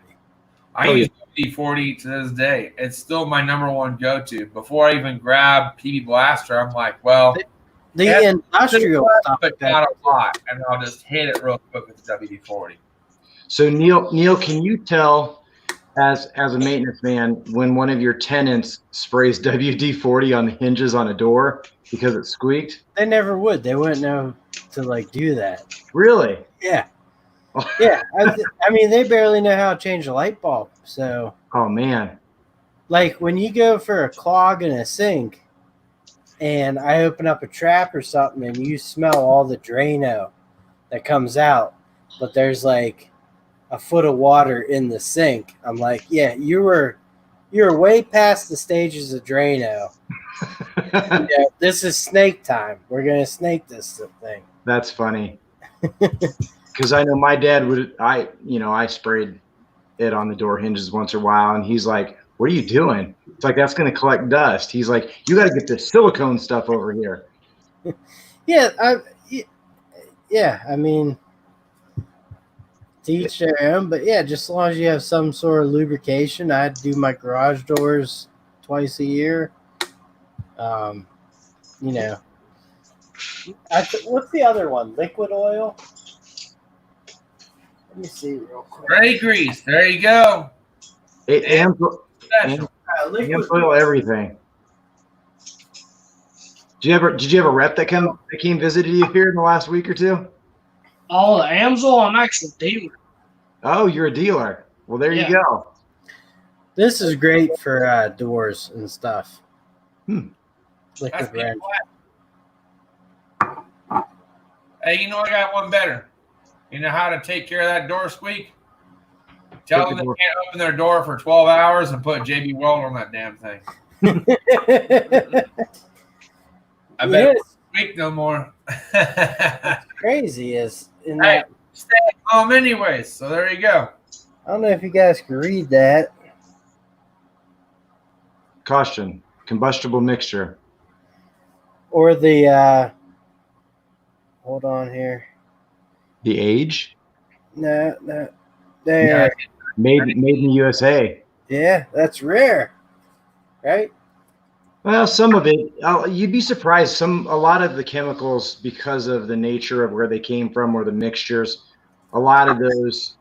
I use WD-40 to this day. It's still my number one go-to. Before I even grab PB Blaster, I'm like, well, the industrial stuff, but not a lot, and I'll just hit it real quick with WD-40. So Neil, can you tell as a maintenance man when one of your tenants sprays WD-40 on the hinges on a door because it squeaked? They never would. They wouldn't know to like do that. Really? Yeah. Yeah. I mean, they barely know how to change a light bulb. So. Oh man. Like when you go for a clog in a sink, and I open up a trap or something, and you smell all the Drano that comes out, but there's like a foot of water in the sink. I'm like, yeah, you're way past the stages of Drano. This is snake time. We're gonna snake this thing. That's funny. Because I know my dad I sprayed it on the door hinges once in a while, and he's like, what are you doing? It's like, that's going to collect dust. He's like, you got to get this silicone stuff over here. Yeah, I mean, to each their own, but yeah, just as long as you have some sort of lubrication. I do my garage doors twice a year. What's the other one? Liquid oil? Let me see real quick. Spray grease. There you go. Liquid oil, everything. Did you have a rep that came visited you here in the last week or two? Oh, the Amsoil, I'm actually a dealer. Oh, you're a dealer. Well, there you go. This is great for doors and stuff. Liquid wrench. Hey, I got one better. You know how to take care of that door squeak? Tell them they can't open their door for 12 hours and put JB Weld on that damn thing. I bet it won't squeak no more. What's crazy is in hey, that. Stay at home anyways, so there you go. I don't know if you guys can read that. Caution: combustible mixture. Or the hold on here. The age? No. There. Yeah. Made in the USA. Yeah, that's rare. Right? Well, some of it, you'd be surprised. A lot of the chemicals, because of the nature of where they came from or the mixtures, a lot of those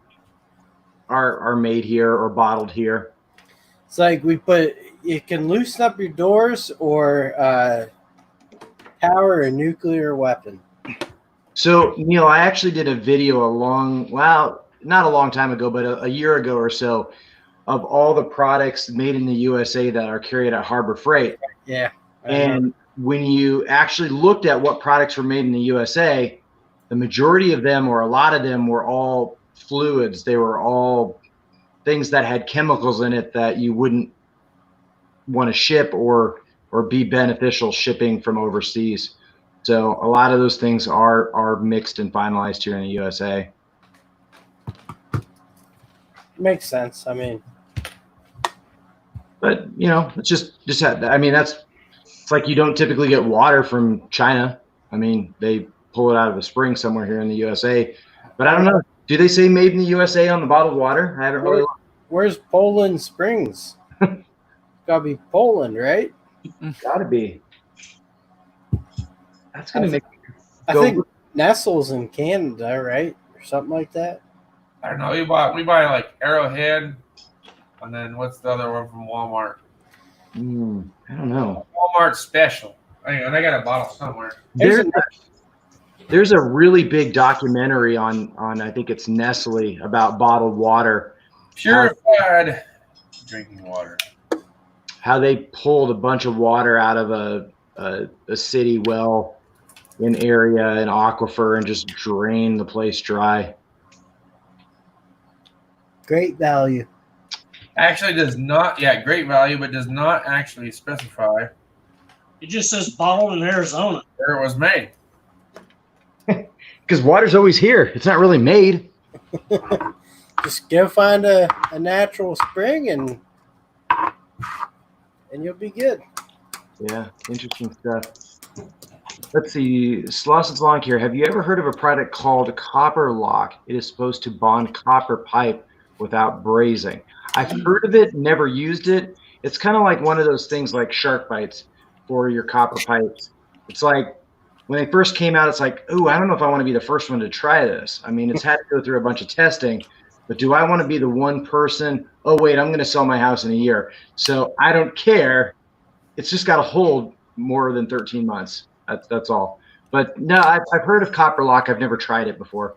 are made here or bottled here. It's like you can loosen up your doors or power a nuclear weapon. So, Neil, I actually did a video not a long time ago, but a year ago or so, of all the products made in the USA that are carried at Harbor Freight. Yeah. And when you actually looked at what products were made in the USA, the majority of them, or a lot of them, were all fluids. They were all things that had chemicals in it that you wouldn't want to ship or be beneficial shipping from overseas. So a lot of those things are mixed and finalized here in the USA. Makes sense. I mean, but it's just I mean, it's like you don't typically get water from China. I mean, they pull it out of a spring somewhere here in the USA. But I don't know. Do they say made in the USA on the bottled water? I haven't really looked. Where's Poland Springs? Gotta be Poland, right? Gotta be. That's gonna make. I think Nestle's in Canada, right, or something like that. I don't know. We buy like Arrowhead, and then what's the other one from Walmart? I don't know. Walmart Special. I got a bottle somewhere. There's a really big documentary on I think it's Nestle about bottled water. Purified drinking water. How they pulled a bunch of water out of a city well, an area, an aquifer, and just drained the place dry. Great value. Actually does not, great value, but does not actually specify. It just says bottled in Arizona. Where it was made. Because water's always here. It's not really made. Just go find a natural spring and you'll be good. Yeah, interesting stuff. Let's see. Sloss's Lawn Care. Have you ever heard of a product called Copper Lock? It is supposed to bond copper pipe without brazing. I've heard of it, never used it. It's kind of like one of those things like shark bites for your copper pipes. It's like when they first came out, it's like, ooh, I don't know if I want to be the first one to try this. I mean, it's had to go through a bunch of testing, but do I want to be the one person? Oh, wait, I'm going to sell my house in a year. So I don't care. It's just got to hold more than 13 months. That's all. But no, I've heard of Copper Lock. I've never tried it before.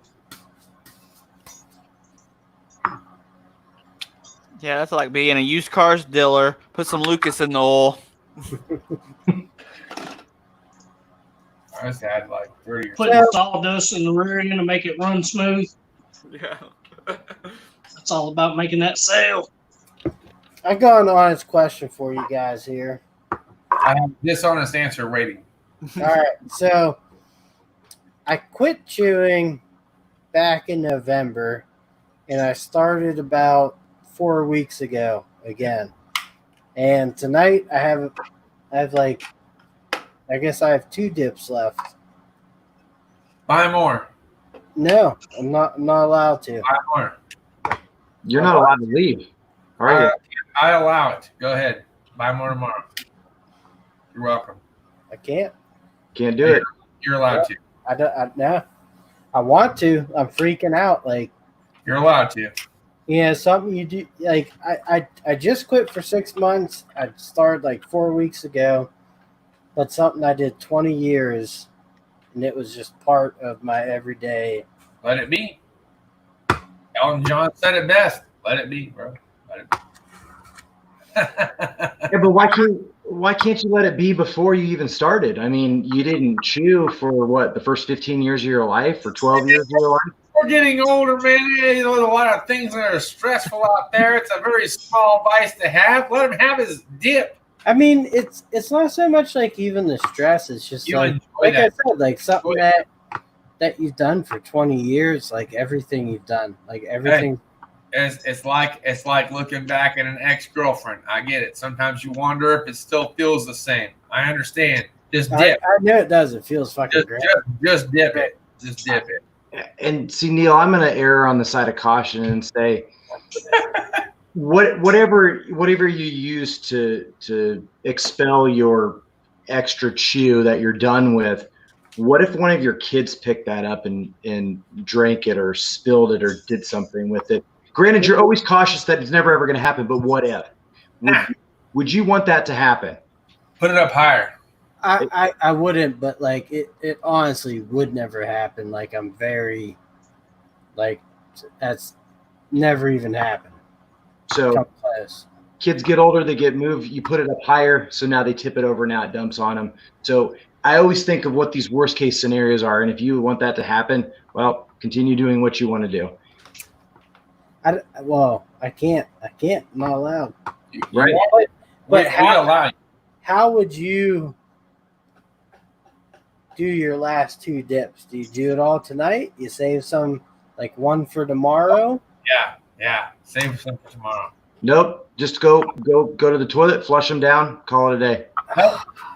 Yeah, that's like being a used cars dealer. Put some Lucas in the oil. I just had like 30 or Putting sawdust in the rear end to make it run smooth. Yeah. That's all about making that sale. I got an honest question for you guys here. I have a dishonest answer waiting. All right, so I quit chewing back in November, and I started about 4 weeks ago again. And tonight I have like, I guess I have 2 dips left. Buy more. No, I'm not allowed to. Buy more. You're not allowed to leave, are you? I allow it. Go ahead. Buy more tomorrow. You're welcome. I can't. Can't do it. You're allowed to. No. I want to. I'm freaking out. Like, you're allowed to. Yeah, something you do. Like, I just quit for 6 months. I started like 4 weeks ago, but something I did 20 years, and it was just part of my everyday. Let it be. Elton John said it best. Let it be, bro. Let it be. Yeah, but why can't you let it be before you even started? I mean, you didn't chew for what, the first 15 years of your life or 12 years of your life? We're getting older, man. You know, there's a lot of things that are stressful out there. It's a very small vice to have. Let him have his dip. I mean, it's not so much like even the stress. It's just like I said, like something that you've done for 20 years, like everything you've done, like everything. Hey, it's like looking back at an ex-girlfriend. I get it. Sometimes you wonder if it still feels the same. I understand. Just dip. I know it does. It feels fucking great. Just dip it. Just dip it. And see, Neil, I'm going to err on the side of caution and say, whatever you use to expel your extra chew that you're done with, what if one of your kids picked that up and drank it or spilled it or did something with it? Granted, you're always cautious that it's never ever going to happen, but what if? Would you want that to happen? Put it up higher. I wouldn't, but like it honestly would never happen. Like I'm very, like that's never even happened. So kids get older, they get moved. You put it up higher, so now they tip it over. Now it dumps on them. So I always think of what these worst case scenarios are, and if you want that to happen, well, continue doing what you want to do. I can't. I'm not allowed. Right. But how would you do your last two dips? Do you do it all tonight? You save some, like one for tomorrow? Yeah. Save some for tomorrow. Nope. Just go to the toilet, flush them down, call it a day.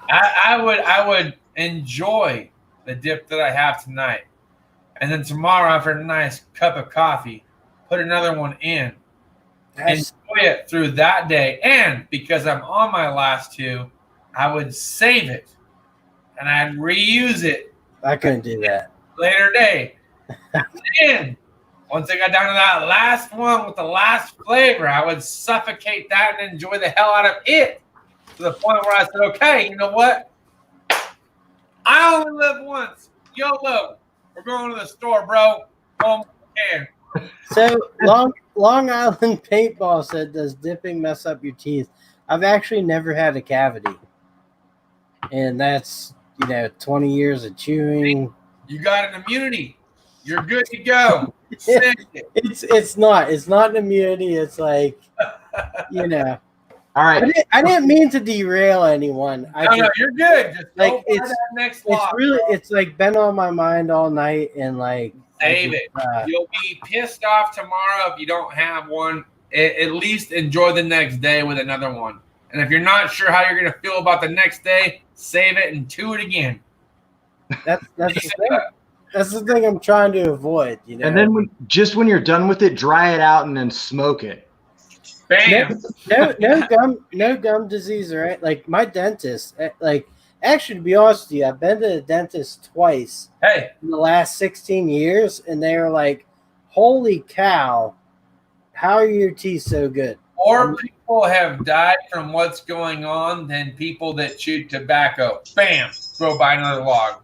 I would enjoy the dip that I have tonight, and then tomorrow after a nice cup of coffee, put another one in. Enjoy it through that day, and because I'm on my last two, I would save it and I'd reuse it. I couldn't do that. Later day. And once I got down to that last one with the last flavor, I would suffocate that and enjoy the hell out of it to the point where I said, okay, you know what? I only live once. YOLO. We're going to the store, bro. Home can. So Long Island Paintball said, does dipping mess up your teeth? I've actually never had a cavity. And that's, 20 years of chewing. You got an immunity. You're good to go. It's not an immunity. It's like, All right. I didn't mean to derail anyone. No, you're good. Just like go that next block. It's like been on my mind all night, and like save it. You'll be pissed off tomorrow if you don't have one. At least enjoy the next day with another one. And if you're not sure how you're going to feel about the next day, save it and chew it again. That's the thing. That's the thing I'm trying to avoid. And then when you're done with it, dry it out and then smoke it. Bam. No gum disease, right? Like my dentist, actually, to be honest with you, I've been to the dentist twice in the last 16 years, and they were like, holy cow, how are your teeth so good? More people have died from what's going on than people that chew tobacco. Bam! Throw by another log.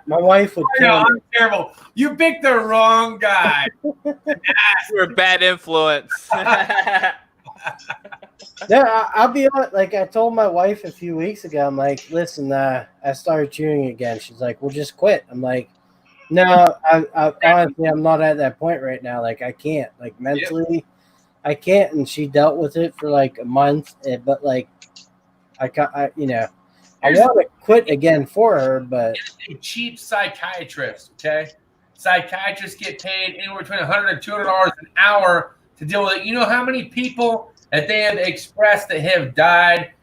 My wife would tell me. I'm terrible. You picked the wrong guy. You're a bad influence. No, I'll be honest. Like I told my wife a few weeks ago, I'm like, listen, I started chewing again. She's like, well, just quit. I'm like, no, I honestly, I'm not at that point right now. Like I can't, like mentally, I can't. And she dealt with it for like a month, but like, I want to quit again for her, but a cheap psychiatrist. Okay, psychiatrists get paid anywhere between $100 and $200 an hour to deal with it. You know how many people that they have expressed that have died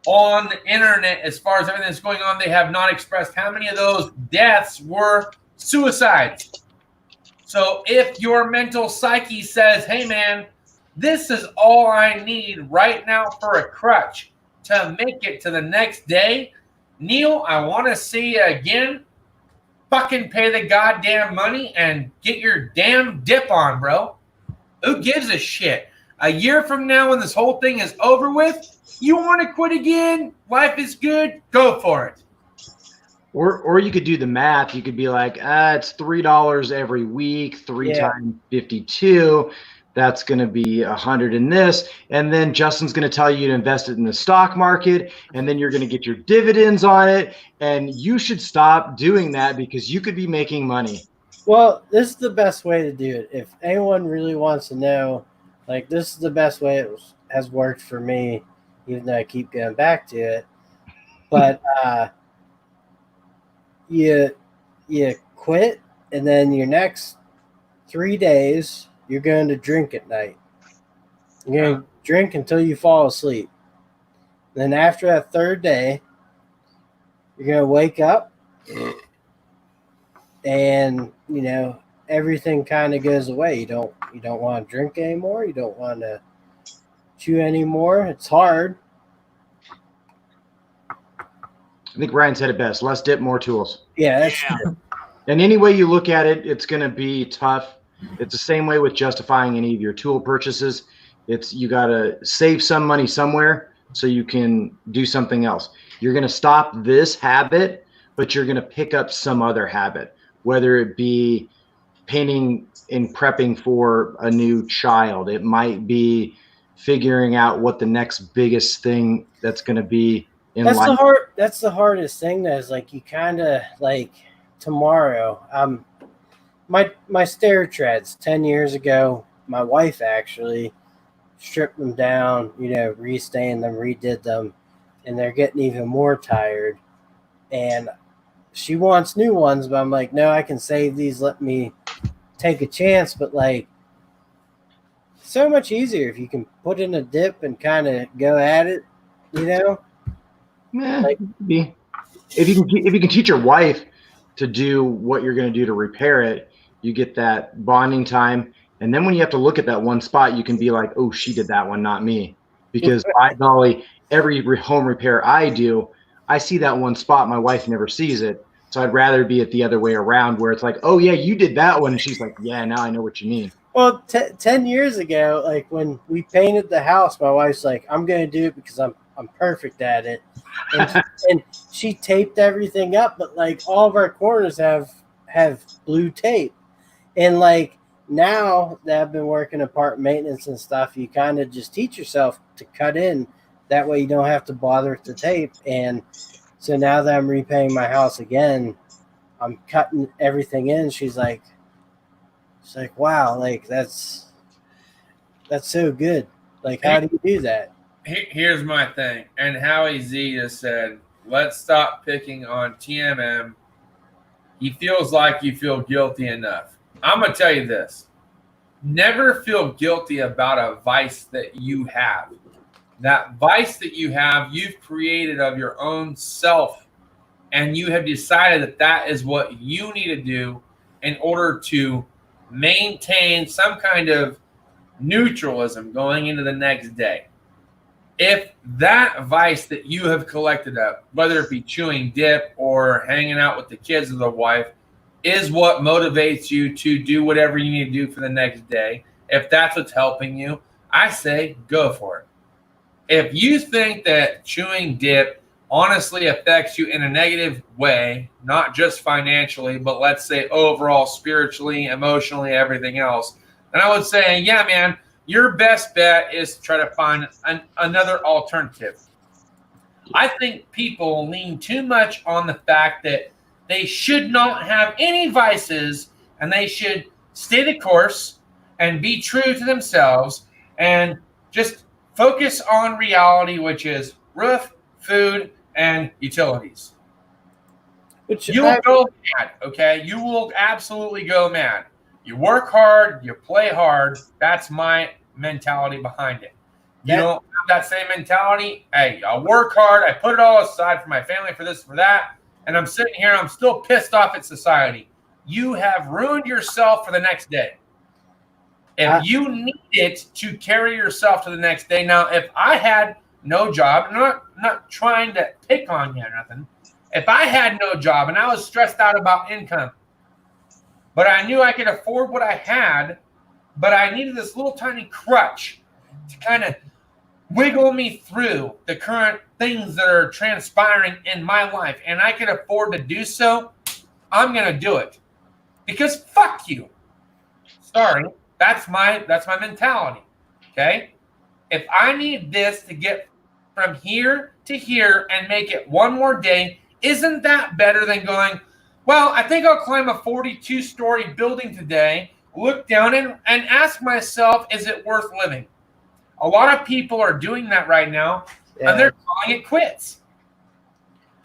on the internet as far as everything that's going on? They have not expressed how many of those deaths were suicides. So if your mental psyche says, hey man, this is all I need right now for a crutch to make it to the next day, Neil, I want to see you again. Fucking pay the goddamn money and get your damn dip on, bro. Who gives a shit? A year from now when this whole thing is over with, you want to quit again? Life is good? Go for it. Or you could do the math. You could be like, it's $3 every week, 3 times 52. that's going to be 100 in this, and then Justin's going to tell you to invest it in the stock market, and then you're going to get your dividends on it, and you should stop doing that because you could be making money. Well, this is the best way to do it. If anyone really wants to know, like, this is the best way it has worked for me, even though I keep going back to it. But you quit, and then your next 3 days, you're going to drink at night. You're going to drink until you fall asleep. Then after that 3rd day, you're going to wake up, and everything kind of goes away. You don't want to drink anymore. You don't want to chew anymore. It's hard. I think Ryan said it best. Less dip, more tools. Yeah, that's true. And any way you look at it, it's going to be tough. It's the same way with justifying any of your tool purchases. You got to save some money somewhere so you can do something else. You're going to stop this habit, but you're going to pick up some other habit, whether it be painting and prepping for a new child. It might be figuring out what the next biggest thing that's going to be in life. That's the hardest thing. That is, like, you kind of, like, tomorrow, my stair treads 10 years ago, my wife actually stripped them down, restained them, redid them, and they're getting even more tired. And she wants new ones, but I'm like, no, I can save these. Let me take a chance. But, like, so much easier if you can put in a dip and kind of go at it, Yeah, like, if you can teach your wife to do what you're going to do to repair it, you get that bonding time. And then when you have to look at that one spot, you can be like, oh, she did that one, not me. Because by golly, every home repair I do, I see that one spot. My wife never sees it. So I'd rather be it the other way around, where it's like, oh, yeah, you did that one. And she's like, yeah, now I know what you mean. Well, 10 years ago, like, when we painted the house, my wife's like, I'm going to do it because I'm perfect at it. And she taped everything up, but, like, all of our corners have blue tape. And, like, now that I've been working apartment maintenance and stuff, you kind of just teach yourself to cut in. That way you don't have to bother with the tape. And so now that I'm repaying my house again, I'm cutting everything in. She's like, wow, like, that's so good. Like, how do you do that? Here's my thing. And Howie Z just said, let's stop picking on TMM. He feels like you feel guilty enough. I'm going to tell you this. Never feel guilty about a vice that you have. That vice that you have, you've created of your own self, and you have decided that that is what you need to do in order to maintain some kind of neutralism going into the next day. If that vice that you have collected up, whether it be chewing dip or hanging out with the kids or the wife, is what motivates you to do whatever you need to do for the next day, if that's what's helping you, I say go for it. If you think that chewing dip honestly affects you in a negative way, not just financially, but let's say overall spiritually, emotionally, everything else, then I would say, yeah, man, your best bet is to try to find another alternative. I think people lean too much on the fact that they should not have any vices and they should stay the course and be true to themselves and just focus on reality, which is roof, food, and utilities. You will go mad, okay? You will absolutely go mad. You work hard, you play hard. That's my mentality behind it. You don't have that same mentality. Hey, I work hard. I put it all aside for my family, for this, for that. And I'm sitting here, I'm still pissed off at society. You have ruined yourself for the next day. If you need it to carry yourself to the next day. Now, if I had no job, and I'm not trying to pick on you or nothing. If I had no job and I was stressed out about income, but I knew I could afford what I had, but I needed this little tiny crutch to kind of wiggle me through the current things that are transpiring in my life, and I can afford to do so, I'm going to do it. Because fuck you. Sorry. That's my mentality. Okay. If I need this to get from here to here and make it one more day, isn't that better than going, well, I think I'll climb a 42-story building today, look down and ask myself, is it worth living? A lot of people are doing that right now, and they're calling it quits.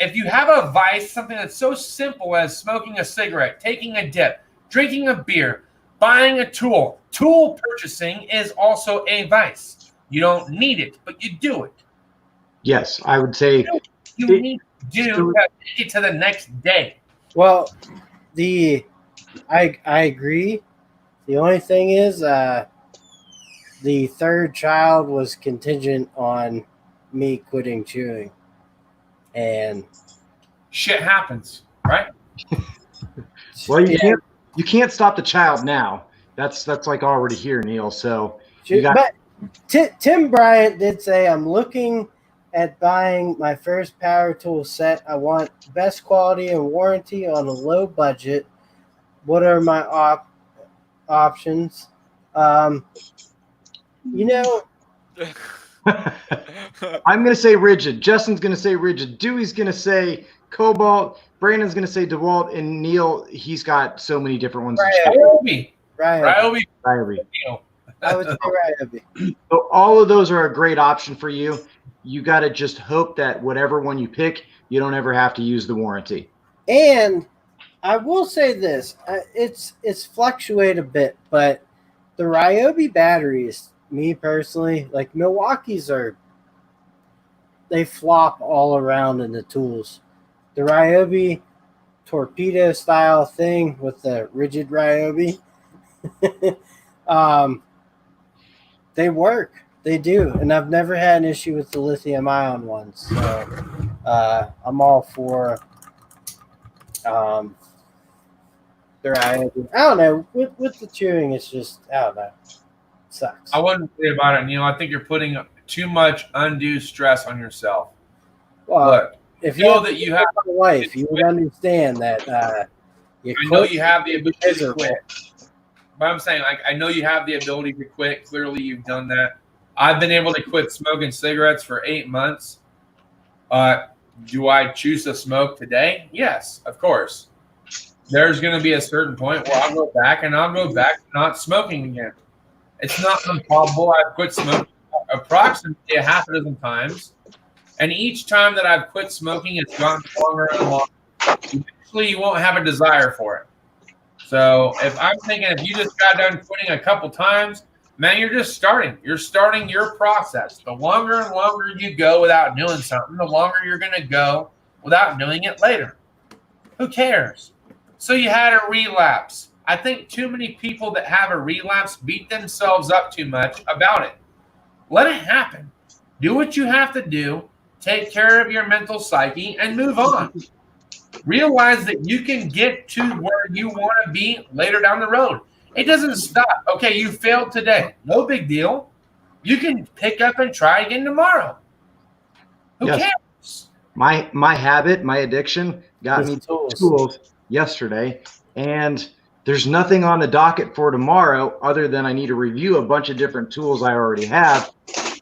If you have a vice, something that's so simple as smoking a cigarette, taking a dip, drinking a beer, buying a tool purchasing is also a vice. You don't need it, but you do it. Yes, I would say you need to do to take it to the next day. Well, I agree. The only thing is, the third child was contingent on me quitting chewing, and shit happens, right? Well, you can't stop the child now. That's like already here, Neil. So but Tim Bryant did say, I'm looking at buying my first power tool set. I want best quality and warranty on a low budget. What are my options? I'm going to say Ridgid. Justin's going to say Ridgid. Dewey's going to say Cobalt. Brandon's going to say DeWalt. And Neil, he's got so many different ones. Ryobi. I would say Ryobi. So all of those are a great option for you. You got to just hope that whatever one you pick, you don't ever have to use the warranty. And I will say this, it's fluctuate a bit, but the Ryobi batteries, me personally, like Milwaukee's they flop all around in the tools. The Ryobi torpedo style thing with the Ridgid Ryobi, they work. They do, and I've never had an issue with the lithium-ion ones. So I'm all for the Ryobi. I don't know. With the chewing, it's just, I don't know. It sucks. I wouldn't say about it, Neil. I think you're putting too much undue stress on yourself. Well, look, if you know that you have a wife, you would understand that. I know you have the ability to quit. But I'm saying, like, I know you have the ability to quit. Clearly, you've done that. I've been able to quit smoking cigarettes for 8 months. Do I choose to smoke today? Yes, of course. There's going to be a certain point where I'll go back to not smoking again. It's not improbable. I've quit smoking approximately a half a dozen times. And each time that I've quit smoking, it's gotten longer and longer. Eventually, you won't have a desire for it. So if I'm thinking, if you just got done quitting a couple times, man, you're just starting. You're starting your process. The longer and longer you go without doing something, the longer you're going to go without doing it later. Who cares? So you had a relapse. I think too many people that have a relapse beat themselves up too much about it. Let it happen. Do what you have to do. Take care of your mental psyche and move on. Realize that you can get to where you want to be later down the road. It doesn't stop. Okay, you failed today. No big deal. You can pick up and try again tomorrow. Who cares? My habit, my addiction got me tools yesterday, and there's nothing on the docket for tomorrow other than I need to review a bunch of different tools I already have.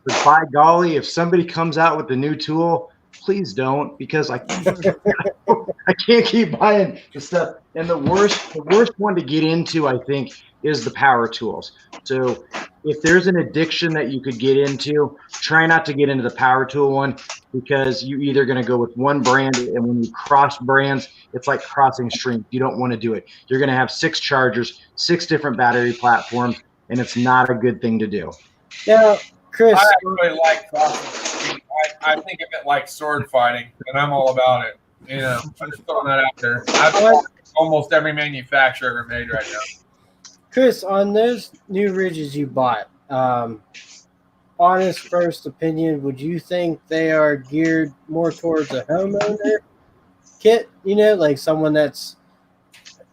But by golly, if somebody comes out with a new tool, please don't, because I can't keep buying the stuff. And the worst one to get into, I think, is the power tools. So if there's an addiction that you could get into, try not to get into the power tool one, because you're either going to go with one brand, and when you cross brands, it's like crossing streams. You don't want to do it. You're going to have 6 chargers, 6 different battery platforms, and it's not a good thing to do. Yeah, Chris. I really like crossing streams. I think of it like sword fighting, and I'm all about it. You know, I'm just throwing that out there. I've bought almost every manufacturer ever made right now. Chris, on those new Ridges you bought, honest first opinion, would you think they are geared more towards a homeowner kit? You know, like someone that's,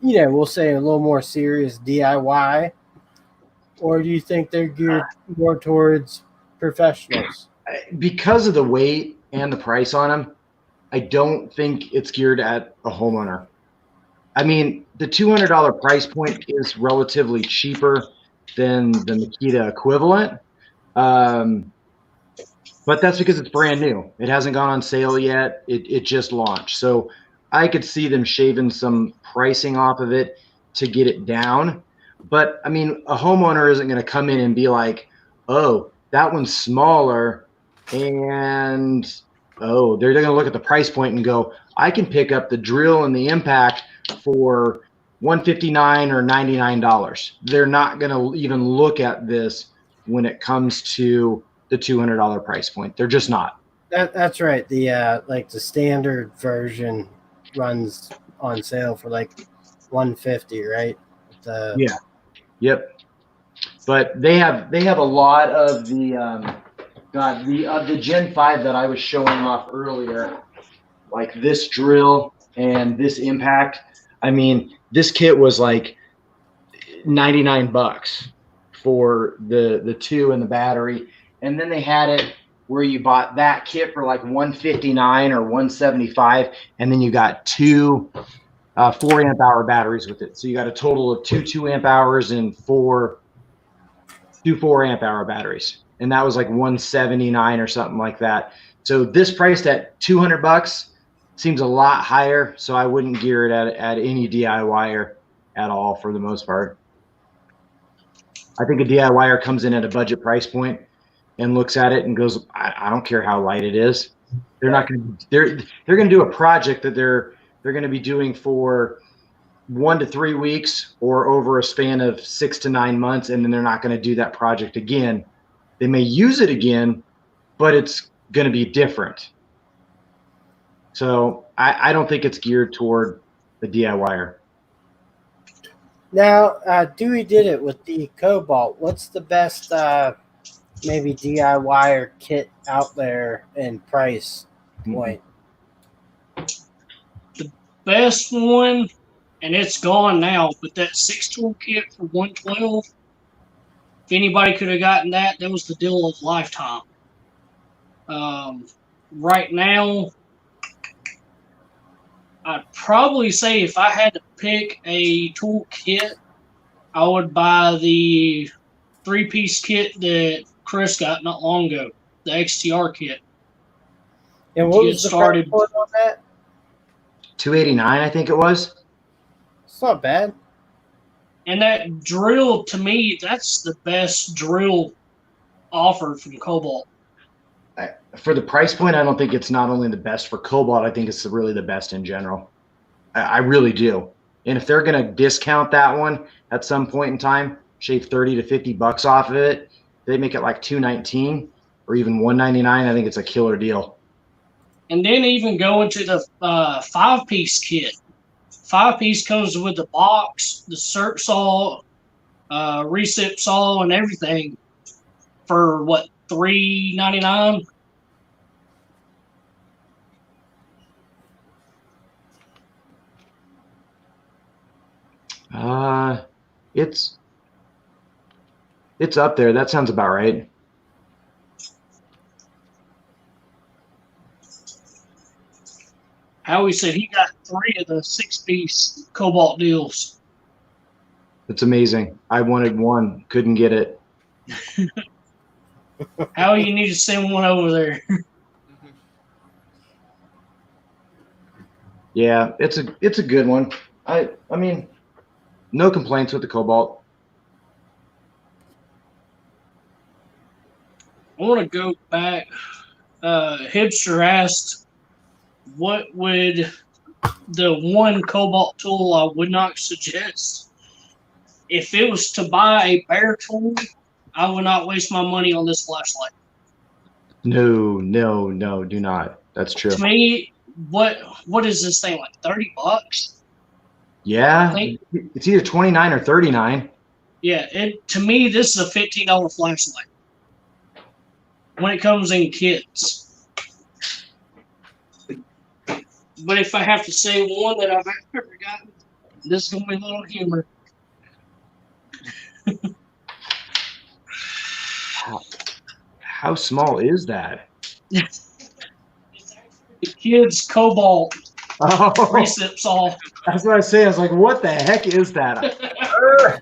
you know, we'll say a little more serious DIY, or do you think they're geared more towards professionals? Because of the weight and the price on them, I don't think it's geared at a homeowner. I mean, the $200 price point is relatively cheaper than the Makita equivalent. But that's because it's brand new. It hasn't gone on sale yet. It just launched. So I could see them shaving some pricing off of it to get it down. But I mean, a homeowner isn't going to come in and be like, oh, that one's smaller. And oh, they're going to look at the price point and go, I can pick up the drill and the impact for $159 or $99. They're not going to even look at this when it comes to the $200 price point. They're just not. That's right. The like the standard version runs on sale for like $150, right? Yeah. Yep. But they have a lot of the the Gen 5 that I was showing off earlier, like this drill and this impact. I mean, this kit was like $99 for the two and the battery. And then they had it where you bought that kit for like $159 or $175, and then you got two 4 amp hour batteries with it. So you got a total of two 2 amp hours and two 4 amp hour batteries. And that was like $179 or something like that. So this priced at $200 seems a lot higher. So I wouldn't gear it at any DIYer at all for the most part. I think a DIYer comes in at a budget price point and looks at it and goes, I don't care how light it is. They're not going to. They're going to do a project that they're going to be doing for 1 to 3 weeks or over a span of 6 to 9 months, and then they're not going to do that project again. They may use it again, but it's going to be different. So I don't think it's geared toward the DIYer. Now, Dewey did it with the Cobalt. What's the best maybe DIYer kit out there in price point? The best one, and it's gone now, but that 6-tool kit for $112, if anybody could have gotten that, that was the deal of a lifetime. Right now, I'd probably say if I had to pick a tool kit, I would buy the 3-piece kit that Chris got not long ago, the XTR kit. And what was the price point on that? $289, I think it was. It's not bad. And that drill, to me, that's the best drill offered from Cobalt. For the price point, I don't think it's not only the best for Cobalt, I think it's really the best in general. I really do. And if they're going to discount that one at some point in time, shave $30 to $50 off of it, they make it like $219 or even $199. I think it's a killer deal. And then even go into the 5-piece kit. 5-piece comes with the box, the circ saw, recip saw, and everything for what, $399? It's up there. That sounds about right. Howie said he got 3 of the 6-piece Cobalt deals. It's amazing. I wanted one, couldn't get it. Howie, you need to send one over there. Yeah, it's a good one. I mean, no complaints with the Cobalt. I want to go back. Hipster asked, what would the one Cobalt tool I would not suggest? If it was to buy a bare tool, I would not waste my money on this flashlight. No, do not. That's true. To me, what is this thing, like $30? Yeah, it's either 29 or 39. Yeah, to me, this is a $15 flashlight when it comes in kits. But if I have to say one that I've ever gotten, this is going to be a little humor. How small is that? The kid's Cobalt recip saw. That's what I say. I was like, what the heck is that?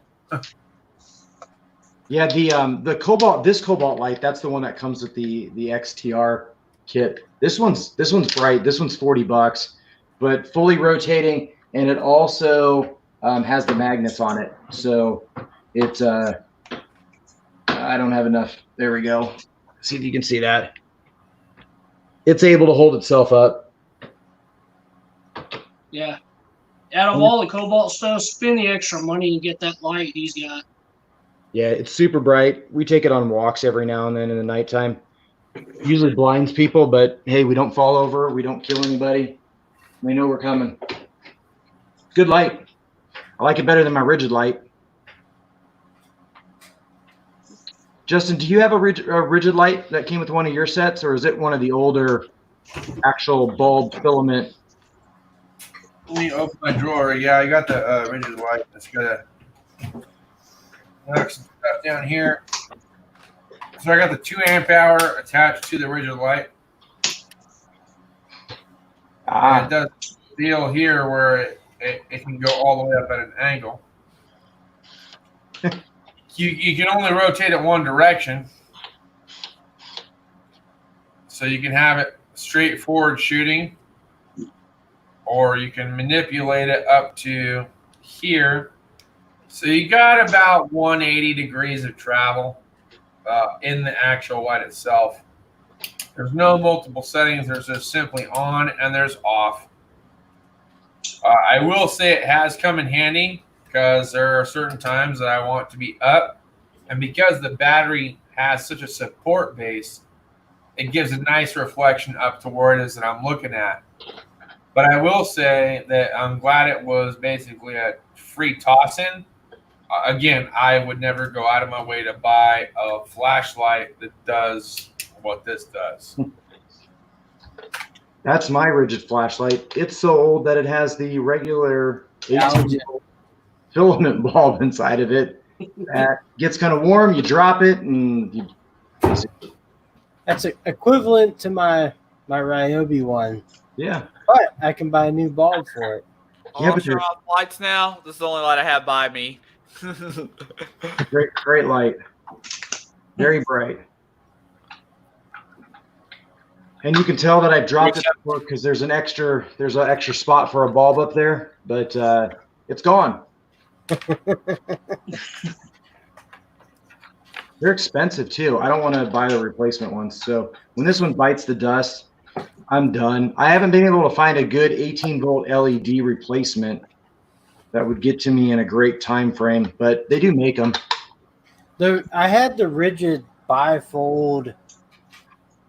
Yeah, the cobalt, this cobalt light, that's the one that comes with the XTR kit. This one's bright. This one's $40, but fully rotating, and it also has the magnets on it. So it's I don't have enough. There we go. See if you can see that. It's able to hold itself up. Yeah. Out of all the cobalt stuff, spend the extra money and get that light he's got. Yeah, it's super bright. We take it on walks every now and then in the nighttime. Usually blinds people, but hey, we don't fall over. We don't kill anybody. They know we're coming. Good light. I like it better than my Ridgid light. Justin, do you have a Ridgid light that came with one of your sets, or is it one of the older actual bulb filament? Let me open my drawer. Yeah, I got the Ridgid light. It's got some stuff down here. So I got the 2 amp hour attached to the Ridgid light. And it does deal here where it can go all the way up at an angle. You can only rotate it one direction. So you can have it straight forward shooting, or you can manipulate it up to here. So you got about 180 degrees of travel in the actual light itself. There's no multiple settings. There's just simply on and there's off. I will say it has come in handy because there are certain times that I want to be up, and because the battery has such a support base, it gives a nice reflection up to where it is that I'm looking at. But I will say that I'm glad it was basically a free toss-in. Again, I would never go out of my way to buy a flashlight that does what this does. That's my Ridgid flashlight. It's so old that it has the regular 18-volt filament bulb inside of it. That gets kind of warm. You drop it, and you basically. That's equivalent to my Ryobi one. Yeah. But I can buy a new bulb for it. Yeah, but you're off lights now. This is the only light I have by me. Great light. Very bright. And you can tell that I dropped it because there's an extra spot for a bulb up there, but it's gone. They're expensive too. I don't want to buy the replacement ones. So when this one bites the dust, I'm done. I haven't been able to find a good 18-volt LED replacement that would get to me in a great time frame, but they do make them. I had the Ridgid bifold,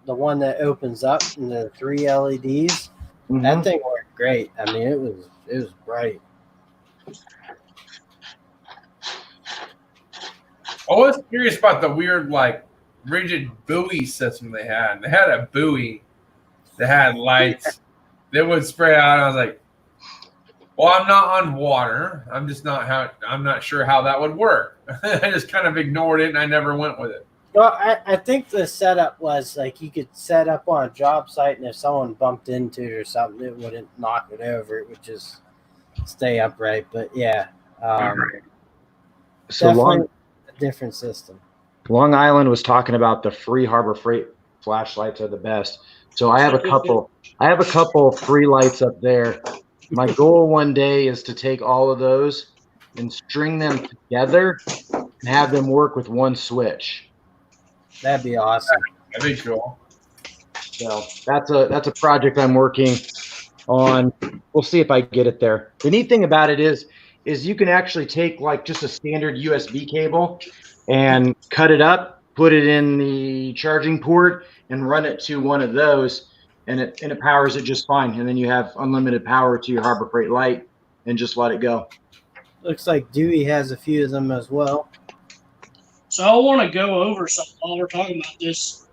the one that opens up and the 3 LEDs. Mm-hmm. That thing worked great. I mean, it was bright. I was curious about the weird, like, Ridgid buoy system they had. They had a buoy that had lights that would spray out. And I was like, well, I'm not on water. I'm not sure how that would work. I just kind of ignored it and I never went with it. Well, I think the setup was like you could set up on a job site, and if someone bumped into it or something, it wouldn't knock it over. It would just stay upright. But yeah, so definitely a different system. Long Island was talking about the free Harbor Freight flashlights are the best. So I have a couple. Free lights up there. My goal one day is to take all of those and string them together and have them work with one switch. That'd be awesome. That'd be cool. So that's a project I'm working on. We'll see if I get it there. The neat thing about it is you can actually take like just a standard USB cable and cut it up, put it in the charging port, and run it to one of those, and it powers it just fine. And then you have unlimited power to your Harbor Freight light, and just let it go. Looks like Duey has a few of them as well. So I want to go over something while we're talking about this.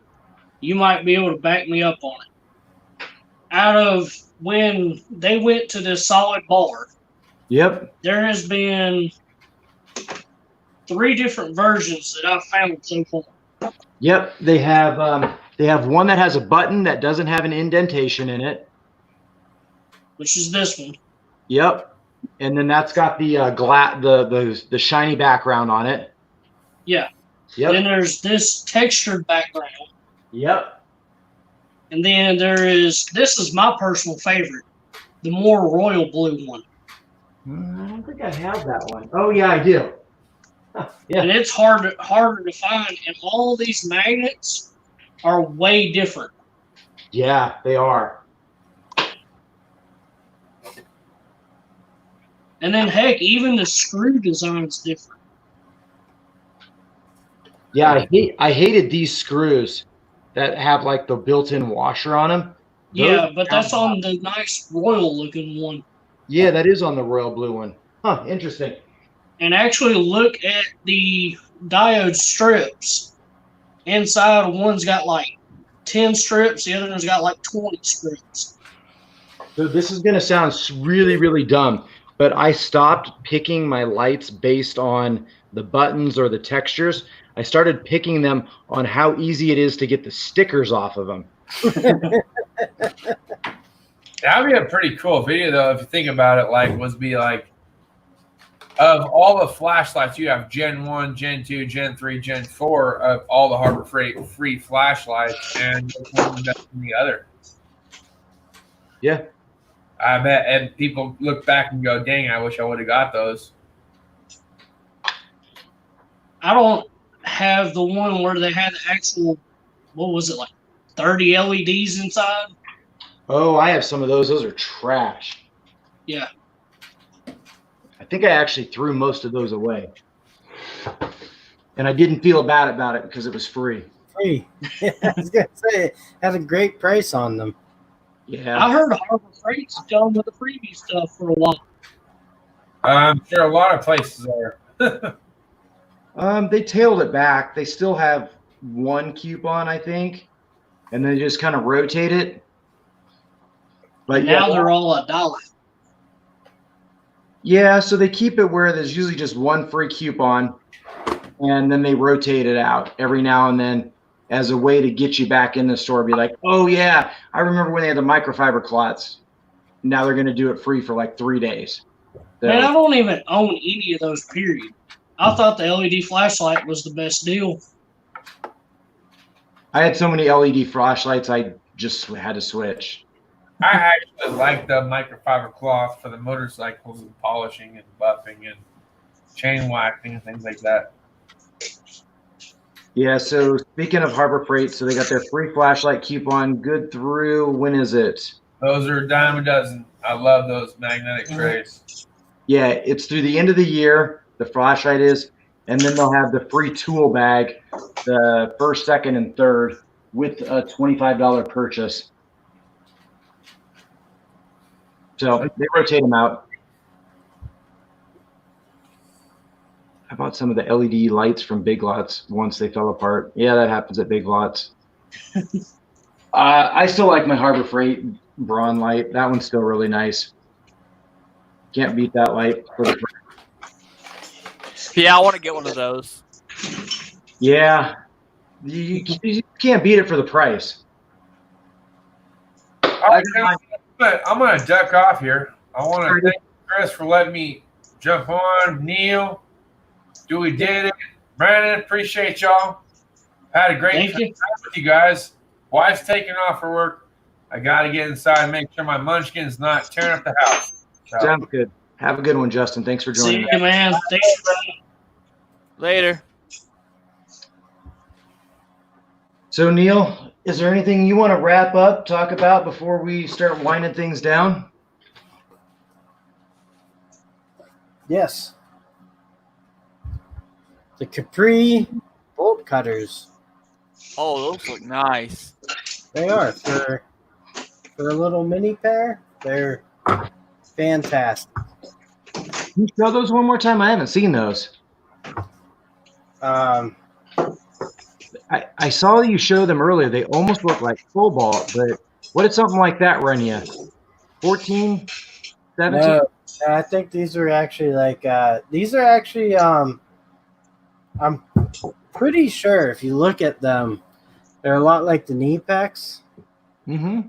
You might be able to back me up on it. Out of when they went to this solid bar, yep, there has been 3 different versions that I've found so far. Yep, they have one that has a button that doesn't have an indentation in it, which is this one. Yep, and then that's got the the shiny background on it. Yeah. Yep. Then there's this textured background. Yep. And then this is my personal favorite, the more royal blue one. I don't think I have that one. Oh, yeah, I do. Huh, yeah. And it's harder to find. And all these magnets are way different. Yeah, they are. And then, heck, even the screw design's different. Yeah, I hated these screws that have like the built-in washer on them. Yeah, but that's on the nice royal-looking one. Yeah, that is on the royal blue one. Huh, interesting. And actually look at the diode strips. Inside, one's got like 10 strips, the other one's got like 20 strips. So this is going to sound really, really dumb, but I stopped picking my lights based on the buttons or the textures. I started picking them on how easy it is to get the stickers off of them. That'd be a pretty cool video, though, if you think about it. Like, of all the flashlights, you have Gen 1, Gen 2, Gen 3, Gen 4 of all the Harbor Freight free flashlights, and one better than the other. Yeah. I bet, and people look back and go, dang, I wish I would have got those. I don't have the one where they had the actual, what was it, like 30 LEDs inside? Oh, I have some of those. Those are trash. Yeah. I think I actually threw most of those away. And I didn't feel bad about it because it was free. Free. I was going to say, it had a great price on them. Yeah. I heard Harbor Freight's done with the freebie stuff for a while. I'm sure a lot of places are. They tailed it back. They still have one coupon, I think, and they just kind of rotate it. But now yeah, they're all $1. Yeah, so they keep it where there's usually just one free coupon, and then they rotate it out every now and then as a way to get you back in the store. Be like, oh yeah, I remember when they had the microfiber clots. Now they're going to do it free for like 3 days. So, Man, I don't even own any of those, period. I thought the LED flashlight was the best deal. I had so many LED flashlights, I just had to switch. I actually like the microfiber cloth for the motorcycles and polishing and buffing and chain waxing and things like that. Yeah, so speaking of Harbor Freight, so they got their free flashlight coupon good through, when is it? Those are a dime a dozen. I love those magnetic trays. Yeah, it's through the end of the year, the flashlight is, and then they'll have the free tool bag, the first, second, and third with a $25 purchase. So they rotate them out. How about some of the LED lights from Big Lots once they fell apart? Yeah, that happens at Big Lots. I still like my Harbor Freight Braun light. That one's still really nice. Can't beat that light. Yeah, I want to get one of those. Yeah, you can't beat it for the price. All right, I'm going to duck off here. I want to thank Chris for letting me jump on. Neil, Duey did it. Brandon, appreciate y'all. Had a great time with you guys. Wife's taking off for work. I got to get inside and make sure my munchkin's not tearing up the house. So. Sounds good. Have a good one, Justin. Thanks for joining. See you, man. Thanks for Later. So, Neil, is there anything you want to wrap up, talk about before we start winding things down? Yes. The Capri bolt cutters. Oh, those look nice. They are for a little mini pair. They're fantastic. Can you show those one more time? I haven't seen those. I saw you show them earlier. They almost look like Cobalt, but what did something like that run you? 14, 17? No, I think these are actually like these are actually I'm pretty sure if you look at them, they're a lot like the knee packs. Mm-hmm.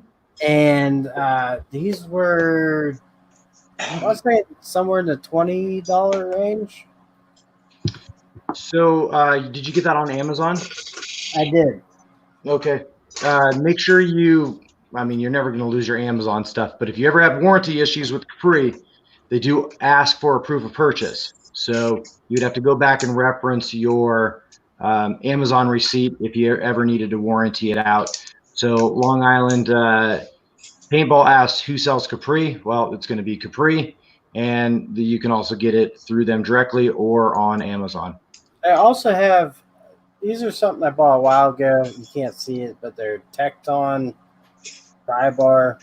And these were, I was saying, somewhere in the $20 range. So, did you get that on Amazon? I did. Okay. Make sure you're never going to lose your Amazon stuff, but if you ever have warranty issues with Capri, they do ask for a proof of purchase. So you'd have to go back and reference your Amazon receipt if you ever needed to warranty it out. So Long Island Paintball asked who sells Capri. Well, it's going to be Capri, and you can also get it through them directly or on Amazon. I also have, these are something I bought a while ago. You can't see it, but they're Tecton pry bar.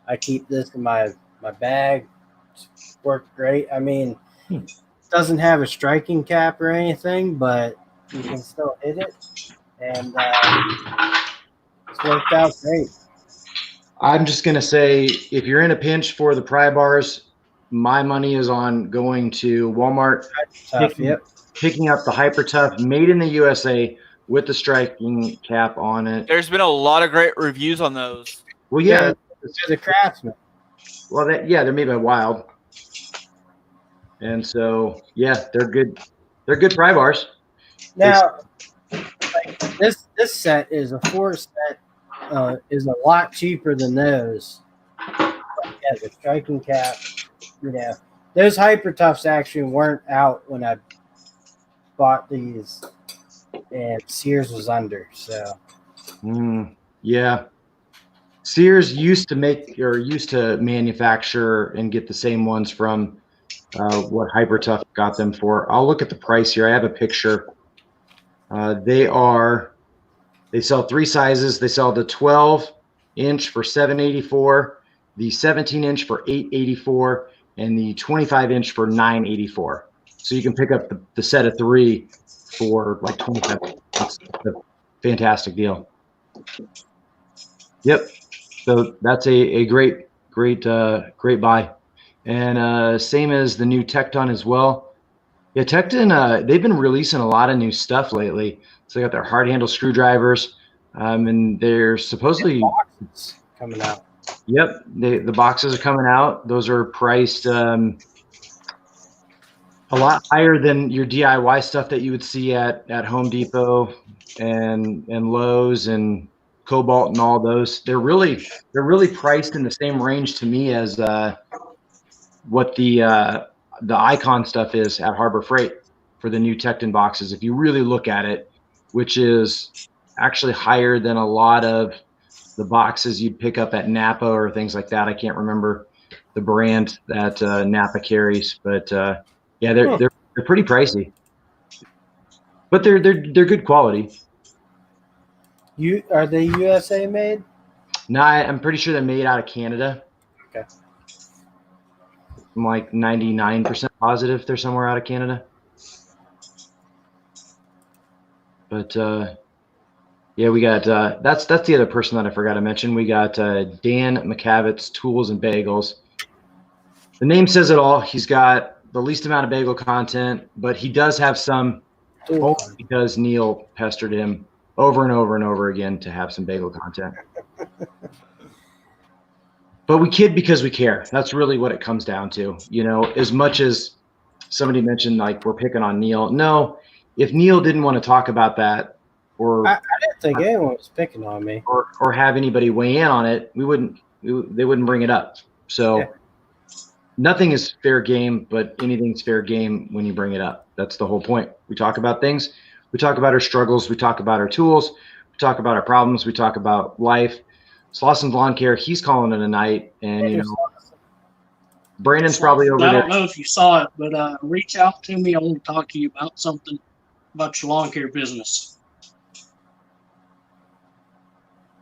I keep this in my bag. It's worked great. I mean, it doesn't have a striking cap or anything, but you can still hit it. And it's worked out great. I'm just going to say, if you're in a pinch for the pry bars, my money is on going to Walmart, picking up the Hyper Tough made in the USA with the striking cap on it. There's been a lot of great reviews on those. Well, yeah. It's a Craftsman. Well, they're made by Wild. And so, yeah, they're good. They're good pry bars. Now, like this set is a 4 set, is a lot cheaper than those. Yeah, the striking cap, those Hyper Toughs actually weren't out when I bought these, and Sears was under. So, yeah, Sears used to manufacture and get the same ones from what Hyper Tough got them for. I'll look at the price here. I have a picture. They sell 3 sizes. They sell the 12-inch for $784, the 17-inch for $884, and the 25-inch for $984. So you can pick up the set of 3 for like $25. That's a fantastic deal. Yep. So that's a great buy. And same as the new Tecton as well. Yeah, Tecton, they've been releasing a lot of new stuff lately. So they got their hard handle screwdrivers, and they're supposedly boxes coming out. Yep, the boxes are coming out. Those are priced a lot higher than your DIY stuff that you would see at Home Depot and Lowe's and Cobalt and all those. They're really priced in the same range to me as what the Icon stuff is at Harbor Freight for the new Tecton boxes. If you really look at it, which is actually higher than a lot of the boxes you'd pick up at Napa or things like that. I can't remember the brand that Napa carries, but yeah, they're pretty pricey, but they're good quality. Are they USA made? No, I'm pretty sure they're made out of Canada. Okay. I'm like 99% positive they're somewhere out of Canada. But yeah, we got that's the other person that I forgot to mention. We got Dan McCavitt's Tools and Bagels. The name says it all. He's got the least amount of bagel content, but he does have some, because Neil pestered him over and over and over again to have some bagel content. But we kid because we care. That's really what it comes down to. As much as somebody mentioned, like, we're picking on Neil. No, if Neil didn't want to talk about that, or I didn't think anyone was picking on me, or have anybody weigh in on it, they wouldn't bring it up. So yeah. Nothing is fair game, but anything's fair game when you bring it up. That's the whole point. We talk about things. We talk about our struggles. We talk about our tools. We talk about our problems. We talk about life. Slosson's Lawn Care, he's calling it a night. And, Brandon's probably over there. I don't know if you saw it, but reach out to me. I want to talk to you about something about your lawn care business.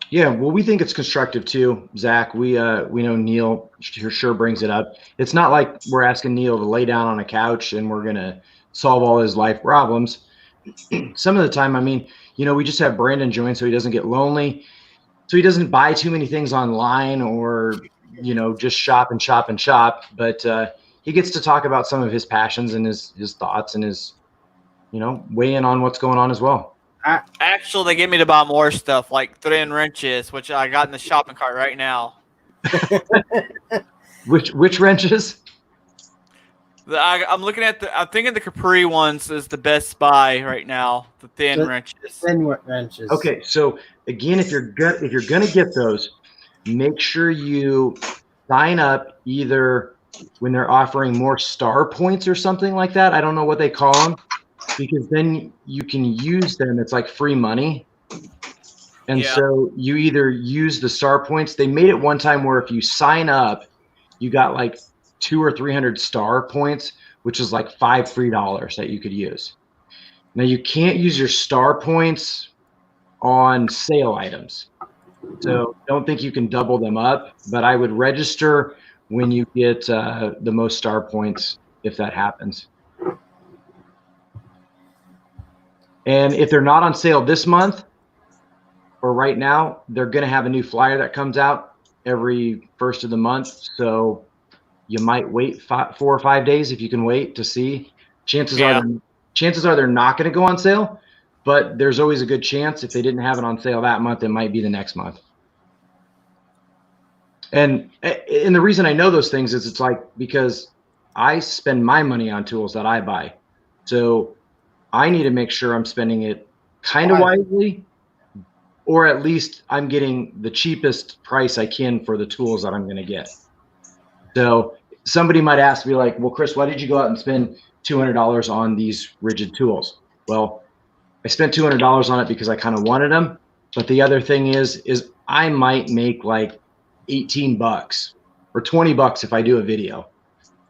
Yeah, well, we think it's constructive too, Zach. We know Neil sure brings it up. It's not like we're asking Neil to lay down on a couch and we're gonna solve all his life problems. Some of the time, we just have Brandon join so he doesn't get lonely, so he doesn't buy too many things online or just shop. But he gets to talk about some of his passions and his thoughts and his weigh in on what's going on as well. Actually, they get me to buy more stuff like thread and wrenches, which I got in the shopping cart right now. Which wrenches? I'm looking at I'm thinking the Capri ones is the best buy right now. The thin wrenches. Thin wrenches. Okay, so again, if you're gonna get those, make sure you sign up either when they're offering more star points or something like that. I don't know what they call them, because then you can use them. It's like free money. And so you either use the star points. They made it one time where if you sign up, you got like 200 or 300 star points, which is like $5 free that you could use. Now you can't use your star points on sale items. So don't think you can double them up, but I would register when you get the most star points if that happens. And if they're not on sale this month or right now, they're going to have a new flyer that comes out every first of the month. So you might wait 4 or 5 days if you can wait to see. Chances are they're not going to go on sale, but there's always a good chance if they didn't have it on sale that month, it might be the next month. And the reason I know those things is it's like because I spend my money on tools that I buy. So I need to make sure I'm spending it kind of wisely, or at least I'm getting the cheapest price I can for the tools that I'm going to get. So somebody might ask me like, well, Chris, why did you go out and spend $200 on these Ridgid tools? Well, I spent $200 on it because I kind of wanted them. But the other thing is I might make like 18 bucks or 20 bucks if I do a video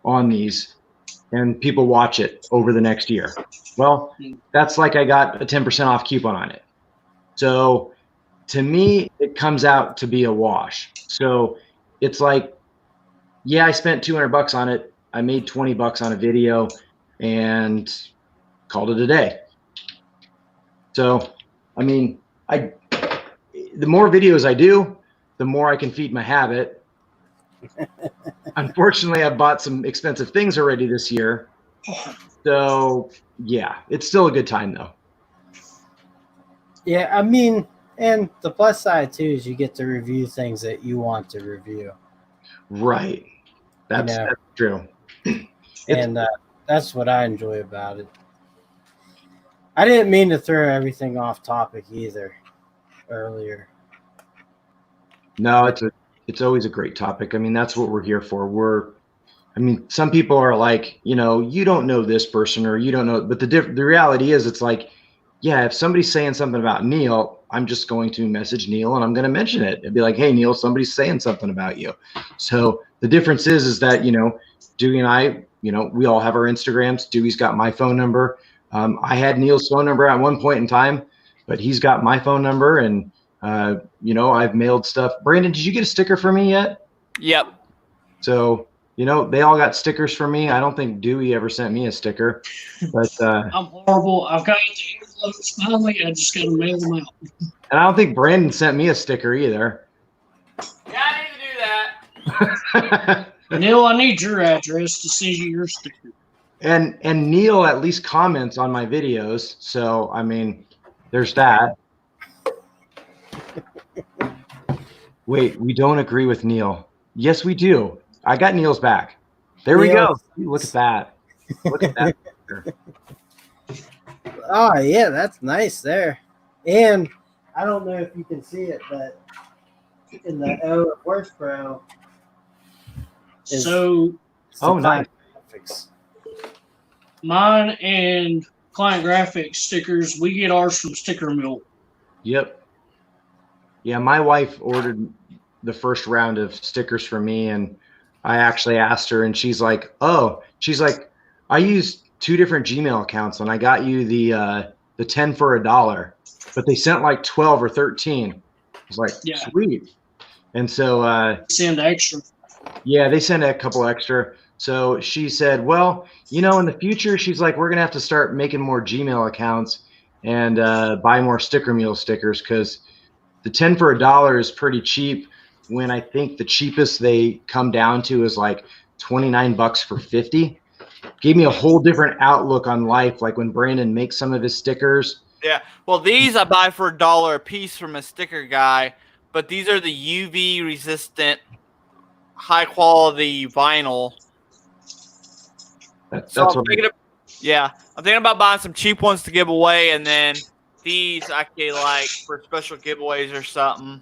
on these and people watch it over the next year. Well, that's like I got a 10% off coupon on it. So to me, it comes out to be a wash. So it's like, yeah, I spent 200 bucks on it. I made 20 bucks on a video and called it a day. So, I mean, the more videos I do, the more I can feed my habit. Unfortunately, I've bought some expensive things already this year. So, yeah, it's still a good time though. Yeah, I mean, and the plus side too is you get to review things that you want to review. Right. That's true. And that's what I enjoy about it. I didn't mean to throw everything off topic either earlier. No, it's always a great topic. I mean, that's what we're here for. Some people are like, you don't know this person or you don't know, but the reality is it's like, yeah, if somebody's saying something about Neil, I'm just going to message Neil and I'm going to mention it. It'd be like, hey, Neil, somebody's saying something about you. So the difference is that, Dewey and I, we all have our Instagrams. Dewey's got my phone number. I had Neil's phone number at one point in time, but he's got my phone number and, I've mailed stuff. Brandon, did you get a sticker for me yet? Yep. So, they all got stickers for me. I don't think Dewey ever sent me a sticker, but I'm horrible. I've got the envelopes finally. I just got to mail them out. And I don't think Brandon sent me a sticker either. Yeah, I need to do that. Neil, I need your address to send you your sticker. And Neil at least comments on my videos, so there's that. Wait, we don't agree with Neil. Yes, we do. I got Neil's back. There we go. Look at that. Look at that. Oh, yeah, that's nice there. And I don't know if you can see it, but in the Works Pro. Nice. Graphics. Mine and Client Graphics stickers, we get ours from Sticker Mill. Yep. Yeah, my wife ordered the first round of stickers for me, and I actually asked her, and she's like, I used 2 different Gmail accounts, and I got you the 10 for $1, but they sent like 12 or 13. I was like, yeah. Sweet. And so send extra. Yeah, they sent a couple extra. So she said, well, in the future, she's like, we're going to have to start making more Gmail accounts and buy more Sticker Mule stickers, because the 10 for $1 is pretty cheap, when I think the cheapest they come down to is like 29 bucks for 50. Gave me a whole different outlook on life, like when Brandon makes some of his stickers. Yeah, well, these I buy for $1 a piece from a sticker guy, but these are the UV resistant, high quality vinyl. That's I'm what thinking I'm thinking about buying some cheap ones to give away, and then these I could like for special giveaways or something.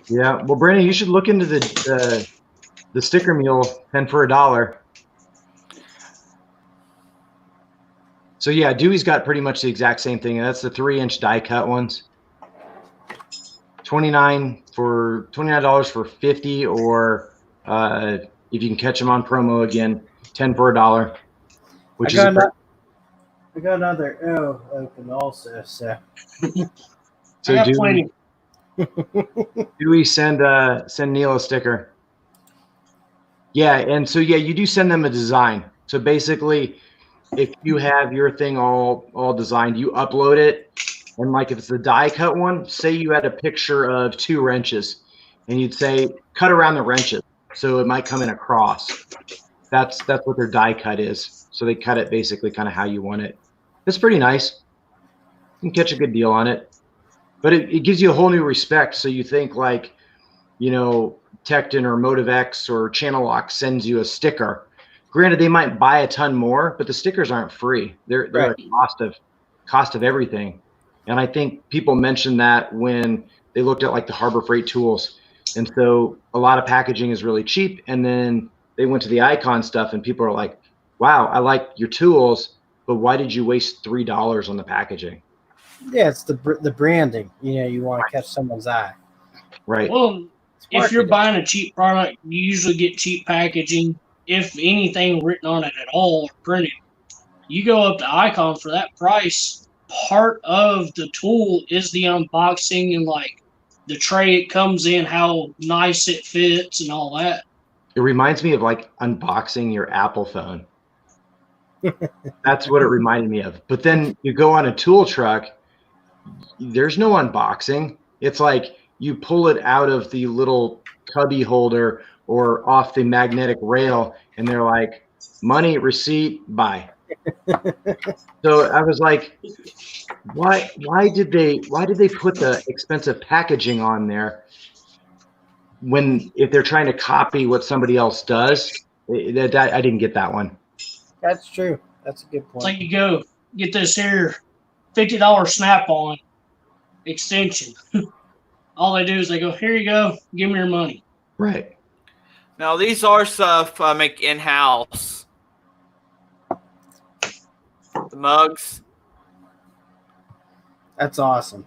Yeah, well, Brandon, you should look into the sticker mule 10 for $1. So yeah, Dewey's got pretty much the exact same thing, and that's the 3-inch die cut ones. $29 for 50, or if you can catch them on promo again, 10 for $1. Which I got another O open also, so. So I got plenty. Dewey send Neil a sticker. Yeah, and so yeah, you do send them a design. So basically, if you have your thing all designed, you upload it, and like if it's the die cut one, say you had a picture of 2 wrenches, and you'd say cut around the wrenches, so it might come in a cross. That's what their die cut is. So they cut it basically kind of how you want it. It's pretty nice. You can catch a good deal on it, but it gives you a whole new respect. So you think like, you know, Tecton or MotiveX or Channel Lock sends you a sticker. Granted, they might buy a ton more, but the stickers aren't free. They're Right. a cost of everything. And I think people mentioned that when they looked at like the Harbor Freight tools. And so a lot of packaging is really cheap. And then they went to the Icon stuff, and people are like, wow, I like your tools, but why did you waste $3 on the packaging? Yeah, it's the branding. You know, you want to catch someone's eye. Right. Well, if you're buying a cheap product, you usually get cheap packaging, if anything written on it at all or printed. You go up to Icon for that price. Part of the tool is the unboxing and like the tray it comes in, how nice it fits, and all that. It reminds me of like unboxing your Apple phone. That's what it reminded me of. But then you go on a tool truck, there's no unboxing. It's like you pull it out of the little cubby holder or off the magnetic rail, and they're like, money, receipt, buy. So I was like, why did they put the expensive packaging on there when, if they're trying to copy what somebody else does? That I didn't get that one. That's true. That's a good point. It's like you go get this here $50 Snap-on extension. All they do is they go, here you go, give me your money. Right. Now these are stuff I make in-house. The mugs. That's awesome.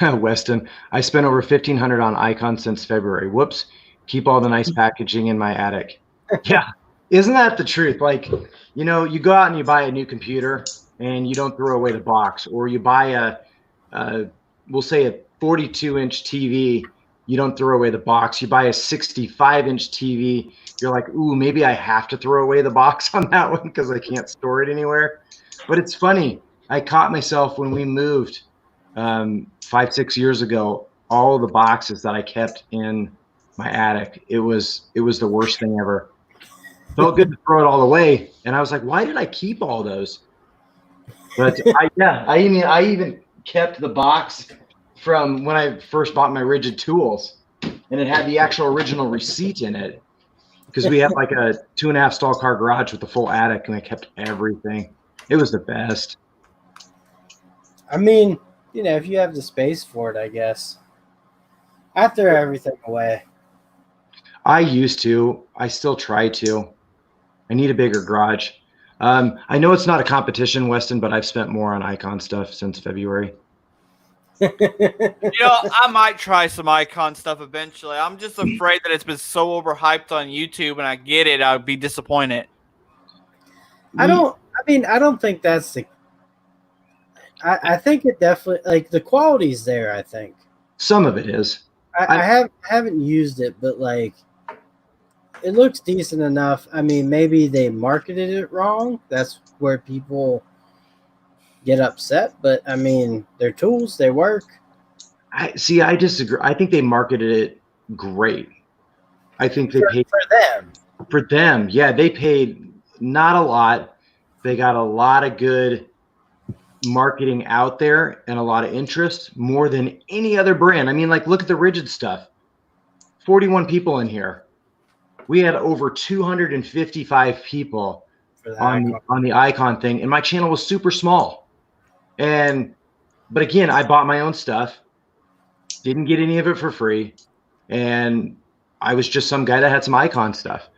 Weston, I spent over $1,500 on Icon since February. Whoops. Keep all the nice packaging in my attic. Yeah. Isn't that the truth? Like, you know, you go out and you buy a new computer and you don't throw away the box, or you buy we'll say a 42-inch TV, you don't throw away the box. You buy a 65-inch TV, you're like, ooh, maybe I have to throw away the box on that one because I can't store it anywhere. But it's funny. I caught myself when we moved 5-6 years ago, all of the boxes that I kept in my attic. It was the worst thing ever. Felt good to throw it all away, and I was like, why did I keep all those? But I even kept the box from when I first bought my Ridgid Tools, and it had the actual original receipt in it, because we had like a 2.5 stall car garage with a full attic, and I kept everything. It was the best. I mean, you know, if you have the space for it, I guess. I throw everything away. I used to. I still try to. I need a bigger garage. I know it's not a competition, Weston, but I've spent more on Icon stuff since February. You know, I might try some Icon stuff eventually. I'm just afraid that it's been so overhyped on YouTube, and I get it. I'd be disappointed. I don't think that's the. I think it definitely, like, the quality's there. I think some of it is. I haven't used it, but like, it looks decent enough. I mean, maybe they marketed it wrong. That's where people get upset. But I mean, they're tools. They work. I disagree. I think they marketed it great. I think they paid for them. For them, yeah, they paid not a lot. They got a lot of good marketing out there and a lot of interest, more than any other brand. I mean, like, look at the Ridgid stuff. 41 people in here. We had over 255 people on the icon thing, and my channel was super small. But again, I bought my own stuff, didn't get any of it for free, and I was just some guy that had some icon stuff.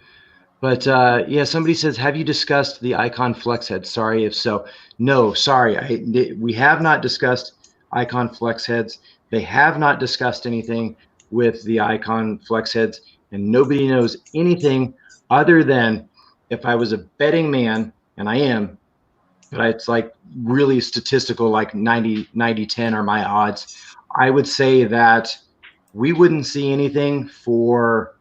But yeah, somebody says, have you discussed the icon flex head? Sorry if so. No, sorry. We have not discussed icon flex heads. They have not discussed anything with the icon flex heads, and nobody knows anything other than if I was a betting man, and I am, but it's like really statistical, like 90-10 are my odds. I would say that we wouldn't see anything for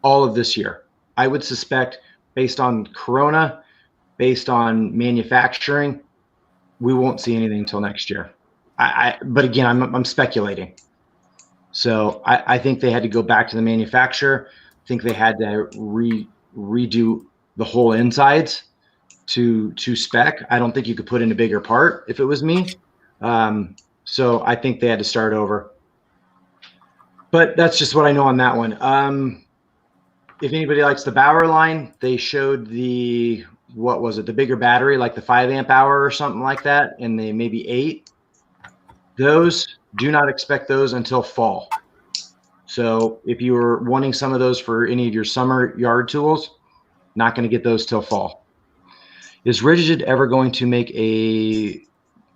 all of this year. I would suspect, based on Corona, based on manufacturing, we won't see anything until next year. But again, I'm speculating. So I think they had to go back to the manufacturer. I think they had to redo the whole insides to spec. I don't think you could put in a bigger part if it was me. So I think they had to start over. But that's just what I know on that one. If anybody likes the Bauer line, they showed the, what was it, the bigger battery, like the 5 amp hour or something like that, and they maybe 8. Those, do not expect those until fall. So if you were wanting some of those for any of your summer yard tools, not going to get those till fall. Is Ridgid ever going to make a,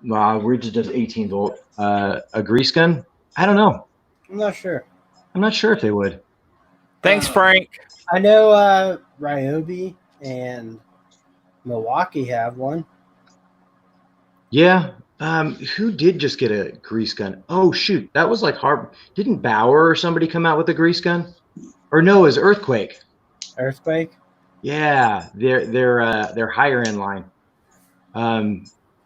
Ridgid does 18 volt, a grease gun? I don't know. I'm not sure. I'm not sure if they would. Thanks, Frank. I know Ryobi and Milwaukee have one. Yeah. Who did just get a grease gun? Oh shoot, that was like hard. Didn't Bauer or somebody come out with a grease gun? Or no, it was Earthquake. Earthquake? Yeah, they're higher end line.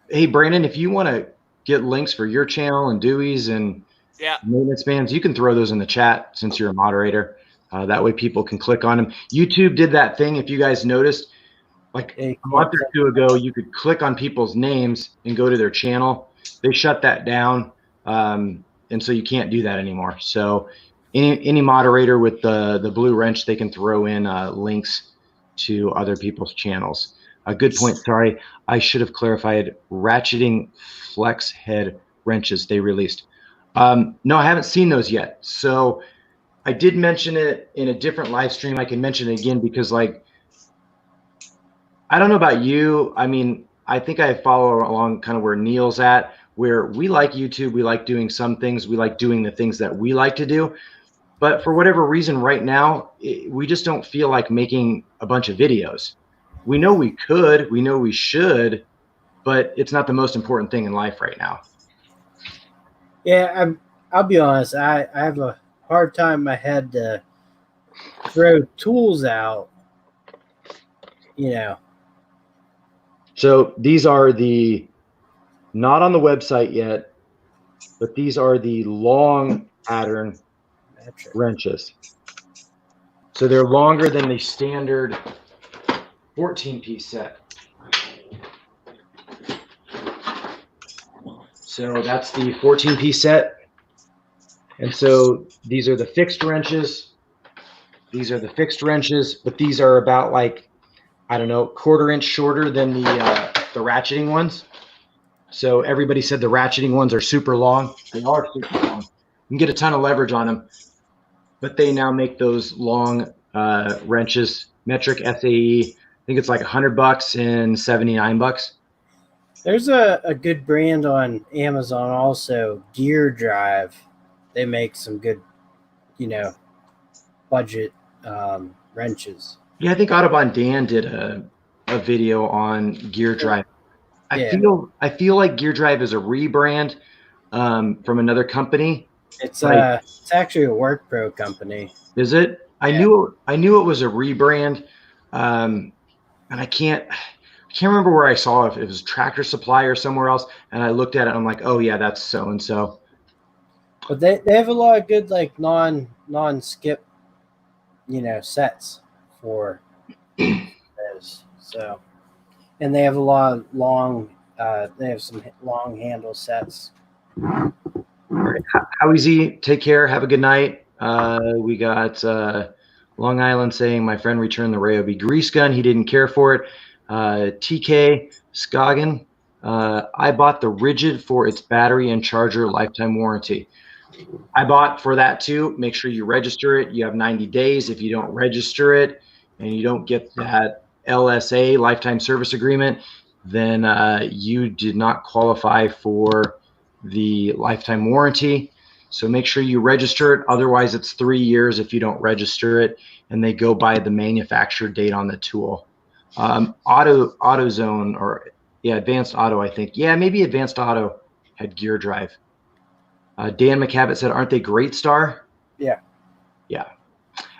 Hey Brandon, if you want to get links for your channel and Dewey's and maintenance bands, you can throw those in the chat since you're a moderator. That way people can click on them. YouTube did that thing, if you guys noticed, like a month or two ago, you could click on people's names and go to their channel. They shut that down, and so you can't do that anymore. So any moderator with the blue wrench, they can throw in links to other people's channels. A good point. Sorry, I should have clarified. Ratcheting flex head wrenches they released. No, I haven't seen those yet. So I did mention it in a different live stream. I can mention it again because, like, I don't know about you. I mean, I think I follow along kind of where Neil's at, where we like YouTube. We like doing some things. We like doing the things that we like to do. But for whatever reason right now, we just don't feel like making a bunch of videos. We know we could. We know we should. But it's not the most important thing in life right now. Yeah, I'll be honest. I have a hard time in my head to throw tools out, you know. So these are the, not on the website yet, but these are the long pattern wrenches. So they're longer than the standard 14-piece set. So that's the 14-piece set. And so these are the fixed wrenches. These are the fixed wrenches, but these are about like, I don't know, 1/4 inch shorter than the ratcheting ones. So everybody said the ratcheting ones are super long. They are super long. You can get a ton of leverage on them, but they now make those long wrenches. Metric SAE, I think it's like $100 and $79. There's a good brand on Amazon also, Gear Drive. They make some good, you know, budget wrenches. Yeah, I think Audubon Dan did a video on Gear Drive. I feel like Gear Drive is a rebrand from another company. It's actually a Work Pro company. Is it? I knew it was a rebrand, and I can't remember where I saw it. If it was Tractor Supply or somewhere else, and I looked at it. And I'm like, oh yeah, that's so and so. But they have a lot of good like non-skip, you know, sets for those. So, and they have a lot of long. They have some long handle sets. All right. How easy? Take care. Have a good night. We got Long Island saying my friend returned the Ryobi grease gun. He didn't care for it. TK Scoggin. I bought the Ridgid for its battery and charger lifetime warranty. I bought for that too. Make sure you register it. You have 90 days. If you don't register it and you don't get that LSA, lifetime service agreement, then you did not qualify for the lifetime warranty. So make sure you register it. Otherwise, it's 3 years if you don't register it, and they go by the manufacturer date on the tool. AutoZone, or yeah, Advanced Auto, I think. Yeah, maybe Advanced Auto had gear drive. Dan McCavitt said, aren't they Great Star? Yeah. Yeah.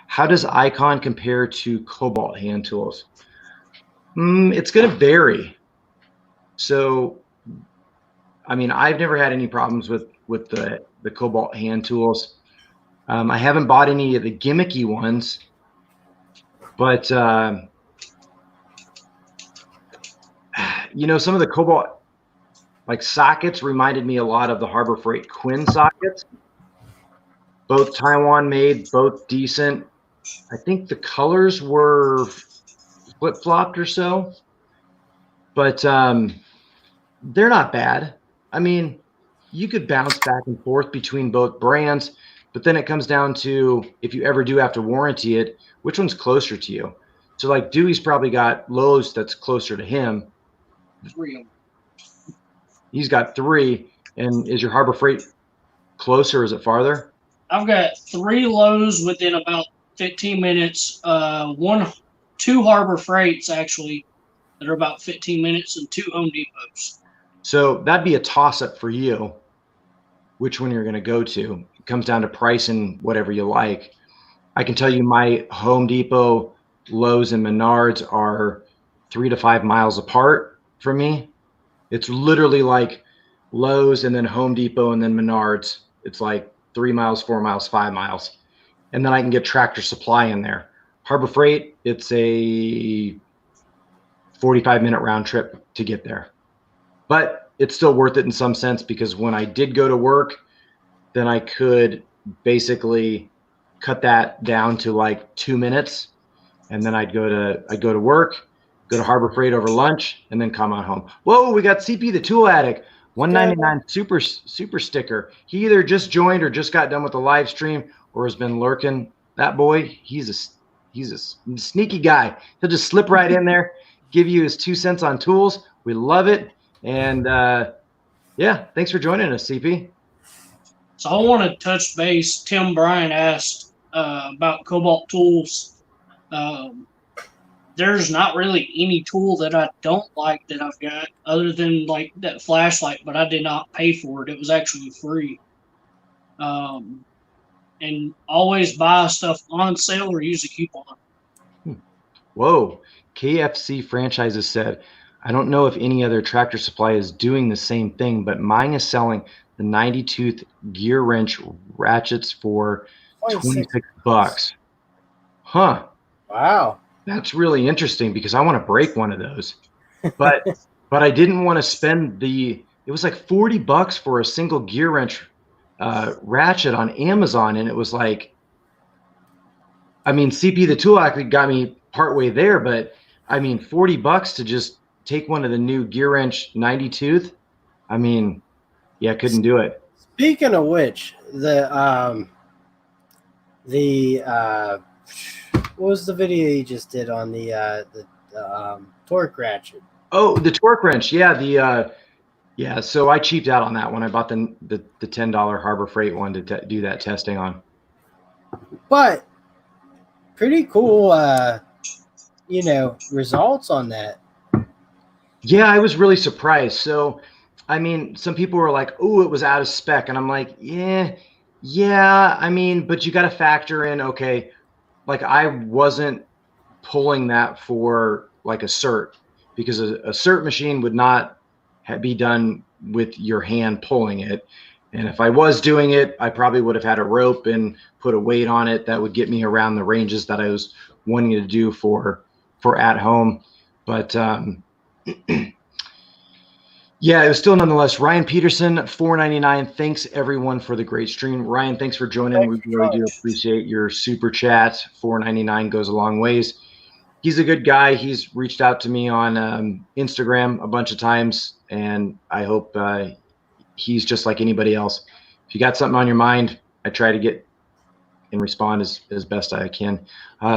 How does Icon compare to Cobalt hand tools? It's going to vary. So, I mean, I've never had any problems with the Cobalt hand tools. I haven't bought any of the gimmicky ones, but you know, some of the Cobalt like sockets reminded me a lot of the Harbor Freight Quinn sockets. Both Taiwan made, both decent. I think the colors were flip-flopped or so, but they're not bad. I mean, you could bounce back and forth between both brands, but then it comes down to, if you ever do have to warranty it, which one's closer to you? So like Dewey's probably got Lowe's that's closer to him. He's got 3. And is your Harbor Freight closer, or is it farther? I've got 3 Lowe's within about 15 minutes. 2 Harbor Freights actually that are about 15 minutes, and 2 Home Depots. So that'd be a toss-up for you, which one you're going to go to. It comes down to price and whatever you like. I can tell you my Home Depot, Lowe's, and Menards are 3 to 5 miles apart from me. It's literally like Lowe's and then Home Depot and then Menards. It's like 3 miles, 4 miles, 5 miles. And then I can get Tractor Supply in there. Harbor Freight, it's a 45-minute round trip to get there. But it's still worth it in some sense, because when I did go to work, then I could basically cut that down to like 2 minutes. And then I'd go to work, go to Harbor Freight over lunch, and then come on home. Whoa, we got CP the Tool Addict, $1.99 super sticker. He either just joined or just got done with the live stream, or has been lurking. That boy, he's a sneaky guy. He'll just slip right in there, give you his 2 cents on tools. We love it. And yeah, thanks for joining us, CP. So I want to touch base. Tim Bryan asked about Cobalt tools. There's not really any tool that I don't like that I've got, other than like that flashlight, but I did not pay for it. It was actually free. And always buy stuff on sale or use a coupon. Whoa. KFC Franchises said, I don't know if any other Tractor Supply is doing the same thing, but mine is selling the 90-tooth gear wrench ratchets for $26. Huh. Wow. That's really interesting, because I want to break one of those. But I didn't want to spend it was like $40 for a single gear wrench ratchet on Amazon. And it was like, I mean, CP the Tool actually got me partway there, but I mean, $40 to just take one of the new gear wrench 90-tooth. I mean, yeah, couldn't do it. Speaking of which, what was the video you just did on the torque ratchet? Oh, the torque wrench. Yeah, yeah. So I cheaped out on that one. I bought the $10 Harbor Freight one to do that testing on. But pretty cool, results on that. Yeah, I was really surprised. So, I mean, some people were like, "Oh, it was out of spec," and I'm like, "Yeah. I mean, but you got to factor in, okay, like I wasn't pulling that for like a cert, because a cert machine would not be done with your hand pulling it. And if I was doing it, I probably would have had a rope and put a weight on it that would get me around the ranges that I was wanting to do for at home. But Yeah, it was still nonetheless. Ryan Peterson, $4.99. Thanks everyone for the great stream. Ryan, thanks for joining. We really do appreciate your super chat. $4.99 goes a long ways. He's a good guy. He's reached out to me on Instagram a bunch of times, and I hope he's just like anybody else. If you got something on your mind, I try to get and respond as best I can.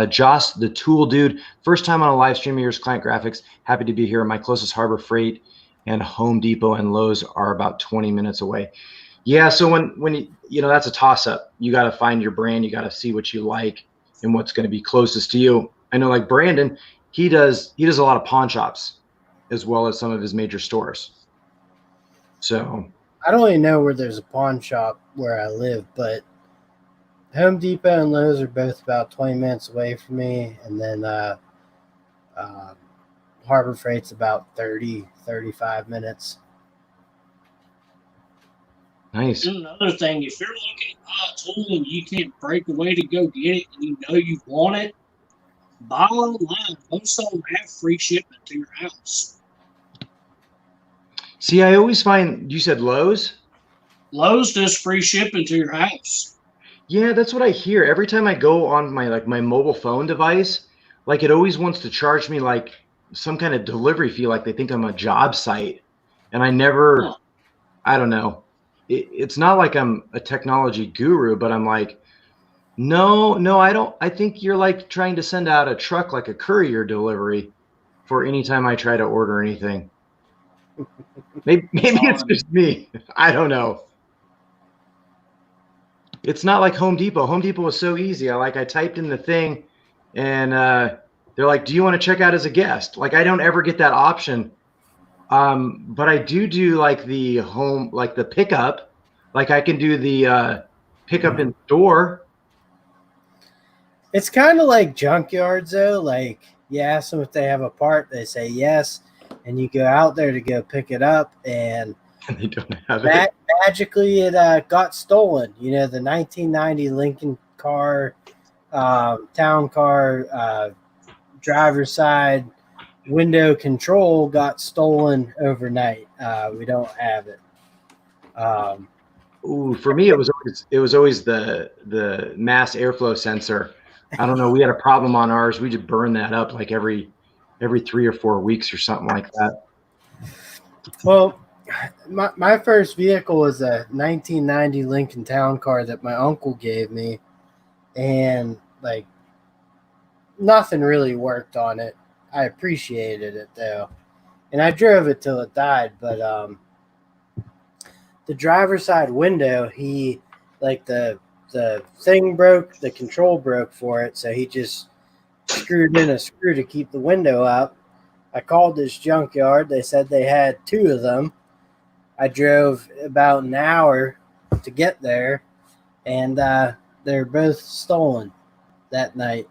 Joss, the tool dude, first time on a live stream of yours, Client Graphics. Happy to be here. My closest Harbor Freight and Home Depot and Lowe's are about 20 minutes away. Yeah, so when you know, that's a toss-up. You got to find your brand. You got to see what you like and what's going to be closest to you. I know, like Brandon, he does a lot of pawn shops as well as some of his major stores. So I don't even know where there's a pawn shop where I live, but Home Depot and Lowe's are both about 20 minutes away from me, and then Harbor Freight's about 35 minutes. Nice. And another thing, if you're looking at a tool and you can't break away to go get it and you know you want it, buy online. Most of them have free shipment to your house. See, I always find, you said Lowe's? Lowe's does free shipping to your house. Yeah, that's what I hear. Every time I go on my mobile phone device, like it always wants to charge me like some kind of delivery fee, like they think I'm a job site. And I never, I don't know. It's not like I'm a technology guru, but I'm like, no, I don't. I think you're like trying to send out a truck, like a courier delivery for any time I try to order anything. Maybe it's just me. I don't know. It's not like Home Depot. Home Depot was so easy. I typed in the thing and they're like, do you want to check out as a guest? Like, I don't ever get that option. But I do like the home, like the pickup. Like I can do the pickup in store. It's kind of like junkyards though. Like you ask them if they have a part, they say yes. And you go out there to go pick it up, and they don't have it. Magically, it got stolen. You know, the 1990 Lincoln car, town car, driver's side window control got stolen overnight. We don't have it. For me, it was always the mass airflow sensor. I don't know. We had a problem on ours. We just burned that up like every 3 or 4 weeks or something like that. Well, my first vehicle was a 1990 Lincoln Town car that my uncle gave me, and like nothing really worked on it. I appreciated it though, and I drove it till it died. But the driver's side window, he like the thing broke, the control broke for it, so he just screwed in a screw to keep the window up. I called this junkyard. They said they had 2 of them. I drove about an hour to get there, and they're both stolen that night.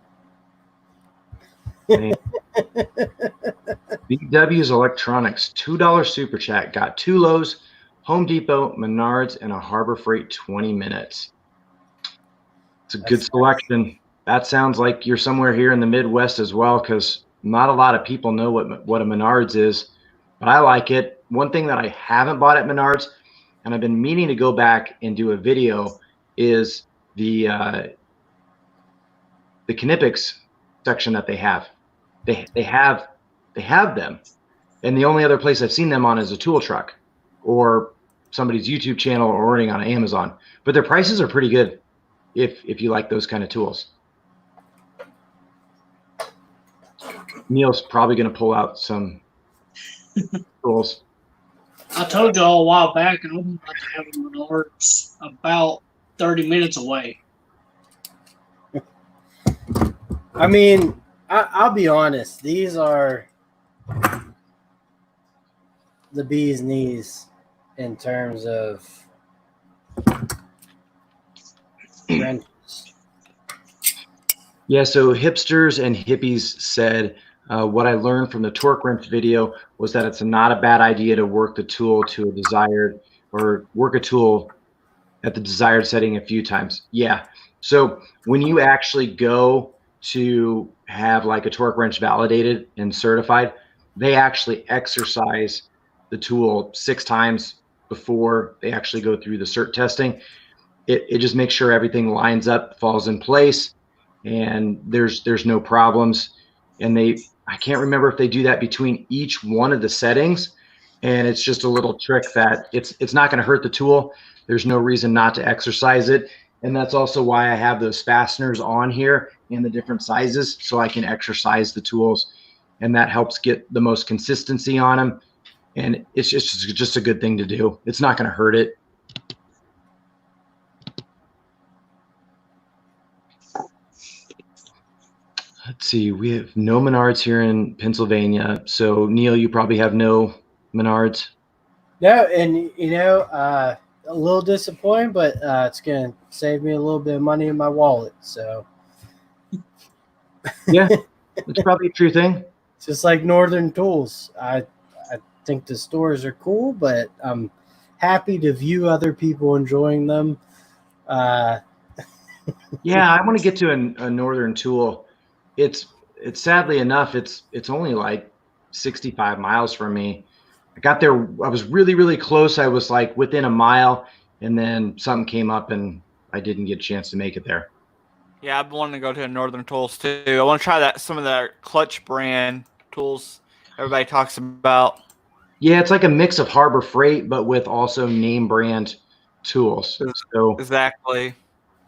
BW's Electronics, $2 super chat. Got 2 Lowe's, Home Depot, Menards, and a Harbor Freight 20 minutes. It's a good selection. That sounds like you're somewhere here in the Midwest as well, because not a lot of people know what a Menards is, but I like it. One thing that I haven't bought at Menards, and I've been meaning to go back and do a video, is the Knipex section that they have. They have them, and the only other place I've seen them on is a tool truck or somebody's YouTube channel or ordering on Amazon. But their prices are pretty good if you like those kind of tools. Neil's probably going to pull out some tools. I told you all a while back, and I'm about to have a Menards about 30 minutes away. I mean, I'll be honest. These are the bee's knees in terms of wrenches. Yeah, so hipsters and hippies said, what I learned from the torque wrench video was that it's not a bad idea to work the tool to a desired, or work a tool at the desired setting a few times. Yeah, so when you actually go to have like a torque wrench validated and certified, they actually exercise the tool 6 times before they actually go through the cert testing. It just makes sure everything lines up, falls in place, and there's no problems. And I can't remember if they do that between each one of the settings, and it's just a little trick that it's not going to hurt the tool. There's no reason not to exercise it. And that's also why I have those fasteners on here in the different sizes, so I can exercise the tools, and that helps get the most consistency on them. And it's just a good thing to do. It's not going to hurt it. Let's see, we have no Menards here in Pennsylvania. So Neil, you probably have no Menards. No, and a little disappointing, but it's gonna save me a little bit of money in my wallet. So yeah, it's probably a true thing. It's just like Northern Tools. I think the stores are cool, but I'm happy to view other people enjoying them. Yeah, I want to get to a Northern Tool. It's sadly enough, it's only like 65 miles from me. I got there, I was really, really close. I was like within a mile, and then something came up and I didn't get a chance to make it there. Yeah, I've been wanting to go to Northern Tools too. I want to try some of the Clutch brand tools everybody talks about. Yeah, it's like a mix of Harbor Freight, but with also name brand tools. So exactly.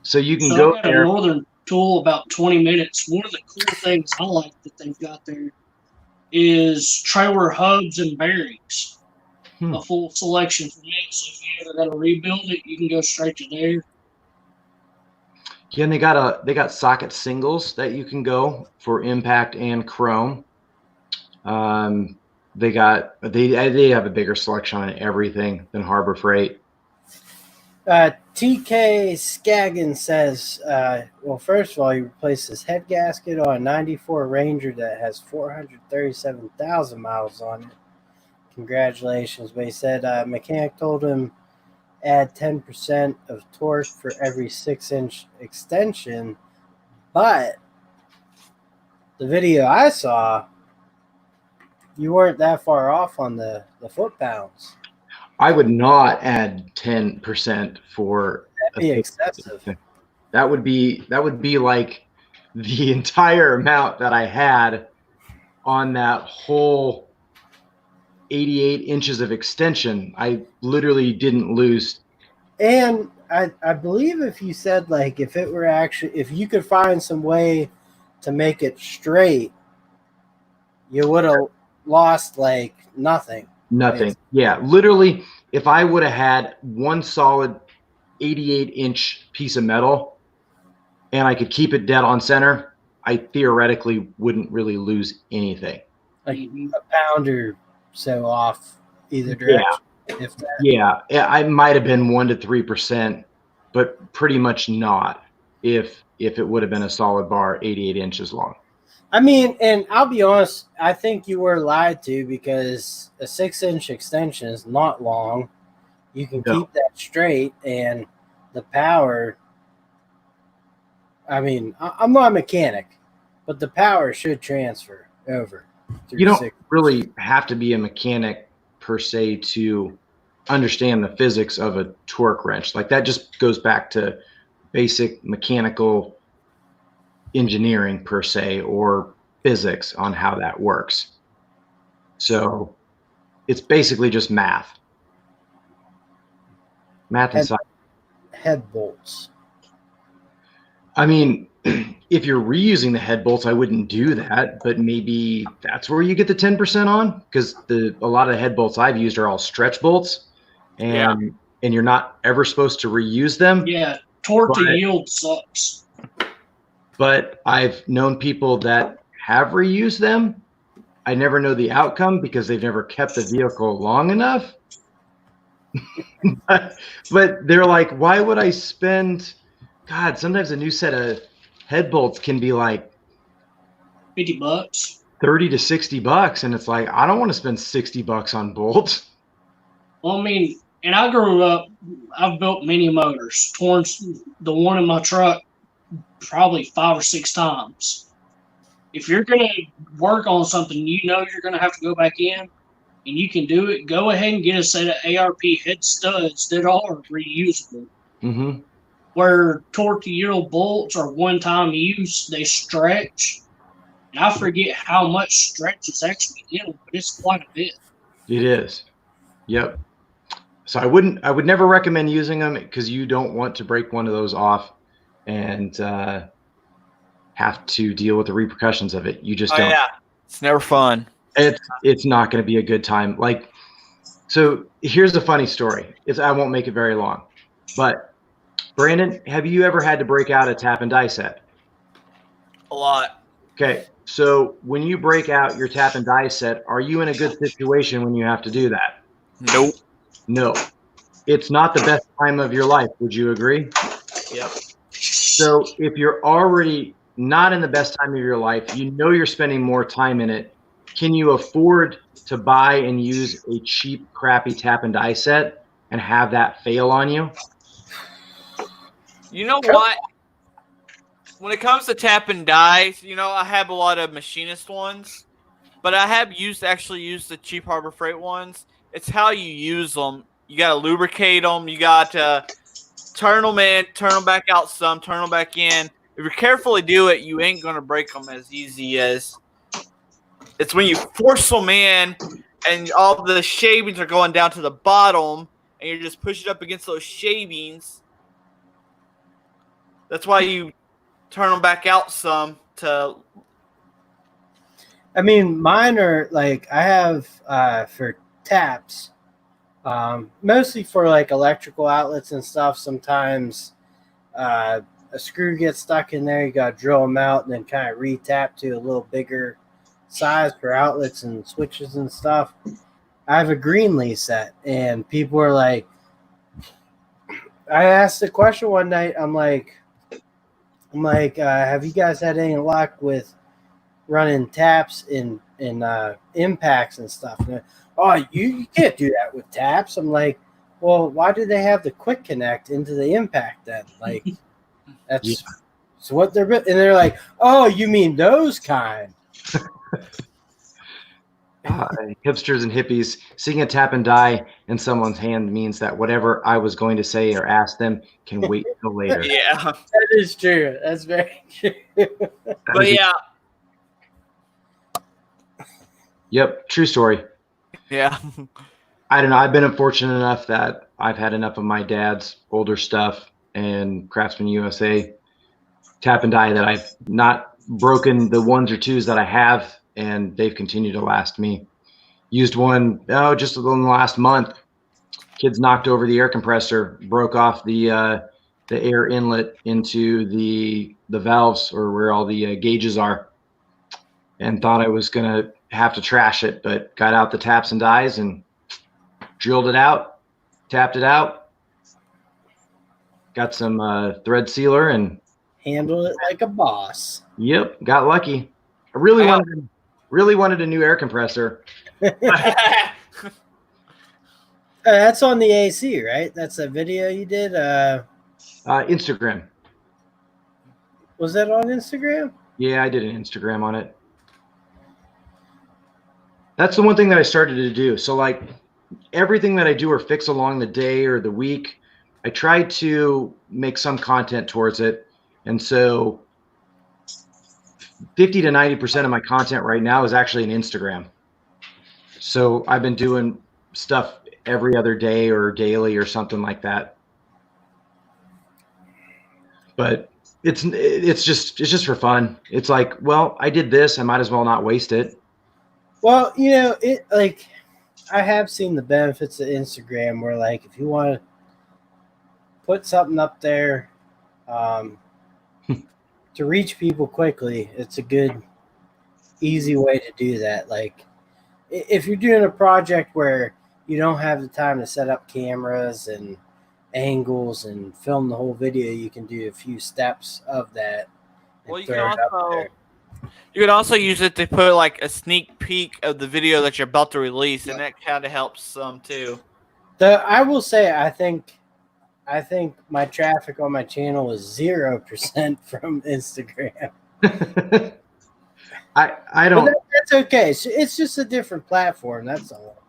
So you can go there. A Northern Tool about 20 minutes. One of the cool things I like that they've got there is trailer hubs and bearings. A full selection from it. So if you ever got to rebuild it, you can go straight to there. Yeah, and they got socket singles that you can go for impact and chrome. They have a bigger selection on everything than Harbor Freight. TK Skagin says, well, first of all, he replaced his head gasket on a 94 Ranger that has 437,000 miles on it. Congratulations. But he said mechanic told him add 10% of torque for every 6-inch extension. But the video I saw, you weren't that far off on the foot-pounds. I would not add 10% for. That'd be excessive. That would be like the entire amount that I had on that whole 88 inches of extension. I literally didn't lose. And I believe if you said, like, if you could find some way to make it straight, you would have lost like nothing. Nothing. Yeah, literally, if I would have had one solid 88-inch piece of metal and I could keep it dead on center, I theoretically wouldn't really lose anything. Like a pound or so off either direction. Yeah. If that. Yeah, I might have been 1 to 3%, but pretty much not if it would have been a solid bar 88 inches long. I mean, and I'll be honest, I think you were lied to because a 6-inch extension is not long. You can keep that straight, and the power, I mean, I'm not a mechanic, but the power should transfer over. You don't really have to be a mechanic per se to understand the physics of a torque wrench. Like, that just goes back to basic mechanical engineering per se, or physics on how that works. So it's basically just math and science. Head bolts. I mean, if you're reusing the head bolts, I wouldn't do that, but maybe that's where you get the 10% on, because a lot of the head bolts I've used are all stretch bolts, and you're not ever supposed to reuse them. Yeah, torque to yield sucks. But I've known people that have reused them. I never know the outcome because they've never kept the vehicle long enough. but they're like, why would I spend, God, sometimes a new set of head bolts can be like $50, $30 to $60. And it's like, I don't want to spend $60 on bolts. Well, I mean, and I grew up, I've built many motors, torn the one in my truck probably 5 or 6 times. If you're going to work on something, you know you're going to have to go back in, and you can do it, go ahead and get a set of ARP head studs that are reusable. Mm-hmm. Where tortillero bolts are one-time use, they stretch. And I forget how much stretch is actually in them, but it's quite a bit. It is. Yep. So I would never recommend using them because you don't want to break one of those off and have to deal with the repercussions of it. You just don't. Yeah, it's never fun. It's not going to be a good time. Like, so here's a funny story. I won't make it very long, but Brandon, have you ever had to break out a tap and die set? A lot. Okay, so when you break out your tap and die set, are you in a good situation when you have to do that? Nope. No. It's not the best time of your life. Would you agree? Yep. So if you're already not in the best time of your life, you know you're spending more time in it, can you afford to buy and use a cheap, crappy tap and die set and have that fail on you? You know what? When it comes to tap and dies, I have a lot of machinist ones, but I have actually used the cheap Harbor Freight ones. It's how you use them. You got to lubricate them. You got to turn them in, turn them back out some, turn them back in. If you carefully do it, you ain't going to break them as easy as it's when you force them in and all the shavings are going down to the bottom and you're just pushing up against those shavings. That's why you turn them back out some to. I mean, mine are like I have for taps, mostly for like electrical outlets and stuff. Sometimes a screw gets stuck in there. You got to drill them out and then kind of re-tap to a little bigger size for outlets and switches and stuff. I have a Greenlee set, and people are like, I asked the question one night. I'm like, have you guys had any luck with running taps in impacts and stuff? And oh, you can't do that with taps. I'm like, well, why do they have the quick connect into the impact then? Like, that's what they're, and they're like, oh, you mean those kind? Hipsters and hippies, seeing a tap and die in someone's hand means that whatever I was going to say or ask them can wait till later. Yeah, that is true. That's very true. But yeah. Yep, true story. Yeah. I don't know. I've been fortunate enough that I've had enough of my dad's older stuff and Craftsman USA tap and die that I've not broken the ones or twos that I have, and they've continued to last me. Used one, just in the last month. Kids knocked over the air compressor, broke off the air inlet into the valves or where all the gauges are, and thought I was gonna have to trash it, but got out the taps and dies and drilled it out, tapped it out, got some thread sealer and handle it like a boss. Yep, got lucky. I really wanted a new air compressor. That's on the AC, right? That's a video you did. Instagram. Was that on Instagram? Yeah, I did an Instagram on it. That's the one thing that I started to do. So like everything that I do or fix along the day or the week, I try to make some content towards it. And so 50 to 90% of my content right now is actually an Instagram. So I've been doing stuff every other day or daily or something like that. But it's just for fun. It's like, well, I did this, I might as well not waste it. Well, it like I have seen the benefits of Instagram where like if you want to put something up there to reach people quickly, it's a good, easy way to do that. Like if you're doing a project where you don't have the time to set up cameras and angles and film the whole video, you can do a few steps of that. Well, you can also use it to put like a sneak peek of the video that you're about to release, and that kind of helps some too. I will say, I think my traffic on my channel is 0% from Instagram. I don't. But that's okay. It's just a different platform. That's all.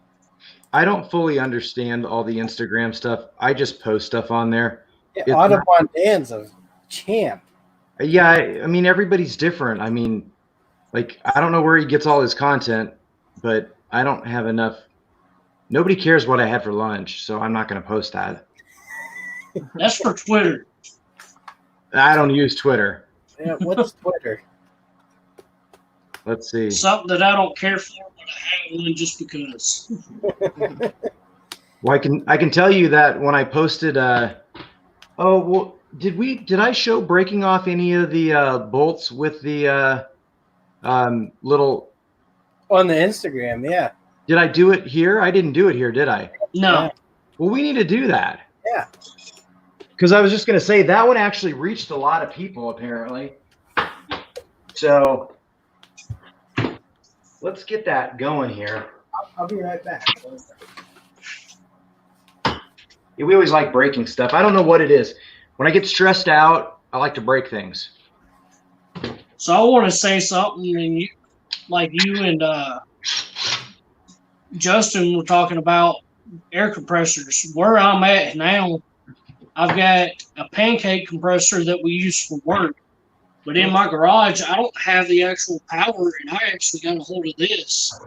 I don't fully understand all the Instagram stuff. I just post stuff on there. Yeah, Audubon Dan's a champ. Yeah, I mean, everybody's different. I mean, like, I don't know where he gets all his content, but I don't have enough. Nobody cares what I had for lunch, so I'm not going to post that. That's for Twitter. I don't use Twitter. Yeah, what's Twitter? Let's see. Something that I don't care for, but I have one just because. Well, I can tell you that when I posted, oh well, did I show breaking off any of the bolts with the little on the Instagram? Yeah. Did I do it here? I didn't do it here, did I? No. Yeah. Well, we need to do that. Yeah. Because I was just going to say that one actually reached a lot of people apparently. So let's get that going here. I'll be right back. Yeah, we always like breaking stuff. I don't know what it is. When I get stressed out, I like to break things. So I want to say something, and you and Justin were talking about air compressors. Where I'm at now, I've got a pancake compressor that we use for work. But in my garage, I don't have the actual power, and I actually got a hold of this,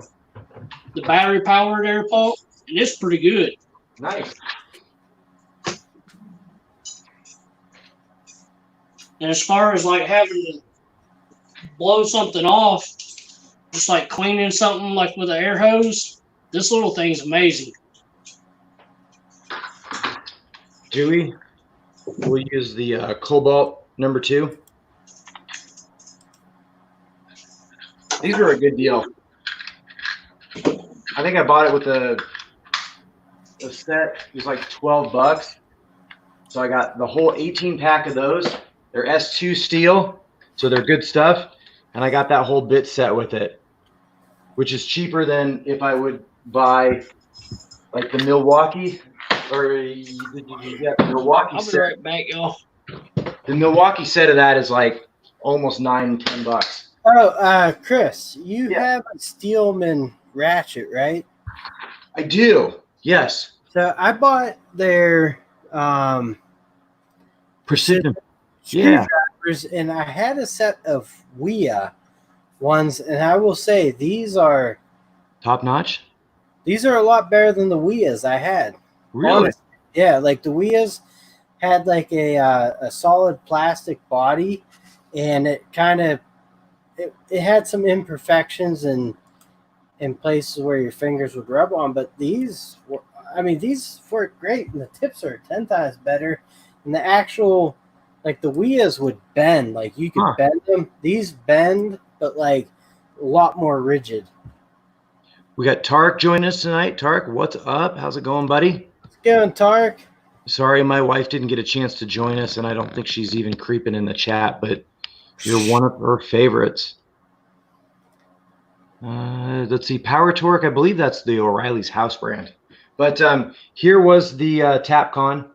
the battery-powered air pump, and it's pretty good. Nice. And as far as like having to blow something off, just like cleaning something like with an air hose, this little thing's amazing. Duey, we'll use the Cobalt #2. These are a good deal. I think I bought it with a set. It was like $12. So I got the whole 18 pack of those. They're S2 steel, so they're good stuff. And I got that whole bit set with it, which is cheaper than if I would buy like the Milwaukee or the Milwaukee I'll be set. right back, y'all. The Milwaukee set of that is like almost $9-10. Oh, Chris, you have a Steelman ratchet, right? I do. Yes. So I bought their Precision. screwdrivers, and I had a set of WIA ones, and I will say these are Top notch. These are a lot better than the WIAs I had. Really? Honestly. Yeah, like the WIAs had like a solid plastic body, and it kind of it had some imperfections in places where your fingers would rub on, but these work great, and the tips are 10 times better, and the actual, like the WIAs would bend, like you could bend them. These bend, but like a lot more rigid. We got Tark joining us tonight. Tark, what's up? How's it going, buddy? What's going, Tark? Sorry, my wife didn't get a chance to join us, and I don't think she's even creeping in the chat, but you're one of her favorites. Let's see, Power Torque. I believe that's the O'Reilly's house brand. But here was the Tapcon.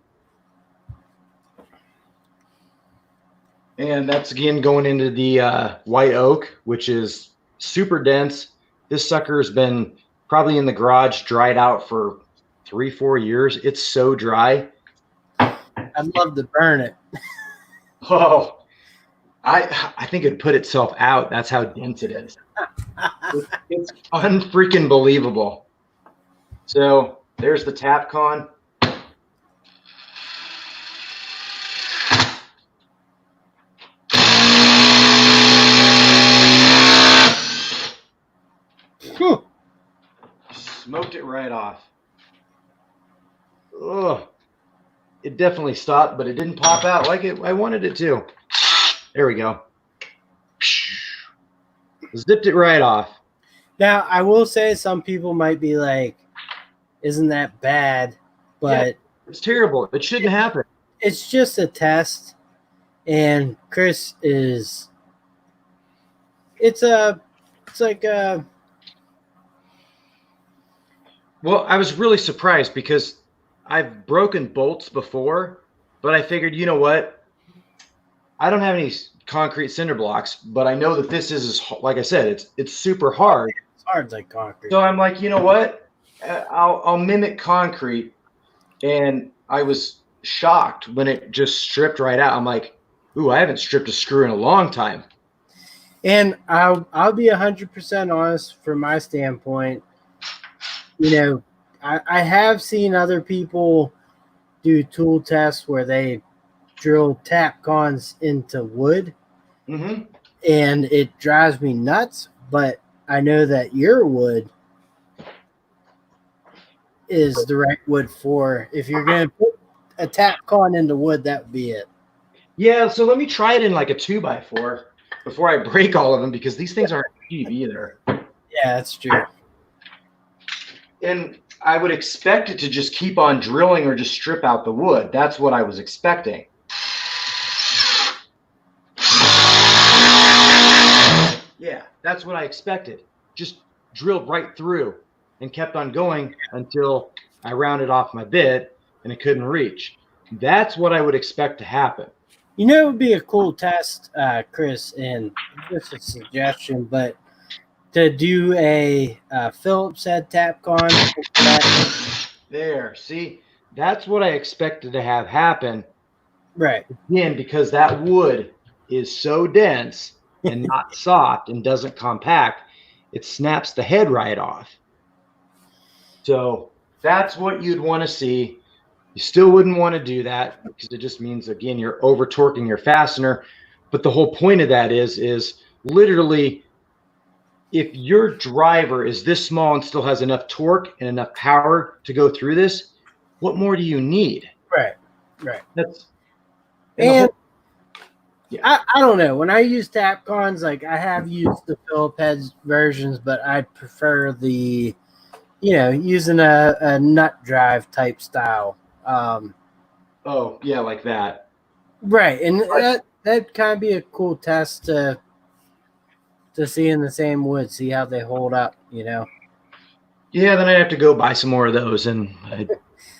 And that's, again, going into the white oak, which is super dense. This sucker has been probably in the garage dried out for 3-4 years. It's so dry. I'd love to burn it. Oh, I think it'd put itself out. That's how dense it is. It's unfreaking believable. So there's the Tapcon. Smoked it right off. Ugh. It definitely stopped, but it didn't pop out like I wanted it to. There we go. Zipped it right off. Now, I will say some people might be like, isn't that bad? But yeah, it's terrible. It shouldn't happen. It's just a test. And Chris is, it's like a, well, I was really surprised because I've broken bolts before, but I figured, you know what? I don't have any concrete cinder blocks, but I know that this is, like I said, it's super hard. It's hard like concrete. So I'm like, you know what? I'll mimic concrete, and I was shocked when it just stripped right out. I'm like, ooh, I haven't stripped a screw in a long time. And I'll be 100% honest from my standpoint. You know, I have seen other people do tool tests where they drill tap cons into wood, and it drives me nuts. But I know that your wood is the right wood for, if you're going to put a tap con into wood, that would be it. Yeah, so let me try it in like a 2x4 before I break all of them, because these things aren't cheap either. Yeah, that's true. And I would expect it to just keep on drilling or just strip out the wood. That's what I was expecting. Yeah, that's what I expected. Just drilled right through and kept on going until I rounded off my bit and it couldn't reach. That's what I would expect to happen. You know, it would be a cool test, Chris, and just a suggestion, but to do a Phillips head tap con. There, see, that's what I expected to have happen. Right. Again, because that wood is so dense and not soft and doesn't compact, it snaps the head right off. So that's what you'd want to see. You still wouldn't want to do that because it just means, again, you're over torquing your fastener. But the whole point of that is literally, if your driver is this small and still has enough torque and enough power to go through this, what more do you need? Right. That's and I don't know. When I use tap cons, like I have used the Phillips head versions, but I prefer the, using a nut drive type style. Oh yeah, like that. Right, and that kind of be a cool test to see in the same wood, see how they hold up. Yeah, then I'd have to go buy some more of those, and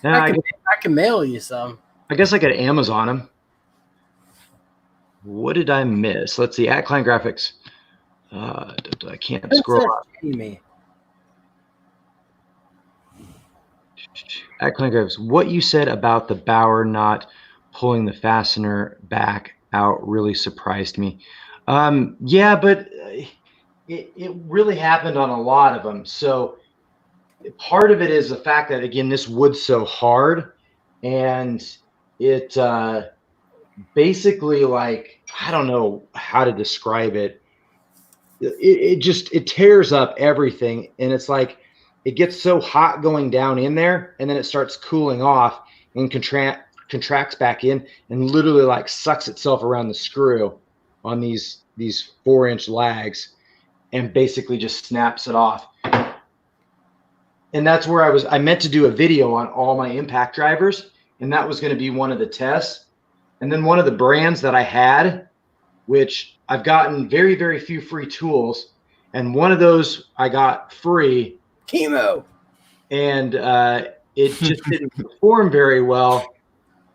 I can mail you some. I guess I could Amazon them. What did I miss? Let's see. At Klein Graphics. I can't scroll up. At Klein Graphics, what you said about the Bauer not pulling the fastener back out really surprised me. Yeah, but it really happened on a lot of them. So part of it is the fact that, again, this wood's so hard, and it basically, like, I don't know how to describe it. It tears up everything, and it's like it gets so hot going down in there, and then it starts cooling off and contracts back in, and literally like sucks itself around the screw on these 4-inch lags, and basically just snaps it off. And that's where I meant to do a video on all my impact drivers, and that was going to be one of the tests. And then one of the brands that I had, which I've gotten very, very few free tools, and one of those I got free. Chemo. And it just didn't perform very well.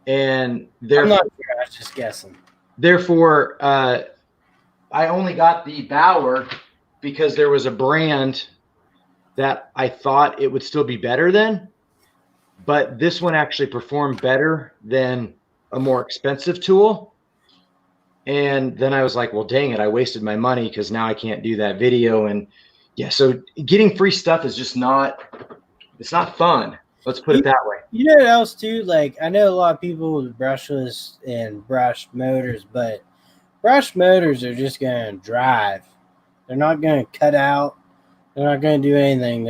And therefore, I'm not sure, I was just guessing. Therefore, I only got the Bauer because there was a brand that I thought it would still be better than. But this one actually performed better than a more expensive tool. And then I was like, well, dang it, I wasted my money because now I can't do that video. And yeah, so getting free stuff is just it's not fun. Let's put it that way. You know what else too? Like, I know a lot of people with brushless and brushed motors, but brushed motors are just going to drive. They're not going to cut out. They're not going to do anything.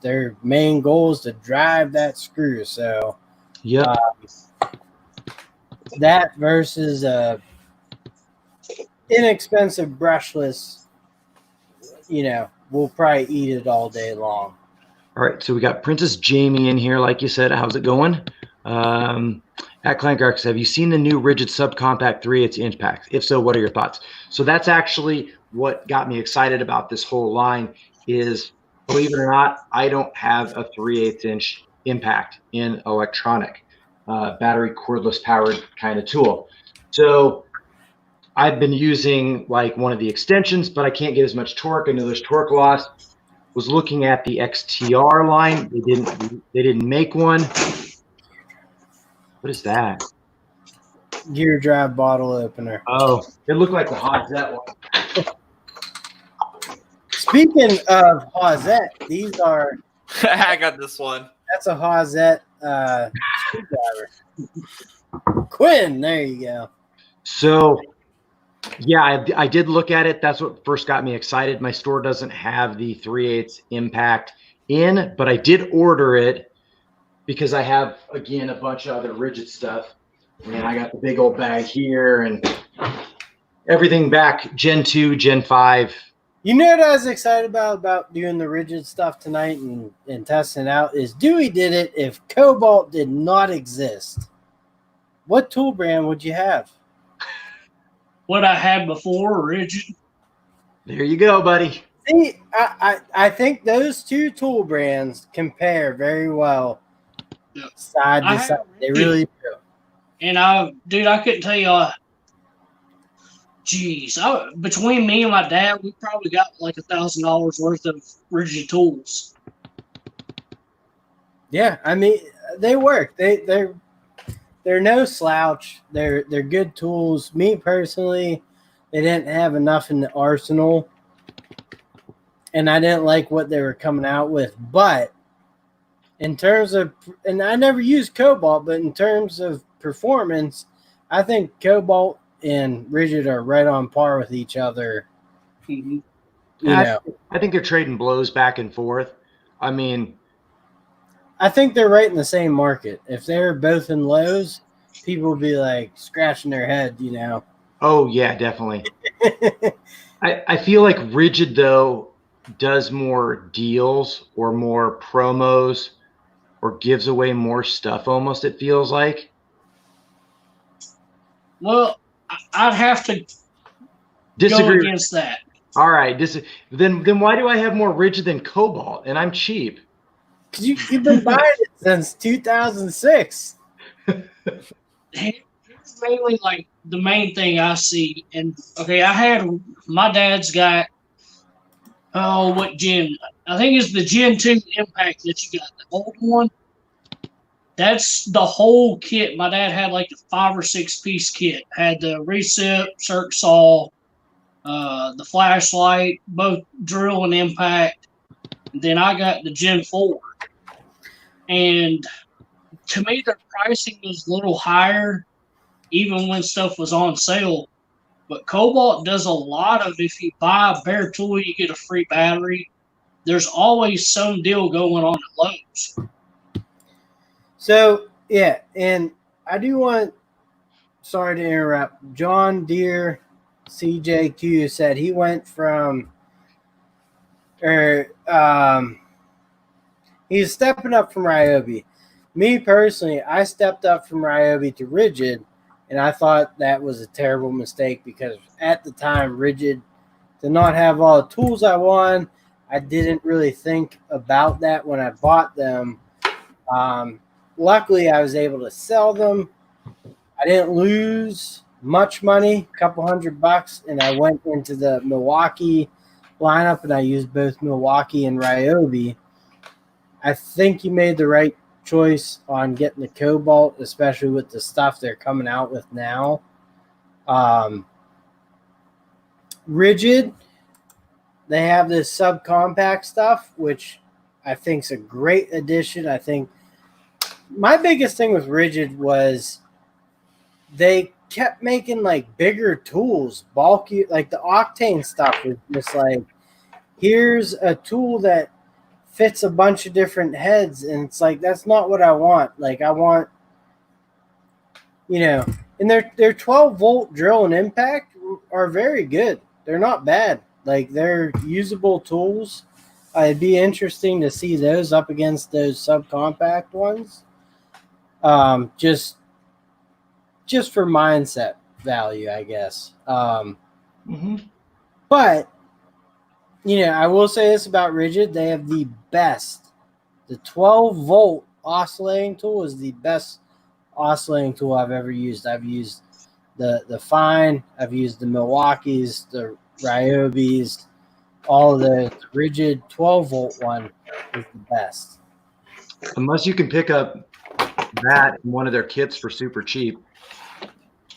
Their main goal is to drive that screw. So yeah, that versus inexpensive brushless, we'll probably eat it all day long. All right, so we got Princess Jamie in here, like you said. How's it going? At Klein Graphics, have you seen the new Ridgid SubCompact 3? It's impact. If so, what are your thoughts? So that's actually what got me excited about this whole line is, believe it or not, I don't have a 3/8-inch impact in electronic, battery cordless powered kind of tool. So I've been using like one of the extensions, but I can't get as much torque. I know there's torque loss. was looking at the XTR line. They didn't make one. What is that? Gear drive bottle opener. Oh, it looked like the Hosette one. Speaking of Hosette, these are. I got this one. That's a Hosette screwdriver. Quinn, there you go. So, yeah, I did look at it. That's what first got me excited. My store doesn't have the 3/8 impact in, but I did order it because I have, again, a bunch of other Ridgid stuff. And I got the big old bag here and everything back Gen 2, Gen 5. You know what I was excited about doing the Ridgid stuff tonight and testing it out is Duey did it if Cobalt did not exist. What tool brand would you have? What I had before, Ridgid. There you go, buddy. See, I think those two tool brands compare very well side to side. They really do. And I couldn't tell you. Geez, between me and my dad, we probably got like $1,000 worth of Ridgid tools. Yeah, I mean they work. They're no slouch. They're good tools. Me personally, they didn't have enough in the arsenal, and I didn't like what they were coming out with. But in terms of, and I never used Cobalt, but in terms of performance, I think Cobalt and Ridgid are right on par with each other. Mm-hmm. I think they're trading blows back and forth. I mean, I think they're right in the same market. If they're both in lows, people would be like scratching their head, Oh yeah, definitely. I feel like Ridgid though does more deals or more promos or gives away more stuff almost, it feels like. Well, I'd have to disagree go against that. All right. Then why do I have more Ridgid than Cobalt? And I'm cheap. Because you've been buying it since 2006. Here's mainly like the main thing I see. And okay, my dad's got, what gen? I think it's the Gen 2 Impact that you got, the old one. That's the whole kit. My dad had like a 5 or 6 piece kit. Had the recip, circ saw, the flashlight, both drill and impact. And then I got the Gen 4. And to me, their pricing was a little higher, even when stuff was on sale. But Cobalt does a lot of, if you buy a bare tool, you get a free battery. There's always some deal going on at Lowe's. So, yeah, and I do want, sorry to interrupt, John Deere CJQ said he went from, he's stepping up from Ryobi. Me personally, I stepped up from Ryobi to Ridgid, and I thought that was a terrible mistake because at the time, Ridgid did not have all the tools I wanted. I didn't really think about that when I bought them. Luckily, I was able to sell them. I didn't lose much money, a couple $100, and I went into the Milwaukee lineup, and I used both Milwaukee and Ryobi. I think you made the right choice on getting the Cobalt, especially with the stuff they're coming out with now. Ridgid, they have this SubCompact stuff, which I think is a great addition. I think my biggest thing with Ridgid was they kept making like bigger tools, bulky, like the Octane stuff was just like, here's a tool that fits a bunch of different heads, and it's like, that's not what I want. Like I want, and their 12 volt drill and impact are very good. They're not bad. Like they're usable tools. It'd be interesting to see those up against those SubCompact ones. Just for mindset value, I guess. But, I will say this about Ridgid. They have the best. The 12 volt oscillating tool is the best oscillating tool I've ever used. I've used the Fine. I've used the Milwaukees, the Ryobis. all of the Ridgid 12-volt one is the best. Unless you can pick up that in one of their kits for super cheap,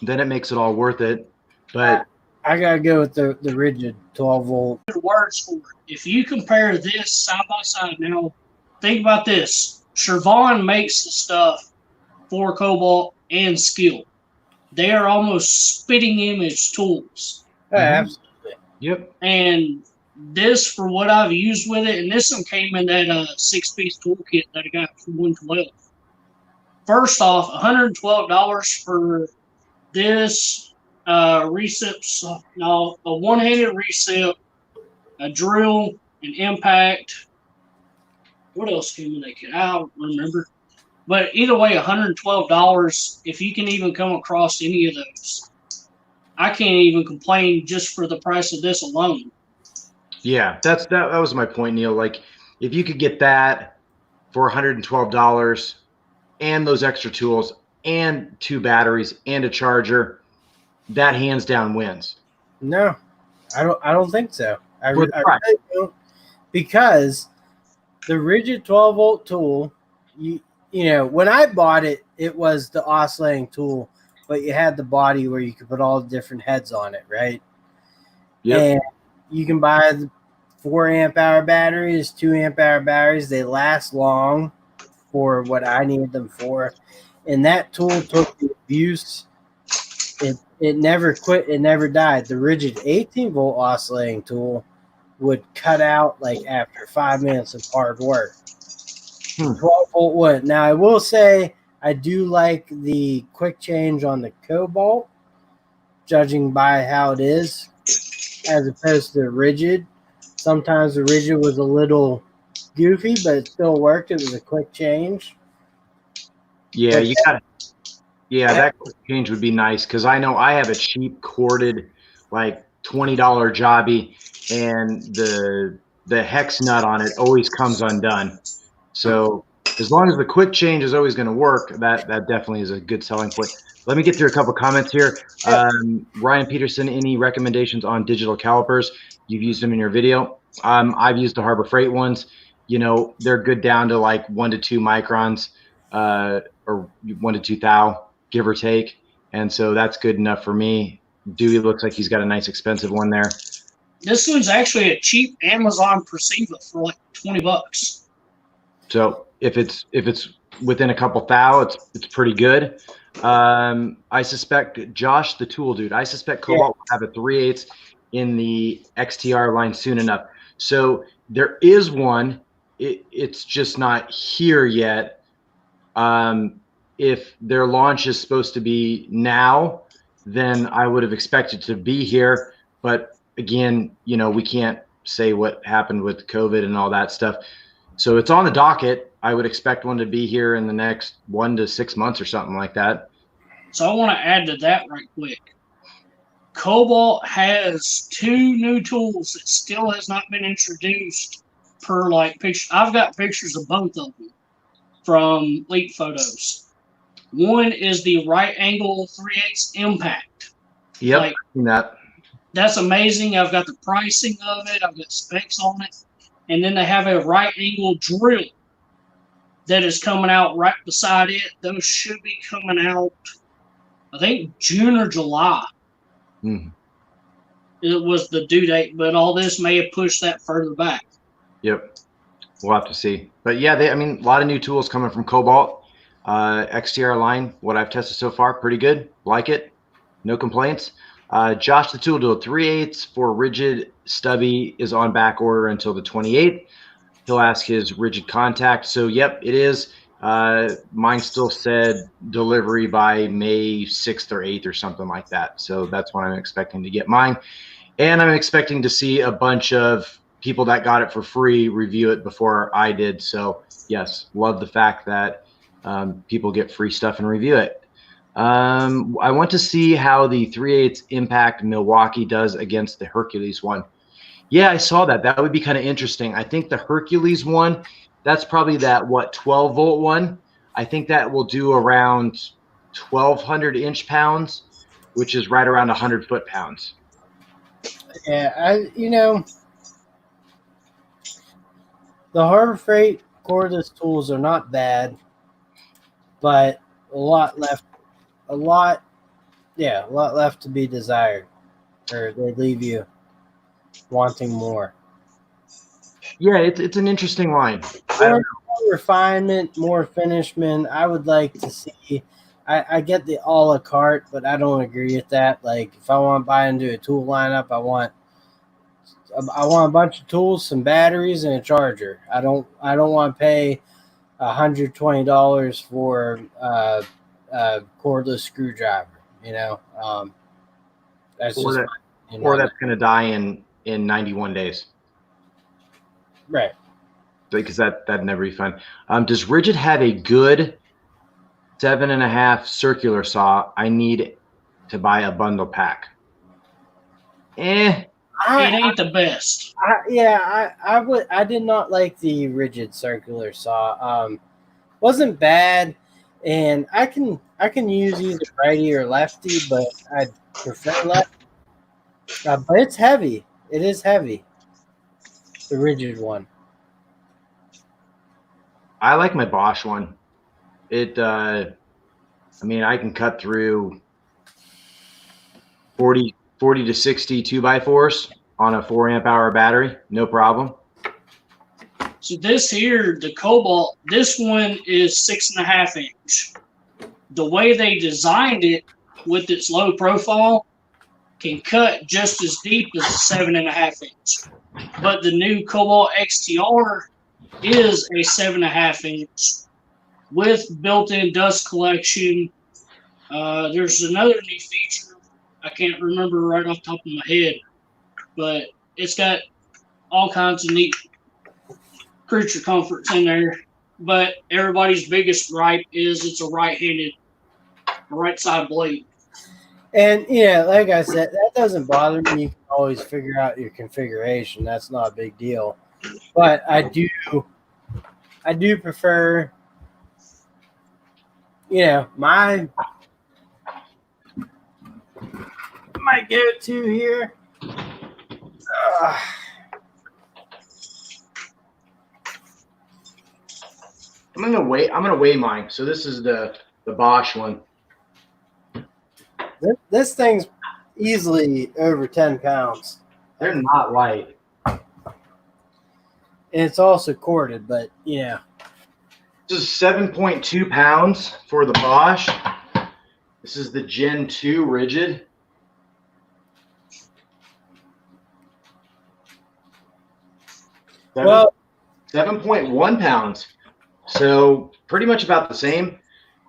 then it makes it all worth it. But I gotta go with the Ridgid 12-volt. Words for it. If you compare this side by side, now think about this. Shervon makes the stuff for Cobalt and Skill. They are almost spitting image tools. Absolutely. Yep. And this, for what I've used with it, and this one came in that 6-piece toolkit that I got for 112. First off, $112 for this recips, no, a one-handed recip, a drill, an impact. What else came in that kit? I don't remember. But either way, $112, if you can even come across any of those, I can't even complain just for the price of this alone. Yeah, that was my point, Neil. Like, if you could get that for $112 and those extra tools and 2 batteries and a charger, that hands down wins. No, I don't think so. I For the price. really don't, because the Ridgid 12-volt tool, you know, when I bought it, it was the oscillating tool, but you had the body where you could put all the different heads on it, right? Yeah. And you can buy the 4 amp hour batteries, 2 amp hour batteries. They last long for what I need them for. And that tool took the abuse. It never quit. It never died. The Ridgid 18-volt oscillating tool would cut out like after 5 minutes of hard work. 12-volt would. Now, I will say I do like the quick change on the Cobalt, judging by how it is, as opposed to the Ridgid. Sometimes the Ridgid was a little goofy, but it still worked. It was a quick change. Yeah, you got. Yeah, that quick change would be nice, because I know I have a cheap corded, like $20 jobby, and the hex nut on it always comes undone. So as long as the quick change is always going to work, that definitely is a good selling point. Let me get through a couple comments here. Ryan Peterson, any recommendations on digital calipers? You've used them in your video. I've used the Harbor Freight ones. You know, they're good down to like 1 to 2 microns, or 1 to 2 thou, give or take. And so that's good enough for me. Duey looks like he's got a nice expensive one there. This one's actually a cheap Amazon Perceiver for like $20. So if it's within a couple thou, it's pretty good. I suspect Josh, the tool dude, I suspect Cobalt will have a 3/8 in the XTR line soon enough. So there is one. It's just not here yet. If their launch is supposed to be now, then I would have expected to be here. But again, you know, we can't say what happened with COVID and all that stuff. So it's on the docket. I would expect one to be here in the next 1 to 6 months or something like that. So I want to add to that right quick. Cobalt has 2 new tools that still has not been introduced per like picture. I've got pictures of both of them from leak photos. One is the right angle 3/8 impact. Yep, like, I've seen that. That's amazing. I've got the pricing of it. I've got specs on it. And then they have a right angle drill that is coming out right beside it. Those should be coming out, I think, June or July. It was the due date, but all this may have pushed that further back. Yep, we'll have to see. But yeah, I mean, a lot of new tools coming from Cobalt. XTR line, what I've tested so far, pretty good. Like it, no complaints. Josh the Tool Dude, 3/8 for Ridgid stubby is on back order until the 28th. He'll ask his Ridgid contact. So yep, it is. Mine still said delivery by May 6th or 8th or something like that. So that's when I'm expecting to get mine. And I'm expecting to see a bunch of people that got it for free review it before I did. So yes, love the fact that people get free stuff and review it. I want to see how the 3/8 impact Milwaukee does against the Hercules one. Yeah, I saw that. That would be kind of interesting. I think the Hercules one, that's probably that, 12-volt one. I think that will do around 1,200 inch-pounds, which is right around 100 foot-pounds. Yeah, you know, The Harbor Freight cordless tools are not bad, but a lot left to be desired, or they leave you wanting more. Yeah, it's an interesting line. More refinement, more finishment. I would like to see. I get the a la carte, but I don't agree with that. Like, if I want to buy into a tool lineup, I want a bunch of tools, some batteries, and a charger. I don't want to pay $120 for a cordless screwdriver. That's Or just that, or that's going to die in 91 days. Right. Because that'd never be fun. Does Ridgid have a good 7.5 circular saw? I need to buy a bundle pack. It ain't the best. I did not like the Ridgid circular saw. Wasn't bad, and I can use either righty or lefty, but I prefer lefty. But it's heavy. It is heavy. The Ridgid one. I like my Bosch one. I mean, I can cut through 40 to 60 2x4s on a 4 amp hour battery, no problem. So this here, the Cobalt, this one is 6.5 inch. The way they designed it with its low profile can cut just as deep as a 7.5 inch. But the new Cobalt XTR is a 7.5 inch with built-in dust collection. There's another new feature I can't remember right off the top of my head, but it's got all kinds of neat creature comforts in there. But everybody's biggest gripe is it's a right side blade. And like I said, that doesn't bother me. You can always figure out your configuration. That's not a big deal. But I do prefer, my go-to here. I'm gonna weigh mine. So this is the Bosch one. This thing's easily over 10 pounds. They're not light. And it's also corded, but This is 7.2 pounds for the Bosch. This is the Gen 2 Ridgid. Well, 7.1 pounds. So pretty much about the same,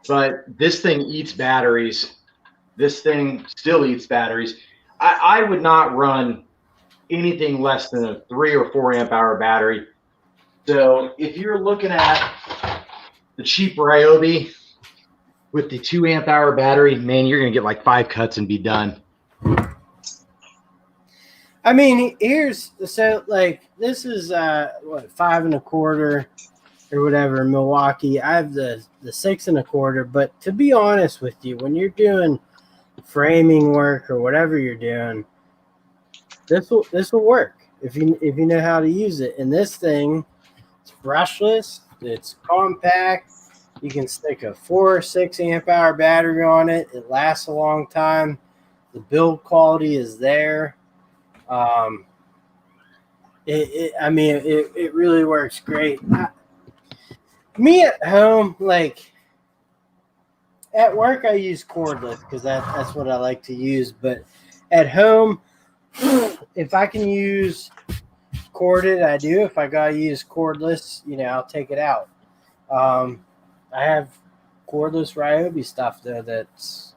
but this thing eats batteries. This thing still eats batteries. I would not run anything less than a 3 or 4 amp hour battery. So if you're looking at the cheap Ryobi with the 2 amp hour battery, man, you're going to get like 5 cuts and be done. I mean, this is 5 1/4 or whatever, Milwaukee. I have the 6 1/4, but to be honest with you, when you're doing framing work or whatever you're doing, this will work if you know how to use it. And this thing, it's brushless, it's compact. You can stick a 4 or 6 amp hour battery on it. It lasts a long time. The build quality is there. It really works great. Me at home, like at work, I use cordless because that's what I like to use. But at home, if I can use corded, I do. If I gotta use cordless, I'll take it out. I have cordless Ryobi stuff though. That's.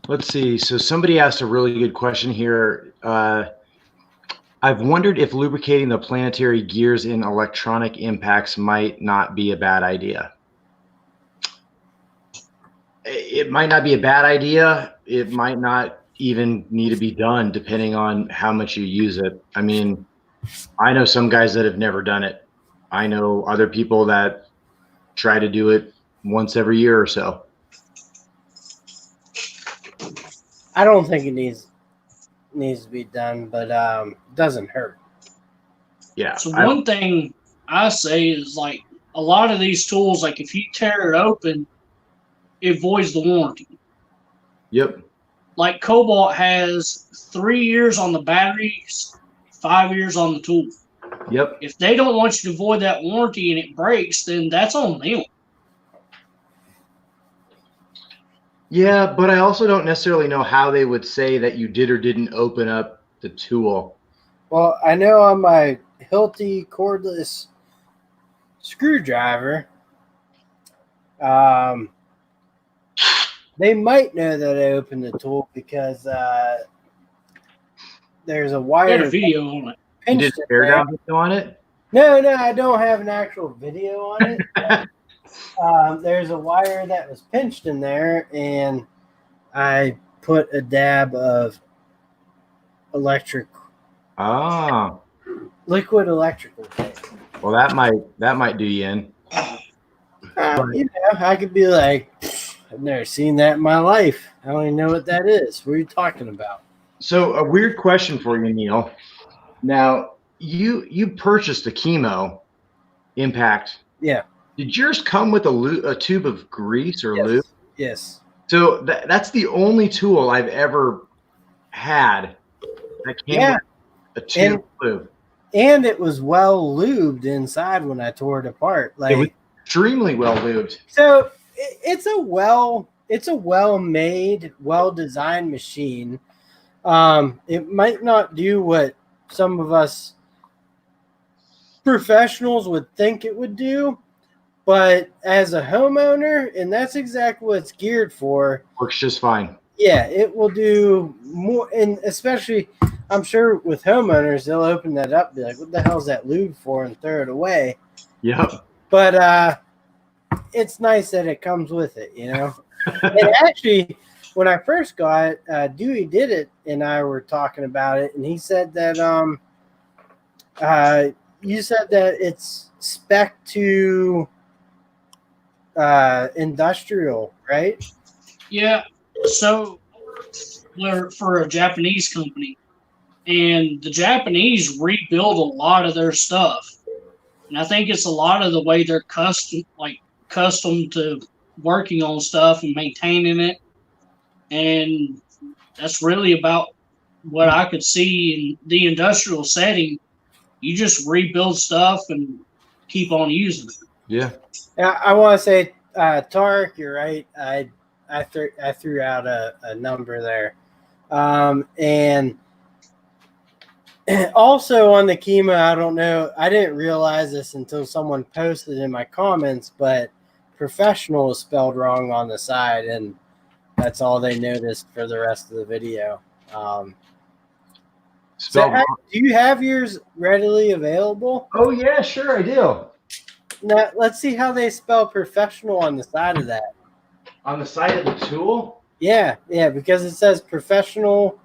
Let's see. So somebody asked a really good question here. I've wondered if lubricating the planetary gears in electronic impacts might not be a bad idea. It might not be a bad idea. It might not even need to be done depending on how much you use it. I mean, I know some guys that have never done it. I know other people that try to do it once every year or so. I don't think it needs to be done, but it doesn't hurt. Yeah. So one thing I say is like a lot of these tools, like if you tear it open, it voids the warranty. Yep. Like Cobalt has 3 years on the batteries, 5 years on the tool. Yep. If they don't want you to void that warranty and it breaks, then that's on them. Yeah, but I also don't necessarily know how they would say that you did or didn't open up the tool. Well, I know on my Hilti cordless screwdriver, they might know that I opened the tool because there's a wire. I got a video on it. You did a tear down video on it? No, I don't have an actual video on it. There's a wire that was pinched in there, and I put a dab of liquid electrical tape. Well, that might do you in. I could be like, I've never seen that in my life. I don't even know what that is. What are you talking about? So a weird question for you, Neil. Now, you purchased a chemo impact. Yeah. Did yours come with a tube of grease or lube? Yes. So that's the only tool I've ever had that came with a tube of lube. And it was well lubed inside when I tore it apart. Like, it was extremely well lubed. So it's a well-made, well-designed machine. It might not do what some of us professionals would think it would do, but as a homeowner, and that's exactly what it's geared for, works just fine. Yeah, it will do more, and especially, I'm sure with homeowners, they'll open that up and be like, what the hell is that lube for, and throw it away. Yep. But it's nice that it comes with it, you know? And actually, when I first got it, Duey did it, and I were talking about it, and he said that you said that it's spec to industrial, right? Yeah. So we're for a Japanese company, and the Japanese rebuild a lot of their stuff. And I think it's a lot of the way they're custom to working on stuff and maintaining it. And that's really about what I could see in the industrial setting. You just rebuild stuff and keep on using it. Yeah. I want to say, Tarek, you're right. I threw out a number there. And also on the chemo, I don't know. I didn't realize this until someone posted in my comments, but professional is spelled wrong on the side, and that's all they noticed for the rest of the video. Do you have yours readily available? Oh, yeah, sure, I do. Now, let's see how they spell professional on the side of that. On the side of the tool? Yeah, because it says professional.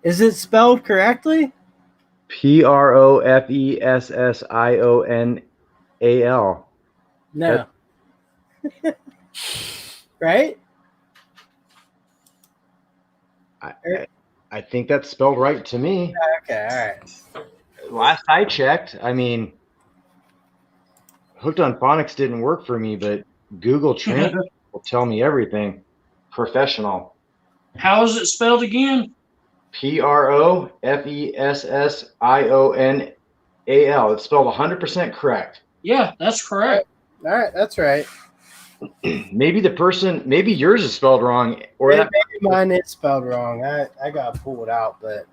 Is it spelled correctly? Professional. No. Right? I think that's spelled right to me. Okay, all right. Last I checked, I mean, Hooked on Phonics didn't work for me, but Google Translate will tell me everything. Professional. How is it spelled again? Professional. It's spelled 100% correct. Yeah, that's correct. All right, that's right. Maybe yours is spelled wrong, or maybe mine is spelled wrong. I got to pull it out, but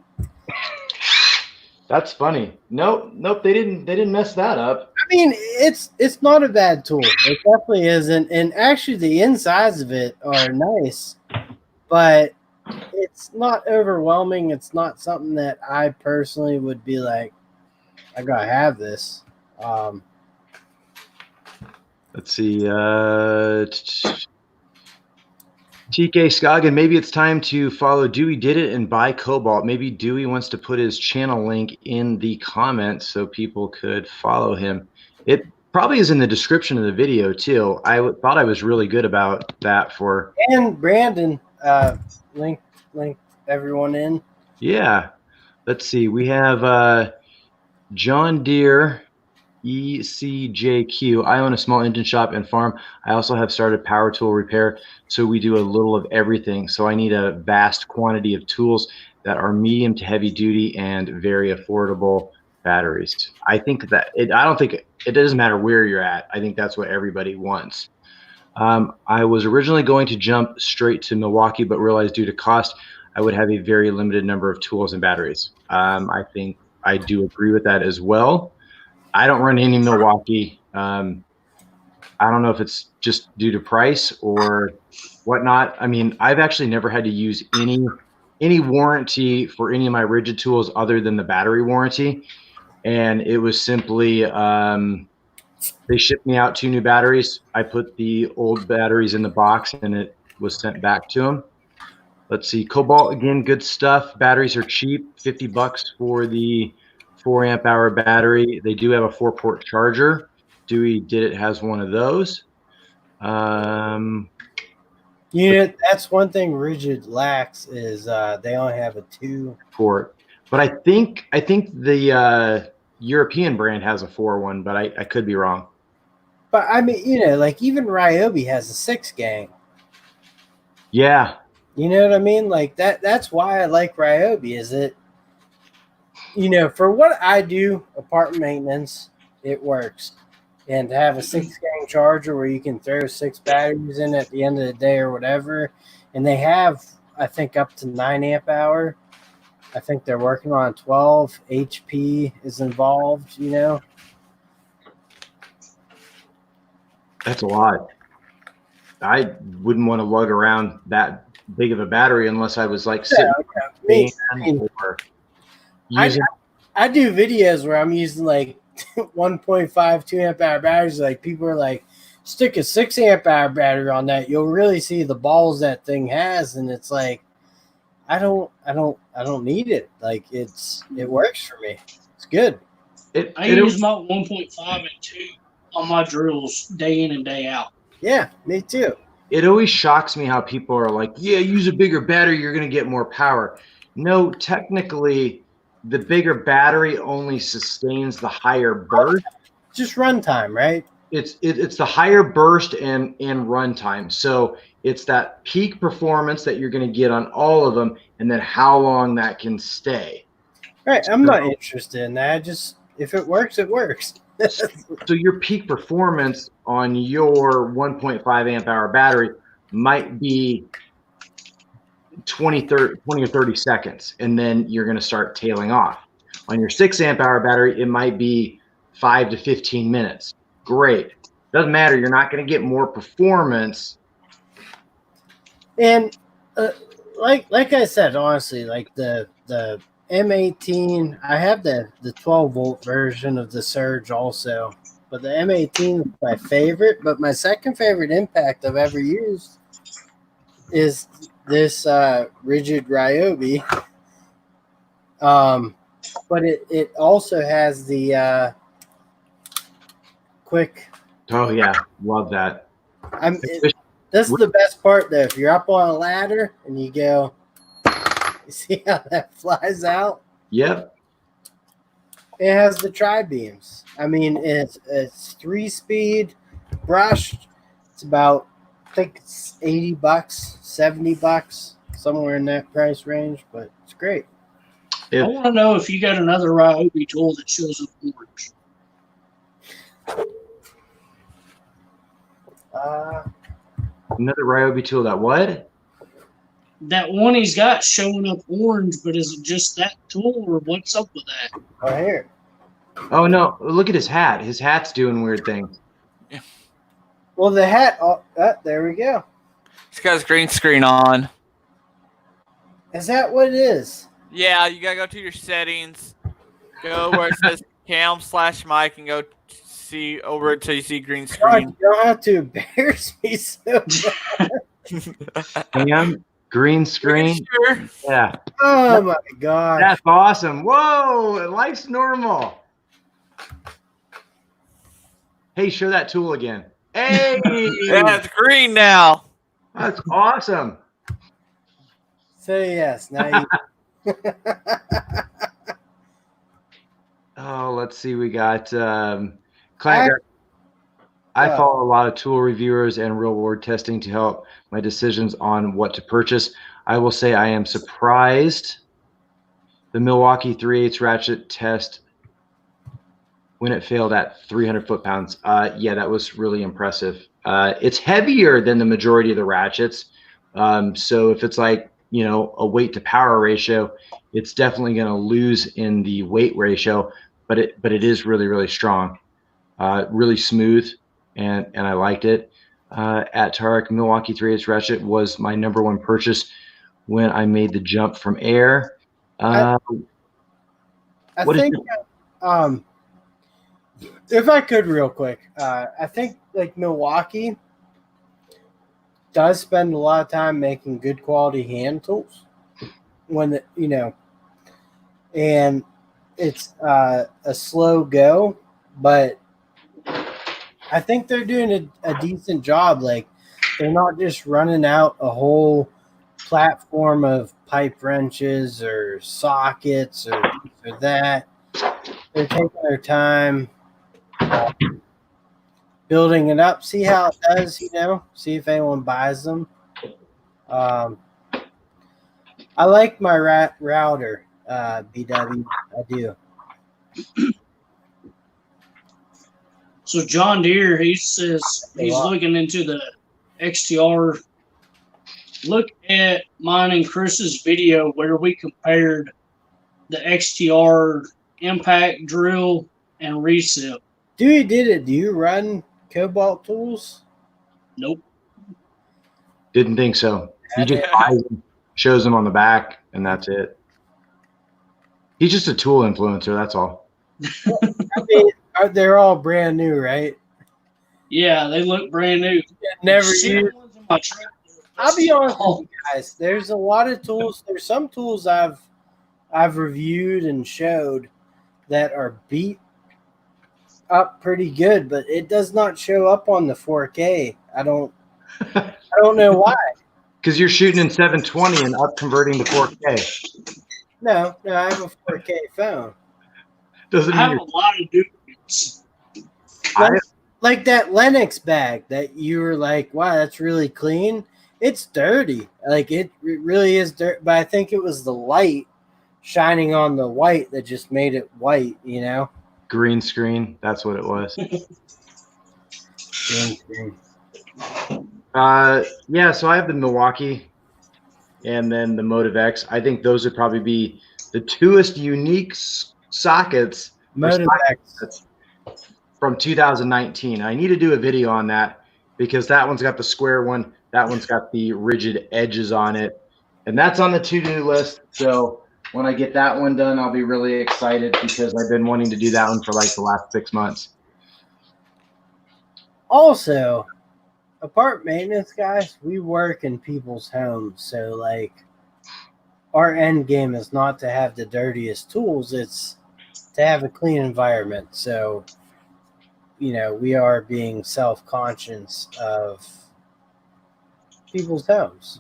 that's funny. Nope, they didn't mess that up. I mean, it's not a bad tool. It definitely isn't, and actually the insides of it are nice, but it's not overwhelming. It's not something that I personally would be like, I gotta have this. Let's see. TK Scoggin, maybe it's time to follow Duey Did It and buy Cobalt. Maybe Duey wants to put his channel link in the comments so people could follow him. It probably is in the description of the video too. I thought I was really good about that for. And Brandon linked everyone in? Yeah. Let's see. We have John Deere ECJQ. I own a small engine shop and farm. I also have started power tool repair, so we do a little of everything. So I need a vast quantity of tools that are medium to heavy duty and very affordable batteries. I think that I don't think it doesn't matter where you're at. I think that's what everybody wants. I was originally going to jump straight to Milwaukee, but realized due to cost, I would have a very limited number of tools and batteries. I think I do agree with that as well. I don't run any Milwaukee. I don't know if it's just due to price or whatnot. I mean, I've actually never had to use any warranty for any of my Ridgid tools other than the battery warranty. And it was simply they shipped me out 2 new batteries. I put the old batteries in the box and it was sent back to them. Let's see, Cobalt, again, good stuff. Batteries are cheap, $50 for the 4 amp hour battery. They do have a 4-port charger. Duey has one of those. Yeah, that's one thing Ridgid lacks is they only have a 2-port. But I think the European brand has a 4 one, but I could be wrong. But I mean, you know, like even Ryobi has a 6-gang. Yeah. You know what I mean? Like that's why I like Ryobi, is it, you know, for what I do, apartment maintenance, it works. And to have a 6-gang charger where you can throw 6 batteries in at the end of the day or whatever, and they have, I think, up to 9 amp hour. I think they're working on 12. HP is involved, you know. That's a lot. I wouldn't want to lug around that big of a battery unless I was like sitting or using. I do videos where I'm using like 1.5, 2 amp hour batteries. Like people are like, stick a 6 amp hour battery on that. You'll really see the balls that thing has. And it's like, I don't need it. Like it works for me. It's good. I use my 1.5 and 2 on my drills day in and day out. Yeah, me too. It always shocks me how people are like, yeah, use a bigger battery, you're going to get more power. No, technically, the bigger battery only sustains the higher burst. Just runtime, right? It's the higher burst and runtime. So it's that peak performance that you're going to get on all of them, and then how long that can stay. Right. I'm not interested in that. Just if it works, it works. So your peak performance on your 1.5 amp hour battery might be 20 or 30 seconds, and then you're going to start tailing off. On your 6 amp hour battery, it might be 5 to 15 minutes. Great. Doesn't matter. You're not going to get more performance. And like I said, honestly, like the M18, I have the 12 volt version of the Surge also, but the M18 is my favorite. But my second favorite impact I've ever used is this Ridgid Ryobi. But it also has the quick. Oh yeah, love that. This is the best part though. If you're up on a ladder and you go, you see how that flies out? Yep. It has the tri-beams. I mean, it's 3-speed brushed. It's about, I think it's $80, $70, somewhere in that price range, but it's great. I want to know if you got another Ryobi tool that shows up orange. Another Ryobi tool that what? That one he's got showing up orange, but is it just that tool or what's up with that? Oh, here. Oh, no. Look at his hat. His hat's doing weird things. Yeah. Well, the hat, there we go. It's got his green screen on. Is that what it is? Yeah, you got to go to your settings. Go where it says cam/mic and go see over until you see green screen. God, you don't have to embarrass me so much. Cam, green screen. Sure. Yeah. Oh, my God. That's awesome. Whoa, life's normal. Hey, show that tool again. Hey. Yeah, it's green now. That's awesome. So yes, now you. Oh, let's see. We got I follow a lot of tool reviewers and real world testing to help my decisions on what to purchase. I will say I am surprised the Milwaukee 3/8 ratchet test when it failed at 300 foot-pounds. Yeah, that was really impressive. It's heavier than the majority of the ratchets. So if it's like, you know, a weight to power ratio, it's definitely going to lose in the weight ratio, but it is really, really strong, really smooth. And I liked it. At Tarek, Milwaukee 3/8 ratchet was my #1 purchase when I made the jump from air. I think, if I could real quick, I think like Milwaukee does spend a lot of time making good quality hand tools when, you know, and it's a slow go, but I think they're doing a decent job. Like, they're not just running out a whole platform of pipe wrenches or sockets or this or that. They're taking their time building it up. See how it does, you know? See if anyone buys them. I like my router, BW. I do. So John Deere, he says he's looking into the XTR. Look at mine and Chris's video where we compared the XTR impact drill and recip. Duey did it. Do you run Cobalt tools? Nope. Didn't think so. He just buys them, shows them on the back, and that's it. He's just a tool influencer, that's all. I mean, they're all brand new, right? Yeah, they look brand new. Never used. I'll be honest with you guys. There's a lot of tools. There's some tools I've reviewed and showed that are beat up pretty good, but it does not show up on the 4K. I don't know why. Because you're shooting in 720 and up converting to 4K. No, I have a 4K phone. I have a lot of duplicates. Like that Lennox bag that you were like, wow, that's really clean. It's dirty. Like, it really is dirty. But I think it was the light shining on the white that just made it white, you know? Green screen. That's what it was. Green screen. Yeah, so I have the Milwaukee and then the Motive X. I think those would probably be the twoest unique sockets from 2019. I need to do a video on that because that one's got the square one. That one's got the rigid edges on it. And that's on the to-do list. So when I get that one done, I'll be really excited because I've been wanting to do that one for like the last 6 months. Also, apart maintenance guys, we work in people's homes. So like, our end game is not to have the dirtiest tools. It's to have a clean environment. So, you know, we are being self-conscious of people's homes.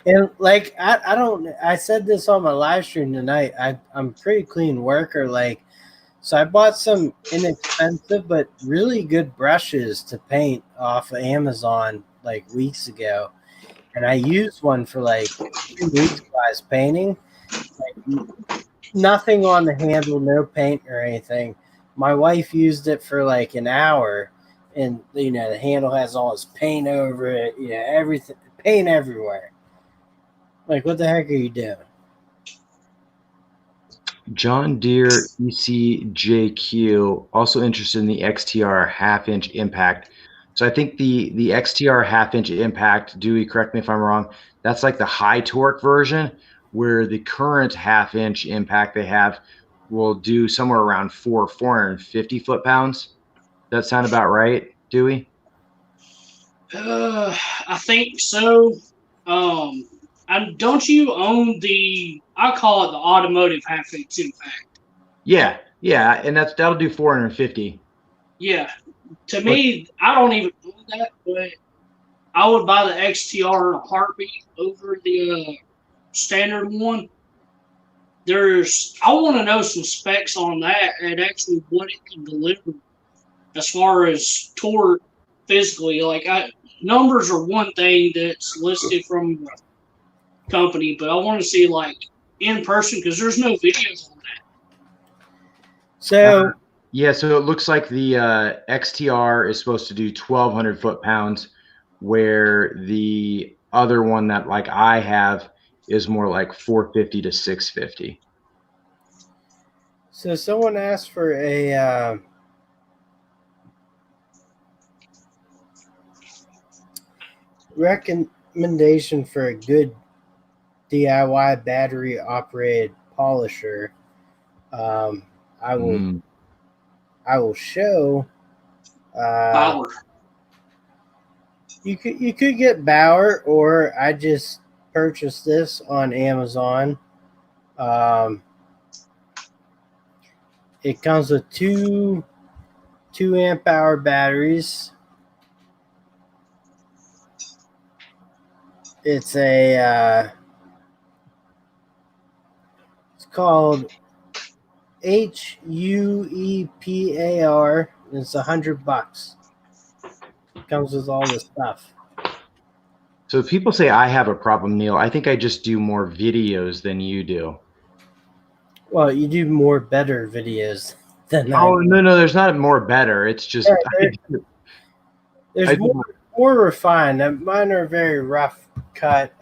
And like, I said this on my live stream tonight. I'm a pretty clean worker. Like, so I bought some inexpensive but really good brushes to paint off of Amazon like weeks ago. And I used one for like 2 weeks while I was painting. Like, nothing on the handle, no paint or anything. My wife used it for like an hour, and you know, the handle has all this paint over it, you know, everything, paint everywhere. Like, what the heck are you doing? John Deere ECJQ, also interested in the XTR 1/2-inch impact. So I think the XTR 1/2-inch impact, Dewey, correct me if I'm wrong, that's like the high torque version, where the current 1/2-inch impact they have will do somewhere around 450 foot-pounds. That sound about right, Dewey? I think so. Don't you own I call it the automotive 1/2-inch impact? Yeah, and that'll do 450. Yeah. To me, I don't even know that, but I would buy the XTR in a heartbeat over the standard one. I want to know some specs on that and actually what it can deliver as far as torque physically. Like, numbers are one thing that's listed from the company, but I want to see like in person because there's no videos on that. So yeah, so it looks like the XTR is supposed to do 1,200 foot-pounds, where the other one that like I have is more like 450 to 650. So someone asked for a recommendation for a good DIY battery operated polisher. I will show. Bauer. You could get Bauer, or I just purchased this on Amazon. It comes with two 2-amp hour batteries. It's it's called HUEPAR. It's $100. It comes with all this stuff. So if people say I have a problem, Neil, I think I just do more videos than you do. Well, you do more better videos than that. Oh, no, there's not more better. It's just there's more refined. Mine are very rough cut,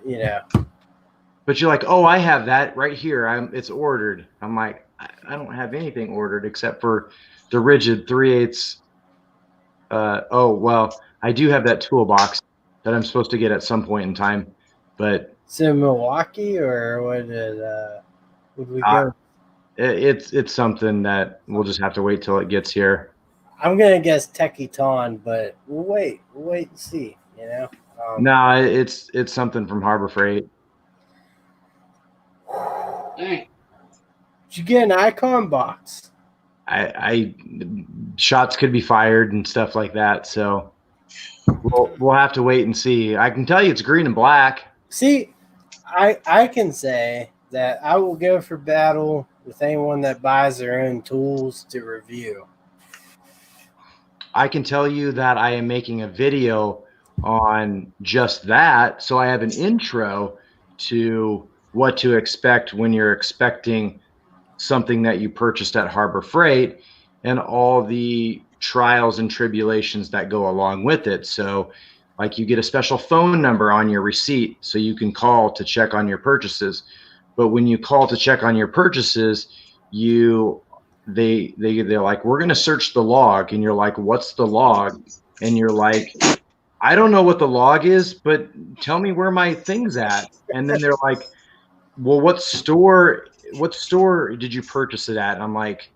you know. But you're like, oh, I have that right here. It's ordered. I'm like, I don't have anything ordered except for the Ridgid 3/8. Oh, well, I do have that toolbox that I'm supposed to get at some point in time. But is it Milwaukee, or would we go? It's something that we'll just have to wait till it gets here. I'm gonna guess Techiton, but we'll wait and see. You know. No, it's something from Harbor Freight. Dang. Did you get an Icon box? I shots could be fired and stuff like that. So we'll have to wait and see. I can tell you it's green and black. See, I can say that I will go for battle with anyone that buys their own tools to review. I can tell you that I am making a video on just that. So I have an intro to what to expect when you're expecting something that you purchased at Harbor Freight and all the trials and tribulations that go along with it. So like you get a special phone number on your receipt so you can call to check on your purchases. But when you call to check on your purchases, they're like, we're going to search the log. And you're like, what's the log? And you're like, I don't know what the log is, but tell me where my thing's at. And then they're like, well, what store did you purchase it at? And I'm like,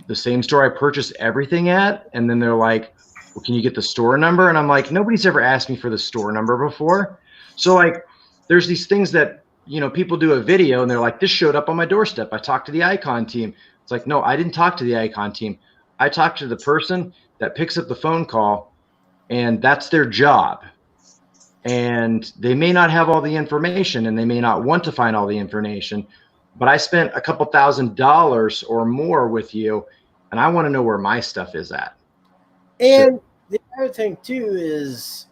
the same store I purchased everything at. And then they're like, well, can you get the store number? And I'm like, nobody's ever asked me for the store number before. So like, there's these things that, you know, people do a video and they're like, this showed up on my doorstep. I talked to the Icon team. It's like, no, I didn't talk to the Icon team. I talked to the person that picks up the phone call, and that's their job. And they may not have all the information and they may not want to find all the information, but I spent a couple $1,000 or more with you, and I want to know where my stuff is at. And the other thing too is,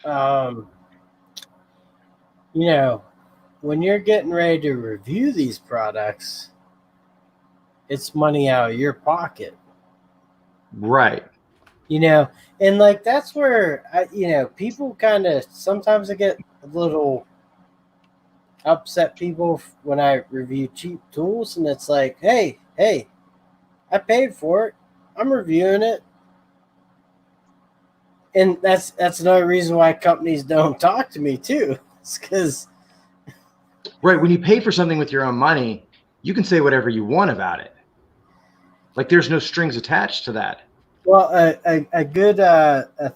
you know, when you're getting ready to review these products, it's money out of your pocket. Right. You know, and like that's where, people kind of, sometimes I get a little upset people when I review cheap tools, and it's like, hey, I paid for it. I'm reviewing it. And that's another reason why companies don't talk to me too. It's because right, when you pay for something with your own money, you can say whatever you want about it. Like there's no strings attached to that. Well, a good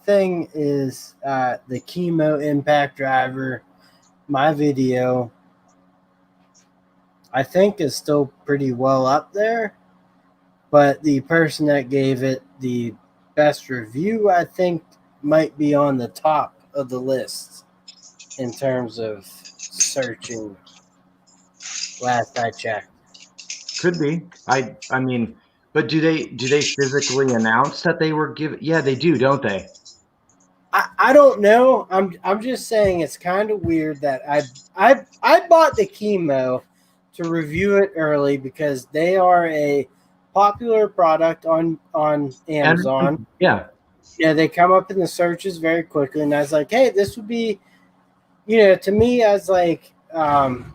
thing is the Chemo Impact Driver. My video, I think, is still pretty well up there, but the person that gave it the best review, I think, might be on the top of the list in terms of searching. Last I checked. Could be. I mean, but do they physically announce that they were given? Yeah, they do, don't they? I don't know. I'm just saying it's kind of weird that I bought the Chemo to review it early because they are a popular product on Amazon. And, yeah. Yeah, they come up in the searches very quickly, and I was like, hey, this would be, to me, I was like,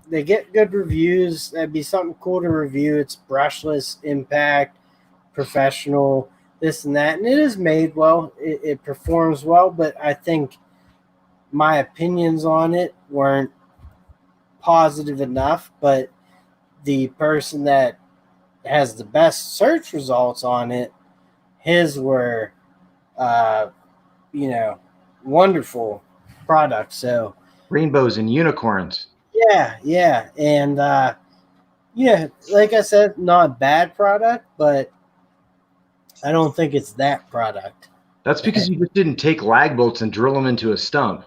they get good reviews. That'd be something cool to review. It's brushless, impact, professional, this and that, and it is made well. It performs well, but I think my opinions on it weren't positive enough. But the person that has the best search results on it, his were, wonderful products. So rainbows and unicorns. Yeah, and like I said, not a bad product, but I don't think it's that product. That's because you just didn't take lag bolts and drill them into a stump.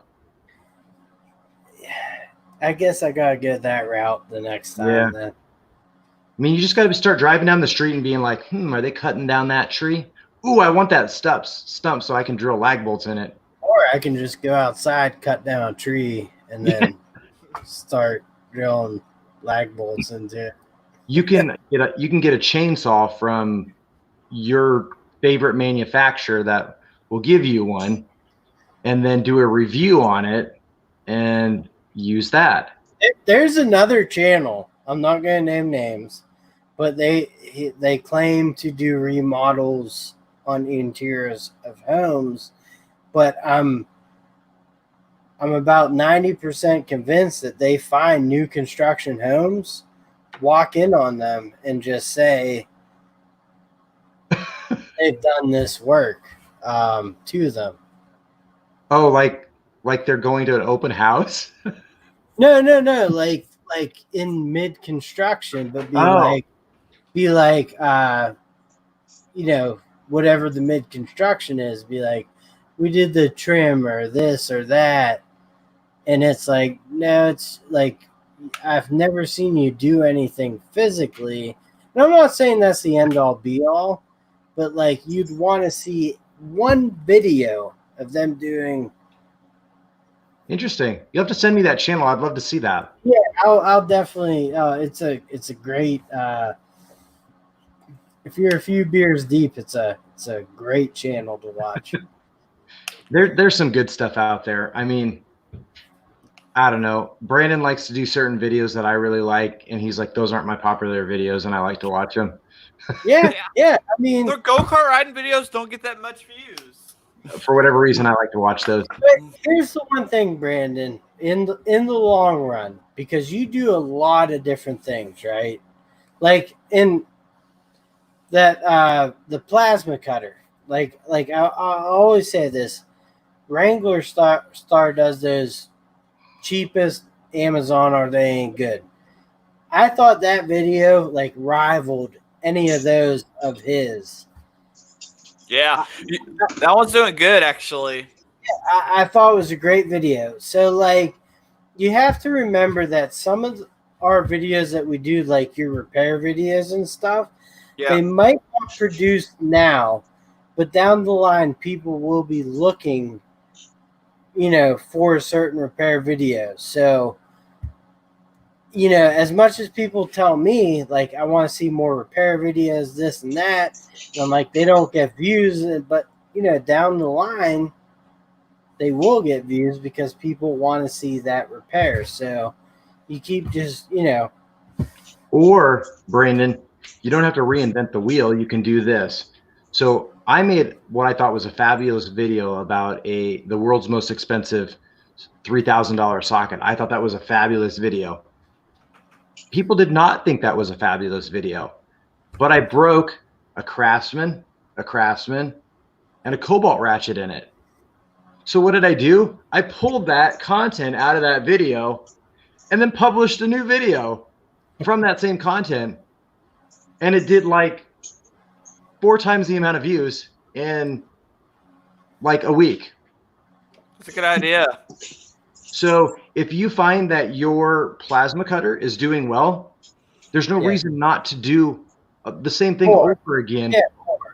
I guess I gotta go that route the next time. Yeah. Then. I mean, you just got to start driving down the street and being like, are they cutting down that tree? Ooh, I want that stump so I can drill lag bolts in it. Or I can just go outside, cut down a tree, and then start drilling lag bolts into it. You can get a chainsaw from your favorite manufacturer that will give you one, and then do a review on it and use that. There's another channel. I'm not going to name names, but they claim to do remodels on interiors of homes, but I'm about 90% convinced that they find new construction homes, walk in on them, and just say they've done this work to them. Oh, like they're going to an open house? No, like in mid construction, but be like whatever the mid construction is, be like, we did the trim or this or that. And it's like, no, it's like, I've never seen you do anything physically. And I'm not saying that's the end all be all, but like, you'd want to see one video of them doing. Interesting. You'll have to send me that channel. I'd love to see that. Yeah, I'll definitely. It's a great. If you're a few beers deep, it's a great channel to watch. There's some good stuff out there. I mean, I don't know. Brandon likes to do certain videos that I really like, and he's like, those aren't my popular videos, and I like to watch them. Yeah. I mean, their go-kart riding videos don't get that much views. For whatever reason, I like to watch those. But here's the one thing, Brandon, in the long run, because you do a lot of different things, right? Like in that the plasma cutter. Like I always say this, Wrangler Star does those cheapest Amazon or they ain't good. I thought that video like rivaled any of those of his. Yeah, that one's doing good, actually. I thought it was a great video. So, like, you have to remember that some of our videos that we do, like your repair videos and stuff, they might not produce now, but down the line, people will be looking, for certain repair videos. So, as much as people tell me, like, I want to see more repair videos, this and that, and I'm like, they don't get views, but, down the line, they will get views because people want to see that repair. So you keep just, Or, Brandon, you don't have to reinvent the wheel. You can do this. So I made what I thought was a fabulous video about the world's most expensive $3,000 socket. I thought that was a fabulous video. People did not think that was a fabulous video, but I broke a Craftsman, and a Cobalt ratchet in it. So what did I do? I pulled that content out of that video and then published a new video from that same content. And it did like 4 times the amount of views in like a week. It's a good idea. So if you find that your plasma cutter is doing well, there's no reason not to do the same thing over again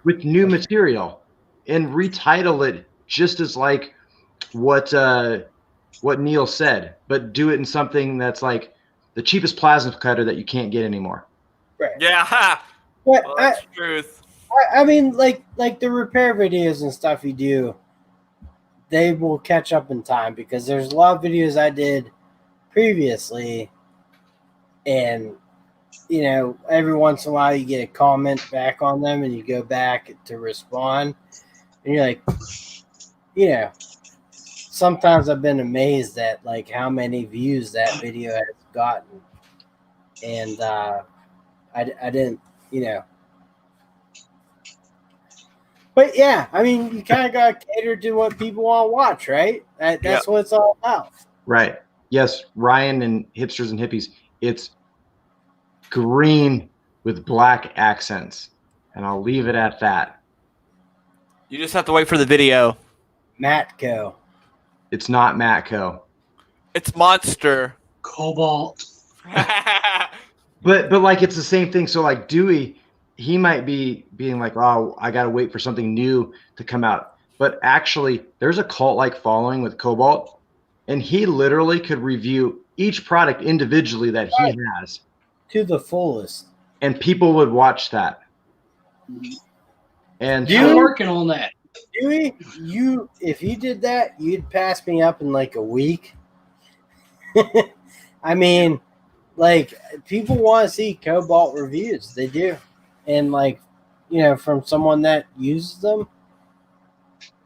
with new material and retitle it just as like what Neil said, but do it in something that's like the cheapest plasma cutter that you can't get anymore. Right. Yeah. But Well, that's the truth. I mean, like the repair videos and stuff you do, they will catch up in time because there's a lot of videos I did previously, and you know, every once in a while you get a comment back on them, and you go back to respond, and you're like, you know, sometimes I've been amazed at like how many views that video has gotten, and I didn't, you know. But yeah, I mean, you kind of got to cater to what people want to watch, right? That's what it's all about. Right. Yes, Ryan and Hipsters and Hippies, it's green with black accents, and I'll leave it at that. You just have to wait for the video. Matco. It's not Matco. It's Monster. Cobalt. But like it's the same thing. So like Duey, he might be being like, oh, I got to wait for something new to come out. But actually, there's a cult-like following with Cobalt, and he literally could review each product individually that he has. To the fullest. And people would watch that. And I'm working on that. Duey, if you did that, you'd pass me up in like a week. I mean, like, people want to see Cobalt reviews. They do. And like, you know, from someone that uses them,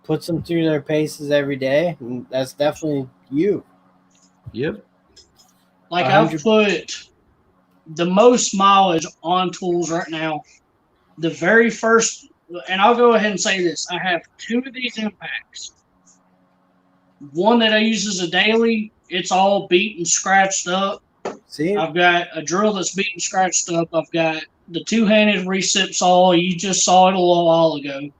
puts them through their paces every day, and that's definitely you. Yep. Like 100%. I've put the most mileage on tools right now. The very first, and I'll go ahead and say this, I have 2 of these impacts. One that I use as a daily, it's all beat and scratched up. See? I've got a drill that's beat and scratched up. I've got the 2-handed recip saw. You just saw it a little while ago.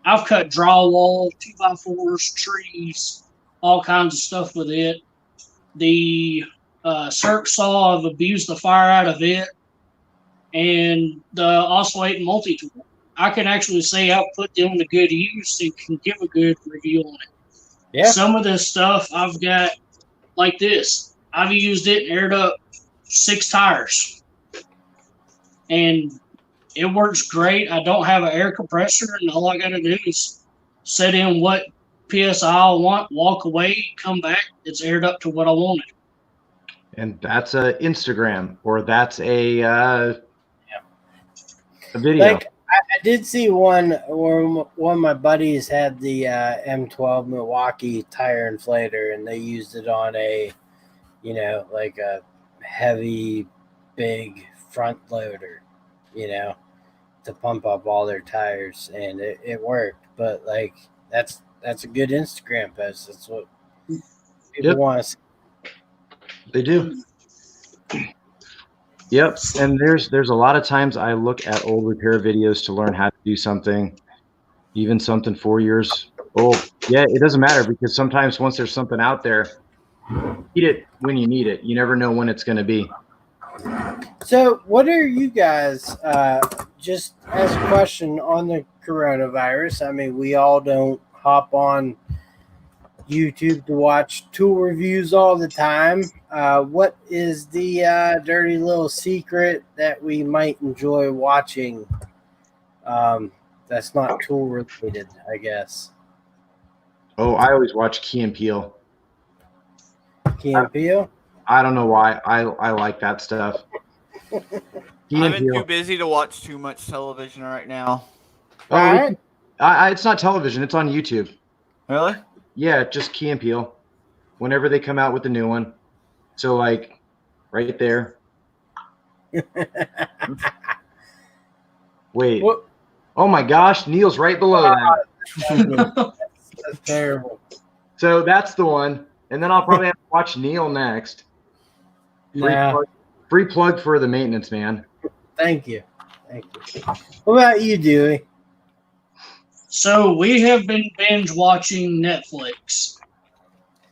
I've cut drywall, 2x4s, trees, all kinds of stuff with it. The circ saw, I've abused the fire out of it. And the oscillating multi-tool. I can actually say I've put them to good use and can give a good review on it. Yeah. Some of this stuff I've got like this. I've used it and aired up 6 tires. And it works great. I don't have an air compressor, and all I got to do is set in what PSI I want, walk away, come back. It's aired up to what I wanted. And that's a Instagram, or that's a video. Like, I did see one where one of my buddies had the M12 Milwaukee tire inflator, and they used it on a, you know, like a heavy, big front loader, you know, to pump up all their tires, and it worked. But like, that's a good Instagram post. That's what people want to see. They do. Yep, and there's a lot of times I look at old repair videos to learn how to do something, even something 4 years old. Yeah, it doesn't matter, because sometimes once there's something out there, need it when you need it. You never know when it's going to be. So what are you guys, just as a question on the coronavirus, I mean, we all don't hop on YouTube to watch tool reviews all the time. What is the dirty little secret that we might enjoy watching that's not tool related, I guess? Oh, I always watch Key and Peele. Key and Peele? I don't know why. I like that stuff. I've been too busy to watch too much television right now. Oh, it's not television. It's on YouTube. Really? Yeah, just Key and Peele. Whenever they come out with a new one. So, like, right there. Wait. What? Oh, my gosh. Neil's right below that. That's terrible. So, that's the one. And then I'll probably have to watch Neil next. Free plug for the maintenance man. Thank you. What about you, Dewey? So we have been binge watching Netflix.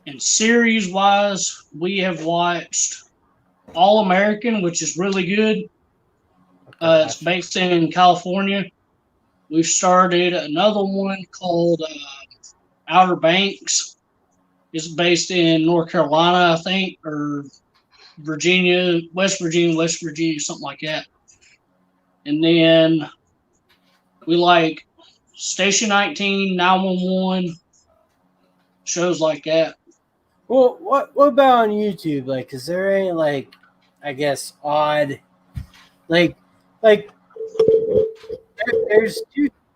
And series wise, we have watched All American, which is really good. It's based in California. We've started another one called Outer Banks. It's based in North Carolina, I think, or Virginia, West Virginia, something like that. And then we like Station 19, 911, shows like that. Well, what about on YouTube? Like, is there any, like, I guess, odd, like there's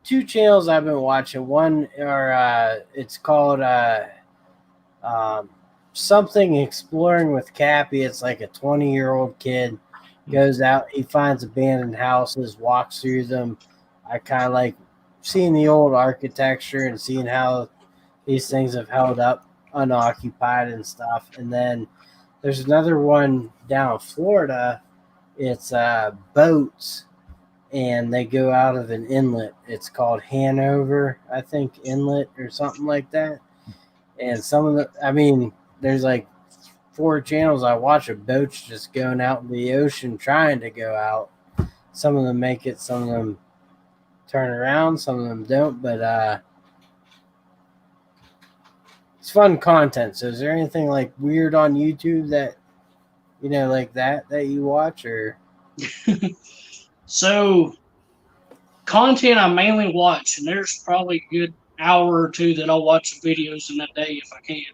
two channels I've been watching. One are it's called something exploring with Cappy. It's like a 20-year-old kid goes out, he finds abandoned houses, walks through them. I kind of like seeing the old architecture and seeing how these things have held up unoccupied and stuff. And then there's another one down in Florida. It's boats, and they go out of an inlet. It's called Hanover, I think, Inlet or something like that. And some of the, I mean, there's like 4 channels I watch of boats just going out in the ocean trying to go out. Some of them make it, some of them turn around, some of them don't, but it's fun content. So is there anything like weird on YouTube that, you know, like that you watch? Or So content I mainly watch, and there's probably a good hour or 2 that I'll watch videos in a day if I can.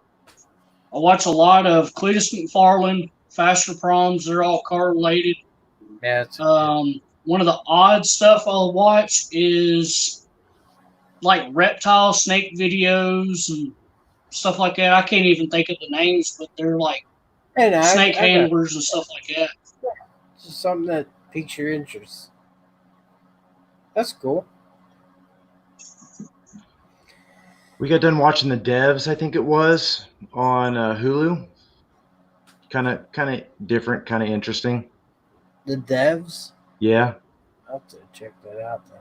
I watch a lot of Cletus McFarland, Fastener Proms. They're all car related. yeah, one of the odd stuff I'll watch is like reptile snake videos and stuff like that. I can't even think of the names, but they're like snake handlers and stuff like that. It's just something that piques your interest. That's cool. We got done watching The Devs, I think it was, on Hulu. Kind of different, kind of interesting. The Devs? Yeah. I'll have to check that out then.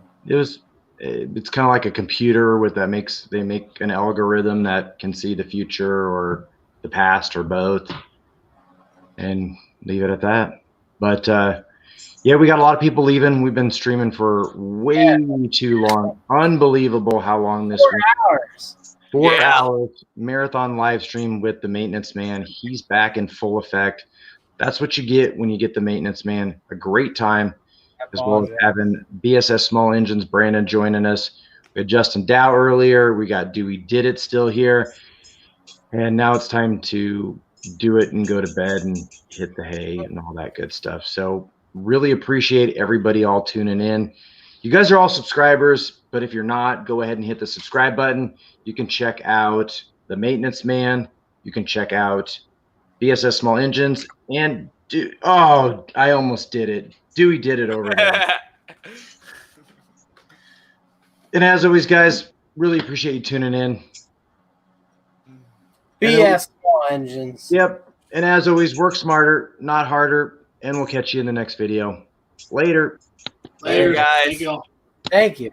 It's kind of like a computer they make an algorithm that can see the future or the past or both, and leave it at that. But yeah, we got a lot of people leaving. We've been streaming for way too long. Unbelievable how long this 4 hours. 4 hours marathon live stream with the maintenance man. He's back in full effect. That's what you get when you get the maintenance man. A great time, as well as having BSS Small Engines Brandon joining us. We had Justin Dow earlier. We got Duey Did It still here. And now it's time to do it and go to bed and hit the hay and all that good stuff. So really appreciate everybody all tuning in. You guys are all subscribers, but if you're not, go ahead and hit the subscribe button. You can check out the maintenance man. You can check out BSS Small Engines, and I almost did it. Dewey did it over there. And as always, guys, really appreciate you tuning in. BS Small Engines. Yep. And as always, work smarter, not harder, and we'll catch you in the next video. Later. Later, guys. Thank you.